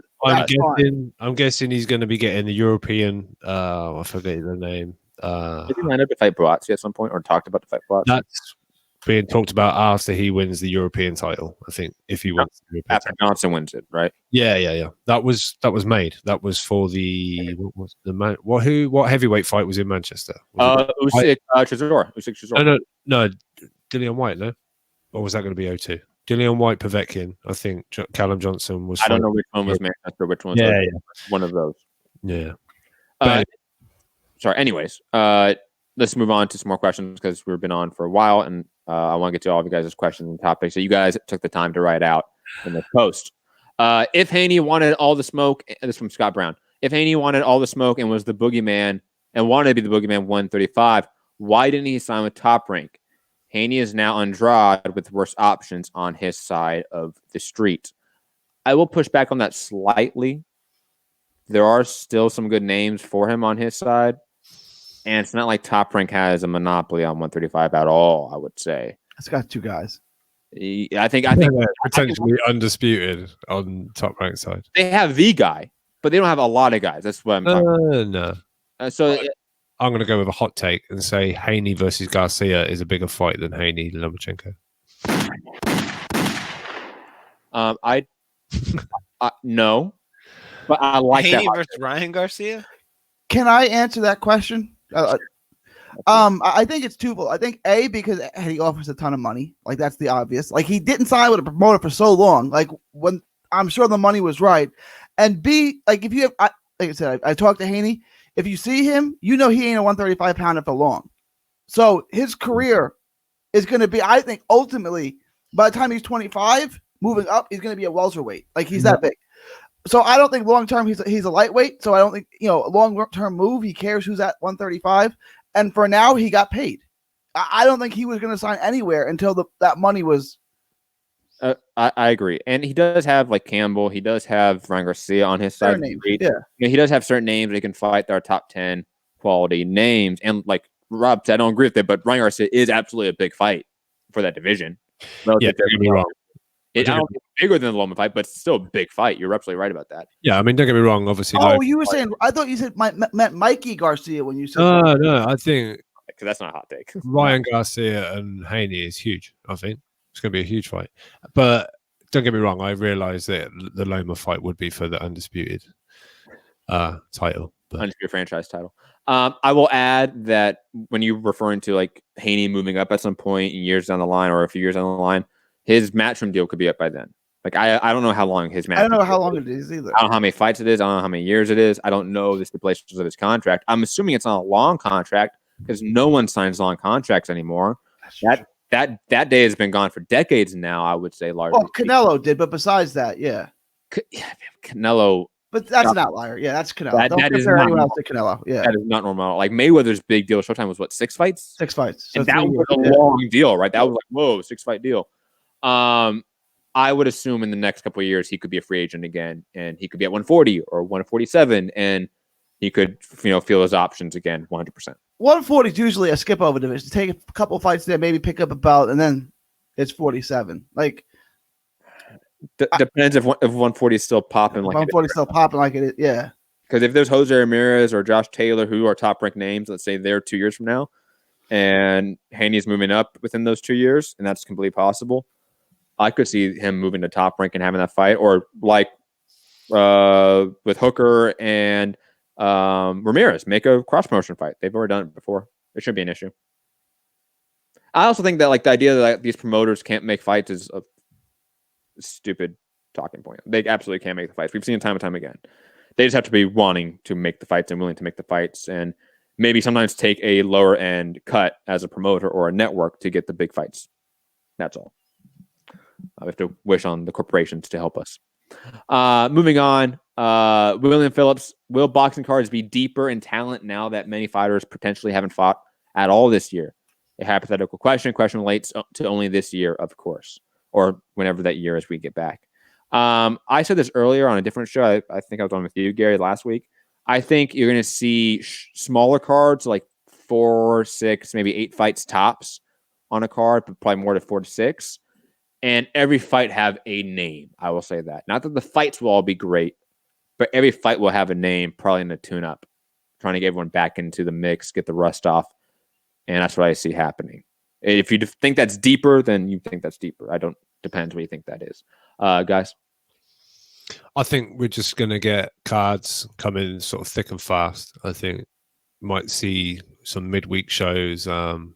I'm guessing he's going to be getting the European. I forget the name. Did he line up to fight Buatsi at some point, or talked about to fight Buatsi? That's being talked about after he wins the European title. I think if he wins the European after Johnson wins it, right? Yeah. That was made. That was for the what heavyweight fight was in Manchester? Usyk Chisora. No, Dillian White. No, or was that going to be O2? Dillian White, Povetkin. I think Callum Johnson was. I don't know which one was Manchester, which one was one of those. Yeah. Sorry. Anyways, let's move on to some more questions because we've been on for a while, and I want to get to all of you guys' questions and topics. So you guys took the time to write out in the post. If Haney wanted all the smoke, this is from Scott Brown. If Haney wanted all the smoke and was the boogeyman and wanted to be the boogeyman 135, why didn't he sign with Top Rank? Haney is now Andrade with worse options on his side of the street. I will push back on that slightly. There are still some good names for him on his side. And it's not like Top Rank has a monopoly on 135 at all, I would say. It's got two guys. I think potentially undisputed on Top Rank side. They have the guy, but they don't have a lot of guys. That's what I'm talking about. No. I'm going to go with a hot take and say Haney versus Garcia is a bigger fight than Haney Lomachenko. No, but I like Haney that versus Ryan Garcia. Can I answer that question? I think it's twofold. I think A, because he offers a ton of money, like that's the obvious. Like he didn't sign with a promoter for so long. Like when I'm sure the money was right, and B, like if you have, like I said, I talked to Haney. If you see him, you know he ain't a 135 pounder for long. So his career is going to be, I think, ultimately, by the time he's 25, moving up, he's going to be a welterweight. Like he's that big. So I don't think long term he's a lightweight. So I don't think, a long term move, he cares who's at 135. And for now, he got paid. I don't think he was going to sign anywhere until that money was. I agree. And he does have like Campbell. He does have Ryan Garcia on his side. He does have certain names they can fight that are top 10 quality names. And like Rob said, I don't agree with it, but Ryan Garcia is absolutely a big fight for that division. Yeah, don't get me wrong. I don't think it's bigger than the Loma fight, but it's still a big fight. You're absolutely right about that. Yeah, I mean, don't get me wrong. Obviously, you were saying. I thought you said meant Mikey Garcia when you said. No, I think because that's not a hot take. Ryan Garcia and Haney is huge. I think it's going to be a huge fight. But don't get me wrong. I realize that the Loma fight would be for the undisputed title, undisputed franchise title. I will add that when you're referring to like Haney moving up at some point in years down the line or a few years down the line, his Matchroom deal could be up by then. Like I don't know how long his match. I don't know how long it is either. I don't know how many fights it is. I don't know how many years it is. I don't know the stipulations of his contract. I'm assuming it's not a long contract because no one signs long contracts anymore. That day has been gone for decades now. I would say largely. Well, Canelo did, but besides that, yeah. Canelo. But that's an outlier. Yeah, that's Canelo. Don't that compare anyone else to Canelo. Yeah, that is not normal. Like Mayweather's big deal Showtime was what, 6 fights? 6 fights. So and that was a long deal, right? That was like, whoa, 6-fight deal. I would assume in the next couple of years he could be a free agent again, and he could be at 140 or 147, and he could, feel his options again, 100%. 140 is usually a skip over division. Take a couple of fights there, maybe pick up a belt, and then it's 47. Like depends if 140 is still popping. Like 140 is still popping like it is. Yeah. Because if there's Jose Ramirez or Josh Taylor, who are top ranked names, let's say they're 2 years from now, and Haney's moving up within those 2 years, and that's completely possible. I could see him moving to top rank and having that fight, or like with Hooker and Ramirez, make a cross promotion fight. They've already done it before. It shouldn't be an issue. I also think that like the idea that these promoters can't make fights is a stupid talking point. They absolutely can't make the fights. We've seen it time and time again. They just have to be wanting to make the fights and willing to make the fights, and maybe sometimes take a lower end cut as a promoter or a network to get the big fights. That's all. We have to wish on the corporations to help us. Moving on, William Phillips, will boxing cards be deeper in talent now that many fighters potentially haven't fought at all this year? A hypothetical question. Question relates to only this year, of course, or whenever that year is we get back. I said this earlier on a different show. I think I was on with you, Gary, last week. I think you're going to see smaller cards, like 4, 6, maybe 8 fights tops on a card, but probably more to 4 to 6. And every fight have a name. I will say that. Not that the fights will all be great, but every fight will have a name, probably in a tune-up, trying to get everyone back into the mix, get the rust off. And that's what I see happening. If you think that's deeper, then you think that's deeper. Depends what you think that is. Guys? I think we're just going to get cards coming sort of thick and fast. I think might see some midweek shows and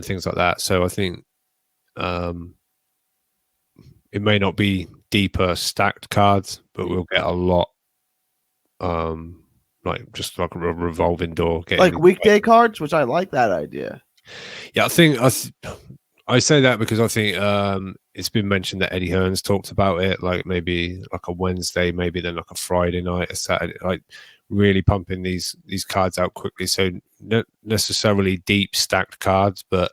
things like that. So I think it may not be deeper stacked cards, but we'll get a lot just like a revolving door. Like weekday cards, which I like that idea. Yeah, I think I say that because I think it's been mentioned that Eddie Hearns talked about it, like maybe like a Wednesday, maybe then like a Friday night, a Saturday, like really pumping these cards out quickly. So not necessarily deep stacked cards, but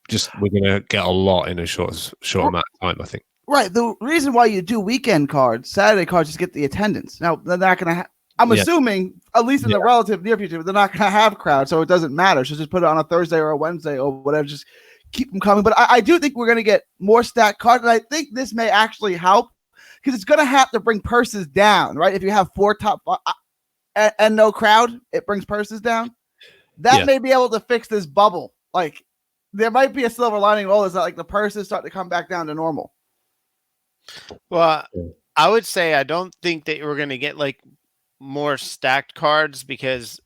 just we're gonna get a lot in a short amount of time, I think. Right. The reason why you do weekend cards, Saturday cards, is to get the attendance. Now they're not gonna. I'm assuming, at least in the relative near future, they're not gonna have crowds, so it doesn't matter. So just put it on a Thursday or a Wednesday or whatever. Just keep them coming. But I do think we're gonna get more stacked cards, and I think this may actually help because it's gonna have to bring purses down, right? If you have 4 top and no crowd, it brings purses down. That may be able to fix this bubble. Like, there might be a silver lining of all this, that like the purses start to come back down to normal. Well, I would say I don't think that we're going to get like more stacked cards because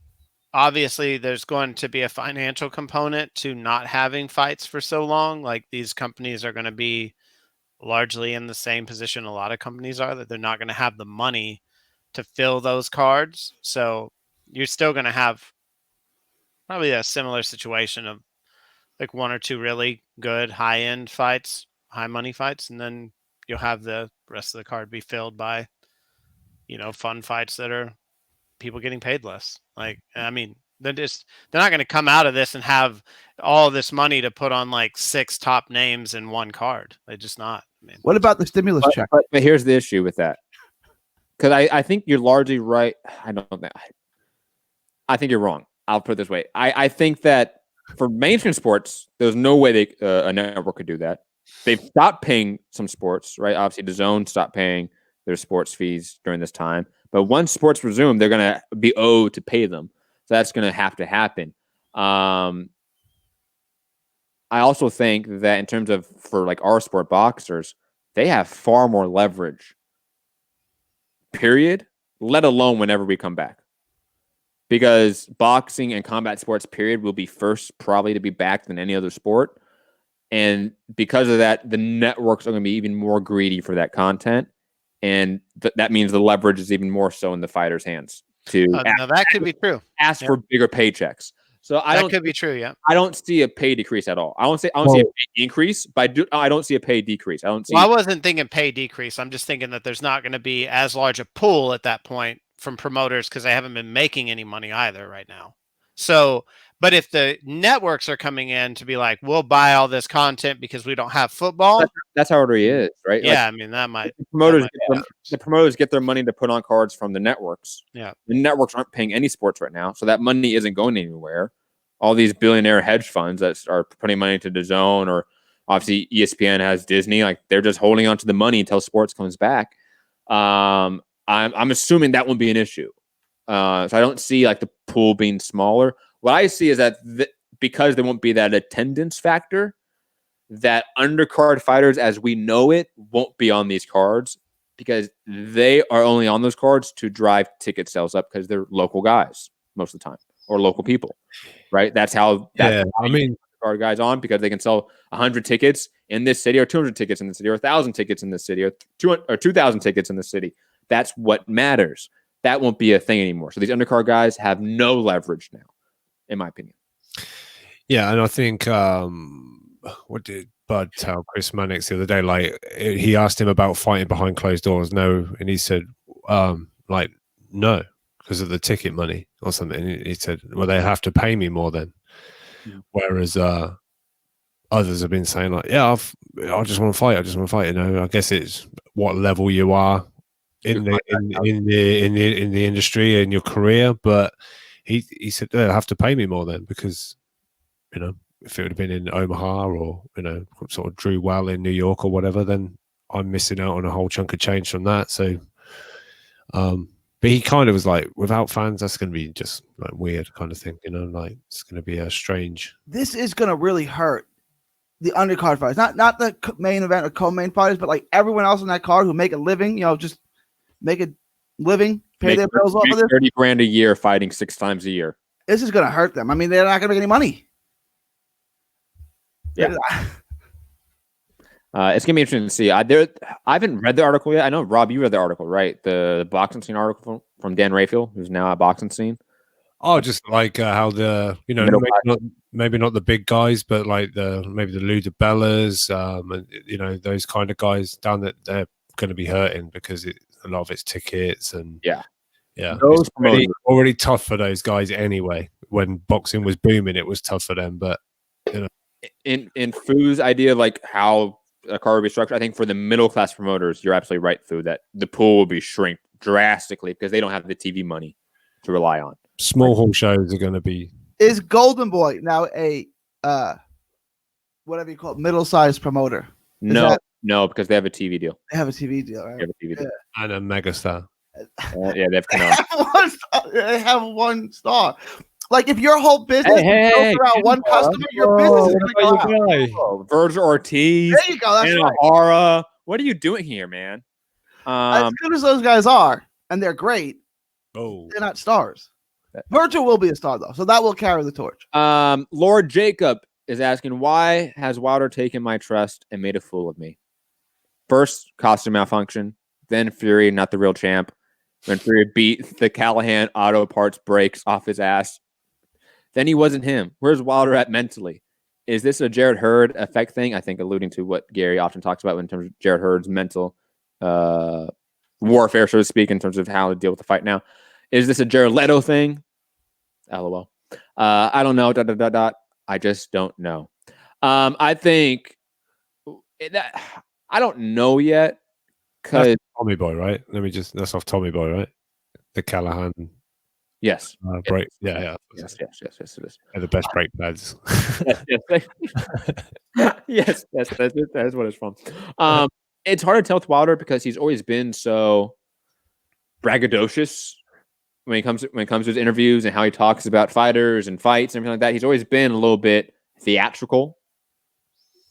obviously there's going to be a financial component to not having fights for so long. Like, these companies are going to be largely in the same position a lot of companies are, that they're not going to have the money to fill those cards. So you're still going to have probably a similar situation of like 1 or 2 really good high-end fights, high-money fights, and then you'll have the rest of the card be filled by, fun fights that are people getting paid less. Like, I mean, they're not going to come out of this and have all this money to put on like 6 top names in one card. They're just not. I mean, what about the stimulus check? But here's the issue with that, because I think you're largely right. I think you're wrong. I'll put it this way. I think that for mainstream sports, there's no way a network could do that. They've stopped paying some sports, right? Obviously, the Zone stopped paying their sports fees during this time. But once sports resume, they're going to be owed to pay them. So that's going to happen. I also think that in terms of for like our sport boxers, they have far more leverage, period, let alone whenever we come back. Because boxing and combat sports, period, will be first probably to be back than any other sport. And because of that, the networks are going to be even more greedy for that content. And that means the leverage is even more so in the fighters' hands to now that could be true. Ask for bigger paychecks. So that could be true. Yeah, I don't see a pay decrease at all. I don't see a pay increase, but I don't see a pay decrease. I wasn't thinking pay decrease. I'm just thinking that there's not going to be as large a pool at that point from promoters because they haven't been making any money either right now. So, but if the networks are coming in to be like, we'll buy all this content because we don't have football. That's how it really is, right? Yeah, like, I mean, that might. The promoters get their money to put on cards from the networks. Yeah. The networks aren't paying any sports right now. So that money isn't going anywhere. All these billionaire hedge funds that are putting money to the Zone, or obviously ESPN has Disney, like they're just holding on to the money until sports comes back. I'm assuming that won't be an issue. So I don't see like the pool being smaller. What I see is that because there won't be that attendance factor, that undercard fighters as we know it won't be on these cards because they are only on those cards to drive ticket sales up because they're local guys most of the time or local people, right? That's how. Card guys on because they can sell 100 tickets in this city or 200 tickets in the city or 1,000 tickets in the city or 2,000 tickets in the city. That's what matters. That won't be a thing anymore. So these undercard guys have no leverage now, in my opinion. Yeah, and I think what did Bud tell Chris Mannix the other day? Like he asked him about fighting behind closed doors. No, and he said, like no, because of the ticket money or something. And he said, well, they have to pay me more then. Yeah. Whereas others have been saying like, yeah, I just want to fight. I just want to fight. You know, I guess it's what level you are in the industry in your career. But he said they'll have to pay me more then because, you know, if it would have been in Omaha or, you know, sort of Drew Well in New York or whatever, then I'm missing out on a whole chunk of change from that. So, but he kind of was like, without fans, that's going to be just like weird kind of thing, you know, like it's going to be a strange. This is going to really hurt the undercard fighters, not the main event or co-main fighters, but like everyone else on that card who make a living, you know, just make a living, pay their bills off of this. $30,000 a year fighting 6 times a year. This is going to hurt them. I mean, they're not going to make any money. Yeah. It's gonna be interesting to see. I haven't read the article yet. I know Rob, you read the article, right? The boxing scene article from Dan Rayfield, who's now at Boxing Scene. Oh, just like how the maybe not the big guys, but like maybe the Lou DiBellas, and you know those kind of guys down that they're going to be hurting because a lot of it's tickets and yeah. It's already tough for those guys anyway. When boxing was booming, it was tough for them, but you know, in Foo's idea of like how a card will be structured, I think for the middle class promoters, you're absolutely right, Foo, that the pool will be shrink drastically because they don't have the TV money to rely on. Small hall shows are going to be. Is Golden Boy now a whatever you call it, middle-sized promoter? No, because they have a TV deal. They have a TV deal, right? They have a TV deal. And a megastar. Yeah, they have they have one star. Like if your whole business is built around one customer, your business is going to go. Virgil Ortiz. There you go. That's right. Hara. What are you doing here, man? As good as those guys are, and they're great, they're not stars. Virgil will be a star though, so that will carry the torch. Lord Jacob is asking, why has Wilder taken my trust and made a fool of me? First, costume malfunction. Then Fury, not the real champ. When Fury beat the Callahan auto parts brakes off his ass. Then he wasn't him. Where's Wilder at mentally? Is this a Jared Hurd effect thing? I think alluding to what Gary often talks about in terms of Jared Hurd's mental warfare, so to speak, in terms of how to deal with the fight now. Is this a Jared Leto thing? LOL. I don't know. ... I just don't know. I think that I don't know yet. Because Tommy Boy, right? That's off Tommy Boy, right? The Callahan Yes. Break. Yeah. Yes. It is. They're the best brake pads. Yes. That's it. That's what it's from. It's hard to tell with Wilder because he's always been so braggadocious when it comes to his interviews and how he talks about fighters and fights and everything like that. He's always been a little bit theatrical,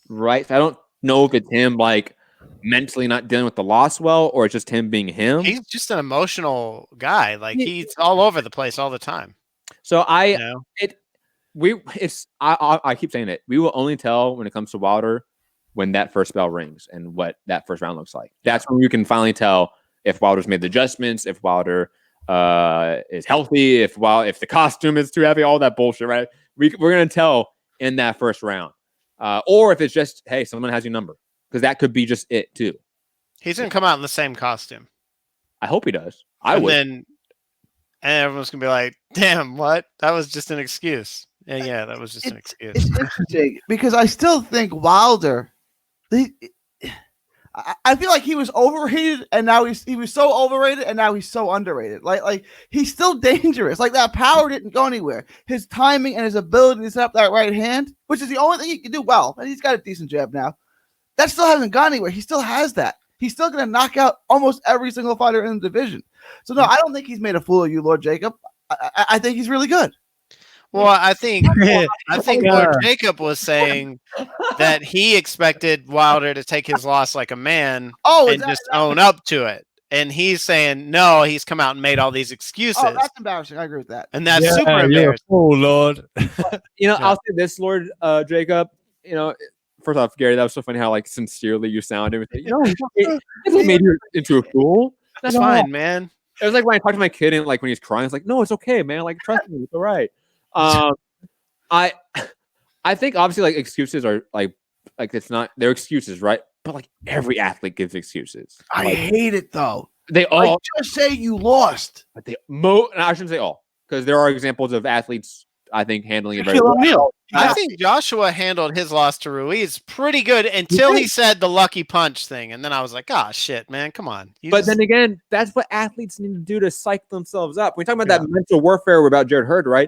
right? So I don't know if it's him like mentally not dealing with the loss well, or it's just him being him. He's just an emotional guy. Like he's all over the place all the time. So I keep saying it. We will only tell when it comes to Wilder when that first bell rings and what that first round looks like. That's when you can finally tell if Wilder's made the adjustments, if Wilder is healthy, if the costume is too heavy, all that bullshit, right? We're gonna tell in that first round, or if it's just, hey, someone has your number, because that could be just it too. He's gonna come out in the same costume. I hope he does. I would. And everyone's gonna be like, "Damn, what? That was just an excuse." Yeah, that was just an excuse. It's interesting because I still think Wilder. I feel like he was overrated, and now he was so overrated, and now he's so underrated. Like he's still dangerous. Like that power didn't go anywhere. His timing and his ability to set up that right hand, which is the only thing he can do well, and he's got a decent jab now. That still hasn't gone anywhere. He still has that. He's still going to knock out almost every single fighter in the division. So no, I don't think he's made a fool of you, Lord Jacob. I think he's really good. Well, I think Lord Jacob was saying that he expected Wilder to take his loss like a man and just own up to it. And he's saying, no, he's come out and made all these excuses. Oh, that's embarrassing. I agree with that. And that's super embarrassing. Oh, Lord. I'll say this, Lord Jacob. First off, Gary, that was so funny how like sincerely you sounded. It made you into a fool. That's fine, man. It was like when I talk to my kid and like when he's crying, it's like, no, it's okay, man. Like trust me, it's all right. I think obviously like excuses are like it's not they're excuses, right? But like every athlete gives excuses. I hate it though. They all just say you lost. But I shouldn't say all, because there are examples of athletes I think handling it very well. I think Joshua handled his loss to Ruiz pretty good until he said the lucky punch thing, and then I was like, "Ah, shit, man, come on." Then again, that's what athletes need to do to psych themselves up. When we talk about that mental warfare about Jared Hurd, right?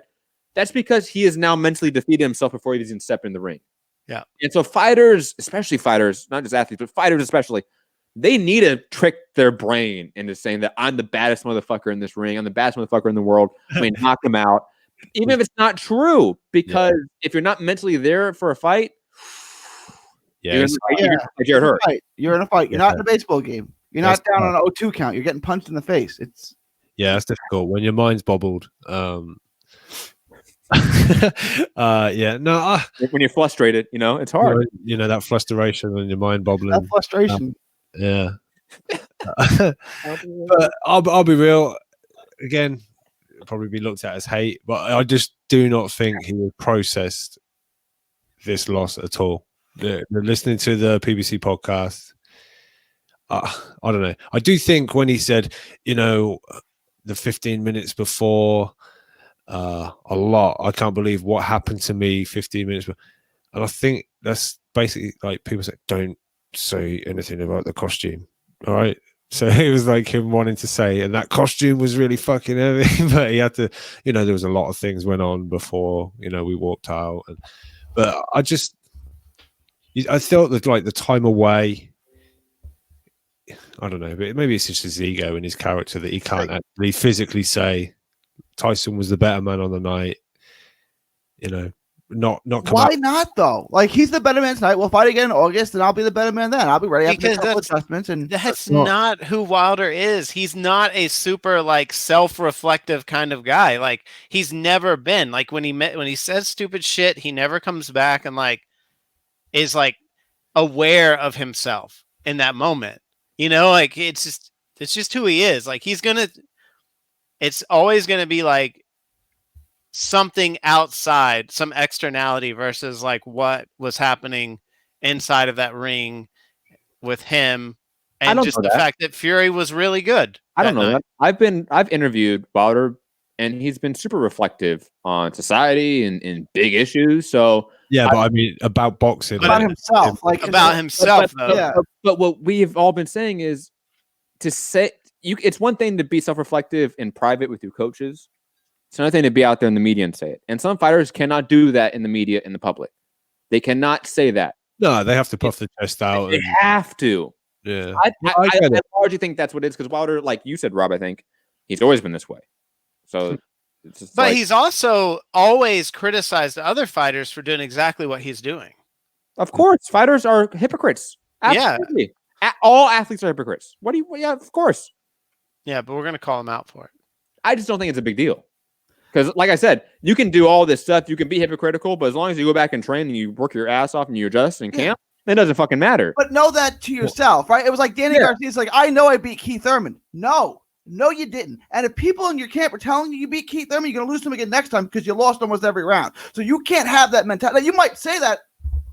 That's because he has now mentally defeated himself before he even stepped in the ring. Yeah. And so fighters, especially fighters, not just athletes, but fighters especially, they need to trick their brain into saying that I'm the baddest motherfucker in this ring. I'm the baddest motherfucker in the world. I mean, knock him out. Even if it's not true, because if you're not mentally there for a fight, you're in a fight. You're in a fight. You're not in a baseball game. You're not down on an 0-2 count. You're getting punched in the face. That's difficult when your mind's bobbled. When you're frustrated, it's hard. That frustration and your mind bobbling. That frustration. But I'll be real. Again, it'll probably be looked at as hate, but I just do not think he processed this loss at all. Listening to the PBC podcast, I don't know. I do think when he said, the 15 minutes before. A lot. I can't believe what happened to me 15 minutes. And I think that's basically like people say, don't say anything about the costume. All right. So it was like him wanting to say, and that costume was really fucking heavy, but he had to, there was a lot of things went on before, we walked out. But I felt that like the time away, I don't know, but maybe it's just his ego and his character that he can't actually physically say Tyson was the better man on the night. Not come Why out. not though? Like he's the better man tonight. We'll fight again in August, and I'll be the better man then. I'll be ready after a couple adjustments. And that's not who Wilder is. He's not a super like self-reflective kind of guy. Like he's never been. Like when he says stupid shit, he never comes back and like is like aware of himself in that moment. Like it's just who he is. Like it's always gonna be like something outside, some externality versus like what was happening inside of that ring with him, and just the fact that Fury was really good. I don't know that. I've interviewed Wilder, and he's been super reflective on society and big issues. So but I mean about boxing, about himself, But what we've all been saying is to say it's one thing to be self-reflective in private with your coaches, It's another thing to be out there in the media and say it. And some fighters cannot do that in the media, in the public. They cannot say that. No, they have to puff the chest out. They have to. Yeah. I largely think that's what it is, because Wilder, like you said, Rob, I think he's always been this way. So, it's just but he's also always criticized other fighters for doing exactly what he's doing. Of course, fighters are hypocrites. Absolutely. Yeah. All athletes are hypocrites. Yeah, of course. Yeah, but we're going to call him out for it. I just don't think it's a big deal. Because, like I said, you can do all this stuff. You can be hypocritical, but as long as you go back and train and you work your ass off and you adjust in camp, it doesn't fucking matter. But know that to yourself, right? It was like Danny Garcia's like, I know I beat Keith Thurman. No, you didn't. And if people in your camp are telling you beat Keith Thurman, you're going to lose to him again next time because you lost almost every round. So you can't have that mentality. Now, you might say that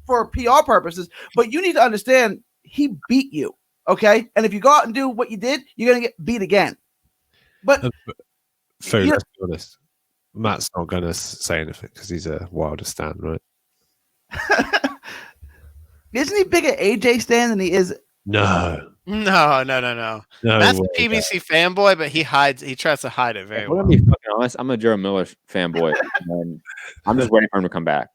for PR purposes, but you need to understand he beat you, okay? And if you go out and do what you did, you're going to get beat again. But let's be honest. Matt's not going to say anything because he's a Wilder stan, right? Isn't he bigger AJ stan than he is? No. That's a PBC fanboy, but he tries to hide it very well. To be fucking honest, I'm a Joe Miller fanboy, and I'm just waiting for him to come back.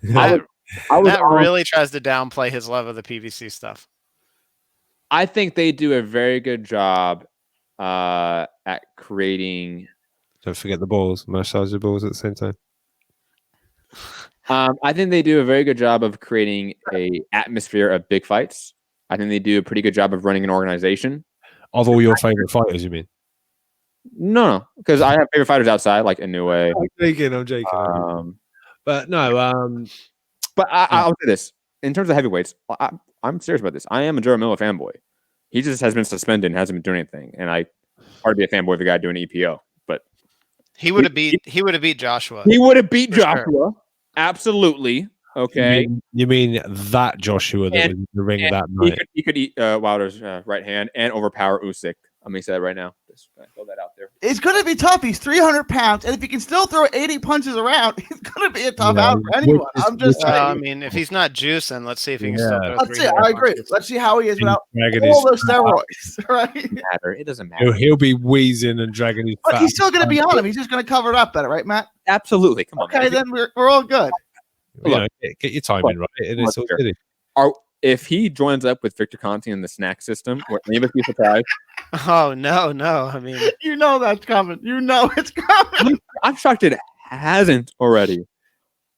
Matt really tries to downplay his love of the PBC stuff. I think they do a very good job at creating. Don't forget the balls. Massage the balls at the same time. I think they do a very good job of creating a atmosphere of big fights. I think they do a pretty good job of running an organization. Of all your favorite fighters, you mean? No, because I have favorite fighters outside, like Inoue. I'm joking. But no. But I'll say this: in terms of heavyweights, I'm serious about this. I am a Joe Miller fanboy. He just has been suspended and hasn't been doing anything, and I hard to be a fanboy of a guy doing EPO. But he would have beat Joshua. He would have beat Joshua. Sure. Absolutely. Okay. You mean that Joshua that was in the ring that night? He could eat Wilder's right hand and overpower Usyk. I'm going to say that right now. Just throw that out there. It's going to be tough. He's 300 pounds, and if he can still throw 80 punches around, he's going to be a tough out for anyone. I'm just saying. I mean, if he's not juicing, let's see if he can still throw. Let's see. I agree. Let's see how he is without all those steroids. Right? It doesn't matter. He'll be wheezing and dragging his. But he's still going to be on him. He's just going to cover it up better, right, Matt? Absolutely. Come on. Okay, then we're all good. Get your timing right. And it's all good. If he joins up with Victor Conte in the snack system, would any of us be surprised? Oh no! I mean, you know that's coming. You know it's coming. I'm shocked it hasn't already.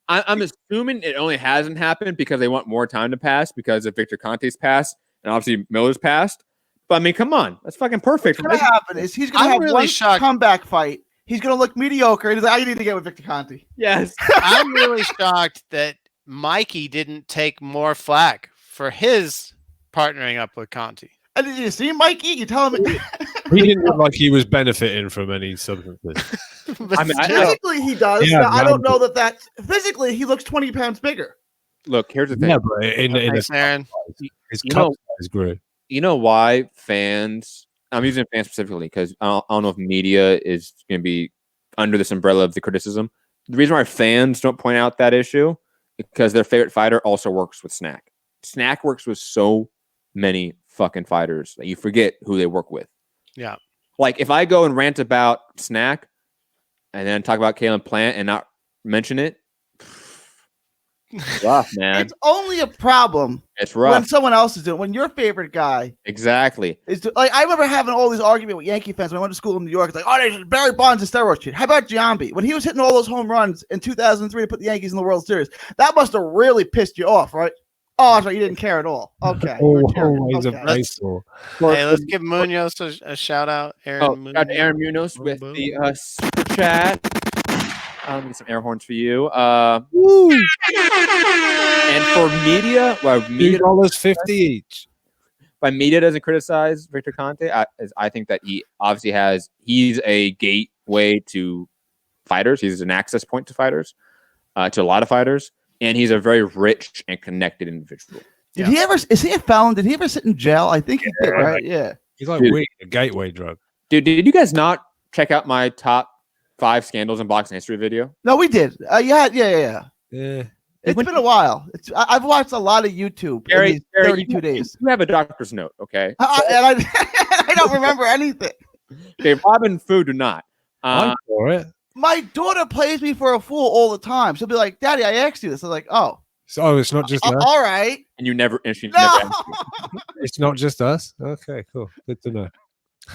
I'm assuming it only hasn't happened because they want more time to pass because of Victor Conte's pass and obviously Miller's passed. But I mean, come on, that's fucking perfect. What's going to happen is he's going to have one comeback fight. He's going to look mediocre. And he's like, I need to get with Victor Conte. Yes. I'm really shocked that Mikey didn't take more flack for his partnering up with Conte. And did you see Mikey? You tell him he didn't look like he was benefiting from any substances. I mean, physically he does. Yeah, I don't know that physically he looks 20 pounds bigger. Look, here's the thing. Yeah, but his cup size grew. You know why fans? I'm using fans specifically because I don't know if media is going to be under this umbrella of the criticism. The reason why fans don't point out that issue is because their favorite fighter also works with Snack. Snack works with so many fucking fighters that you forget who they work with. Yeah. Like if I go and rant about Snack and then talk about Kalen Plant and not mention it, it's rough, man. It's only a problem. It's rough when someone else is doing. When your favorite guy, exactly, is like I remember having all these arguments with Yankee fans when I went to school in New York. It's like, oh, Barry Bonds is steroid shit. How about Giambi when he was hitting all those home runs in 2003 to put the Yankees in the World Series? That must have really pissed you off, right? Oh, that's right. You didn't care at all. Okay. Hey, let's give Munoz a shout out. Aaron Munoz with the super chat. I'll get some air horns for you. And for media, well, media $2.50 each. By media doesn't criticize Victor Conte. I think that he obviously he's a gateway to fighters. He's an access point to fighters, to a lot of fighters. And he's a very rich and connected individual. Is he a felon? Did he ever sit in jail? I think he did, right? Yeah. He's like weed, a gateway drug. Dude, did you guys not check out my top 5 scandals in boxing history video? No, we did. Yeah. It's been a while. I've watched a lot of YouTube in these 32 days. You have a doctor's note, okay? And I don't remember anything. Okay, Rob and Fu do not. I'm for it. My daughter plays me for a fool all the time. She'll be like, "Daddy, I asked you this." I'm like, "Oh, so it's not just us. All right." And you never, and she No. never asked you. It's not just us. Okay, cool. Good to know.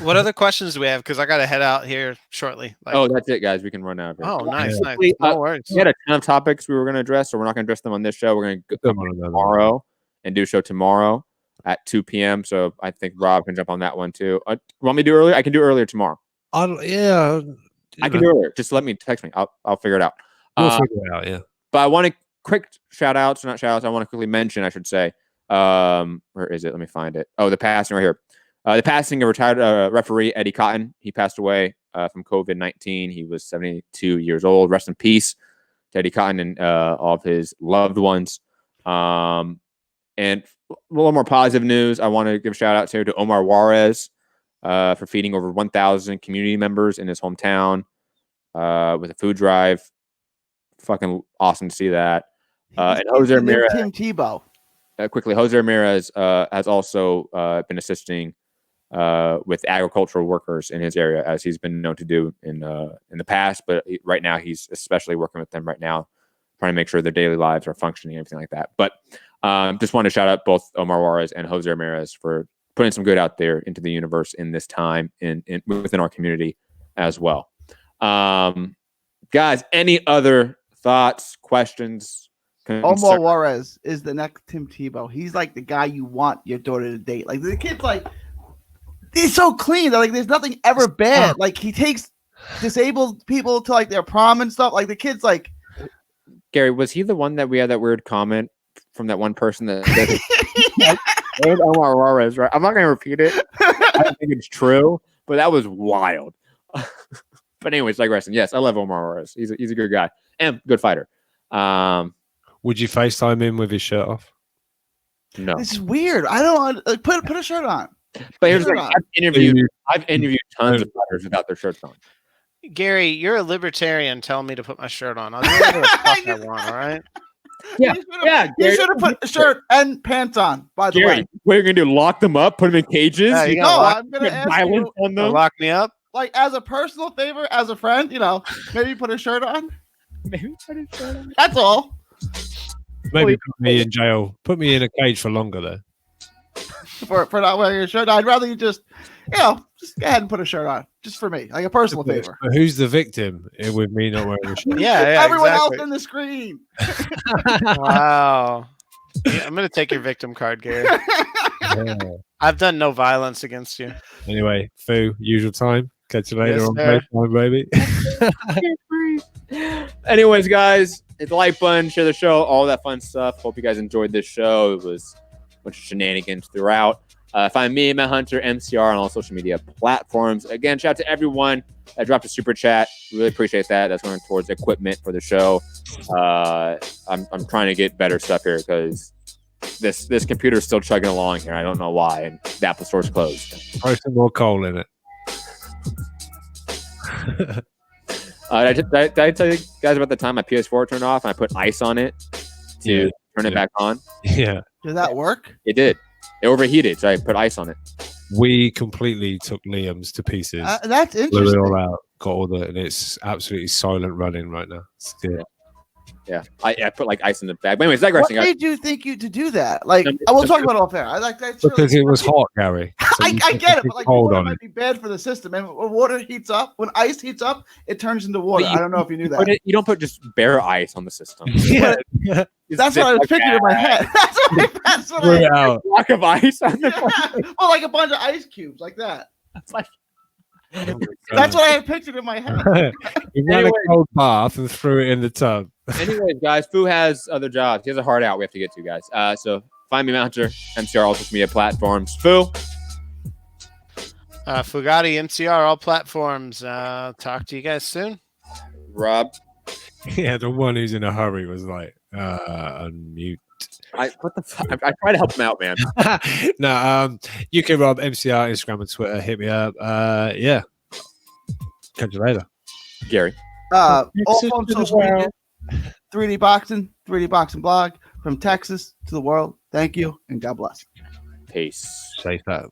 What other questions do we have? Because I got to head out here shortly. Oh, that's it, guys. We can run out of here. Oh, nice, nice. We, No worries. We had a ton of topics we were going to address, so we're not going to address them on this show. We're going to come tomorrow and do a show tomorrow at 2 p.m. So I think Rob can jump on that one too. Want me to do earlier? I can do earlier tomorrow. I can do earlier. Just let me text me. I'll figure it out. We'll figure it out. Yeah. But I want to quick shout outs, not shout outs. I want to quickly mention, I should say. Where is it? Let me find it. Oh, the passing right here. The passing of retired referee Eddie Cotton. He passed away from COVID-19. He was 72 years old. Rest in peace to Eddie Cotton and all of his loved ones. And a little more positive news. I want to give a shout out to Omar Juarez for feeding over 1,000 community members in his hometown with a food drive. Fucking awesome to see that. And Jose Ramirez. Tim Tebow. Quickly, Jose Ramirez has also been assisting with agricultural workers in his area, as he's been known to do in the past. But right now, he's especially working with them right now, trying to make sure their daily lives are functioning and everything like that. But just want to shout out both Omar Juarez and Jose Ramirez for putting some good out there into the universe in this time in within our community as well. Guys, any other thoughts, questions? Omar Juarez is the next Tim Tebow. He's like the guy you want your daughter to date. Like the kid's like, he's so clean. Like there's nothing ever bad. Like he takes disabled people to like their prom and stuff. Like the kid's like. Gary, was he the one that we had that weird comment from that one person that said Omar Juarez, right? I'm not gonna repeat it. I don't think it's true, but that was wild. But anyways, digressing. Yes, I love Omar Juarez. He's a good guy and good fighter. Would you FaceTime him with his shirt off? No. This is weird. I don't put a shirt on. But here's like, I've interviewed tons of fighters without their shirts on. Gary, you're a libertarian telling me to put my shirt on. I'll do whatever the fuck I want, all right? Yeah. You should have put a shirt and pants on, by the way. What are you going to do? Lock them up? Put them in cages? Yeah, I'm going to ask violence you, on them? Lock me up? Like, as a personal favor, as a friend, maybe put a shirt on. Maybe put a shirt on. That's all. Maybe put me in jail. Put me in a cage for longer, though. For not wearing a shirt. I'd rather you just go ahead and put a shirt on. Just for me. Like a personal favor. But who's the victim with me not wearing a shirt? Yeah, everyone exactly. else in the screen. Wow. Yeah, I'm going to take your victim card, Gary. Yeah. I've done no violence against you. Anyway, Foo, usual time. Catch you later Yes, on sir. FaceTime, baby. Anyways, guys, hit the like button, share the show, all that fun stuff. Hope you guys enjoyed this show. It was a bunch of shenanigans throughout. Find me, Matt Hunter, MCR, on all social media platforms. Again, shout out to everyone that dropped a super chat. Really appreciate that. That's going towards equipment for the show. I'm trying to get better stuff here because this computer is still chugging along here. I don't know why. And the Apple Store's closed. Throw some more coal in it. Did I tell you guys about the time my PS4 turned off and I put ice on it to turn it back on? Yeah. Did that work? It did. It overheated, so I put ice on it. We completely took Liam's to pieces. That's Blew it interesting. all out. Got all the, and it's absolutely silent running right now. Still. Yeah. I put like ice in the bag. But anyways, digressing. What made you think you to do that? Like, I will talk about it off air. I like that Because it was hot, Gary. So I get it, but like water on might be bad for the system. And when water heats up, when ice heats up, it turns into water. I don't know if you knew that. You don't put just bare ice on the system. Yeah. That's what I was picturing in my head. That's what Threw I it out. A block of ice on the well, like a bunch of ice cubes, like that. That's like That's what I had pictured in my head. He ran Anyway. a cold bath and threw it in the tub. Anyways, guys, Foo has other jobs. He has a hard out we have to get to, guys. So find me, Mounter, MCR, all social media platforms. Foo. Foogatti, MCR, all platforms. Talk to you guys soon. Rob. Yeah, the one who's in a hurry was like, unmute. What the fuck? I try to help him out, man. No, UK Rob, MCR, Instagram and Twitter. Hit me up. Yeah. Catch you later. Gary. All on social media. 3D Boxing blog from Texas to the world. Thank you and God bless. Peace. Safe out.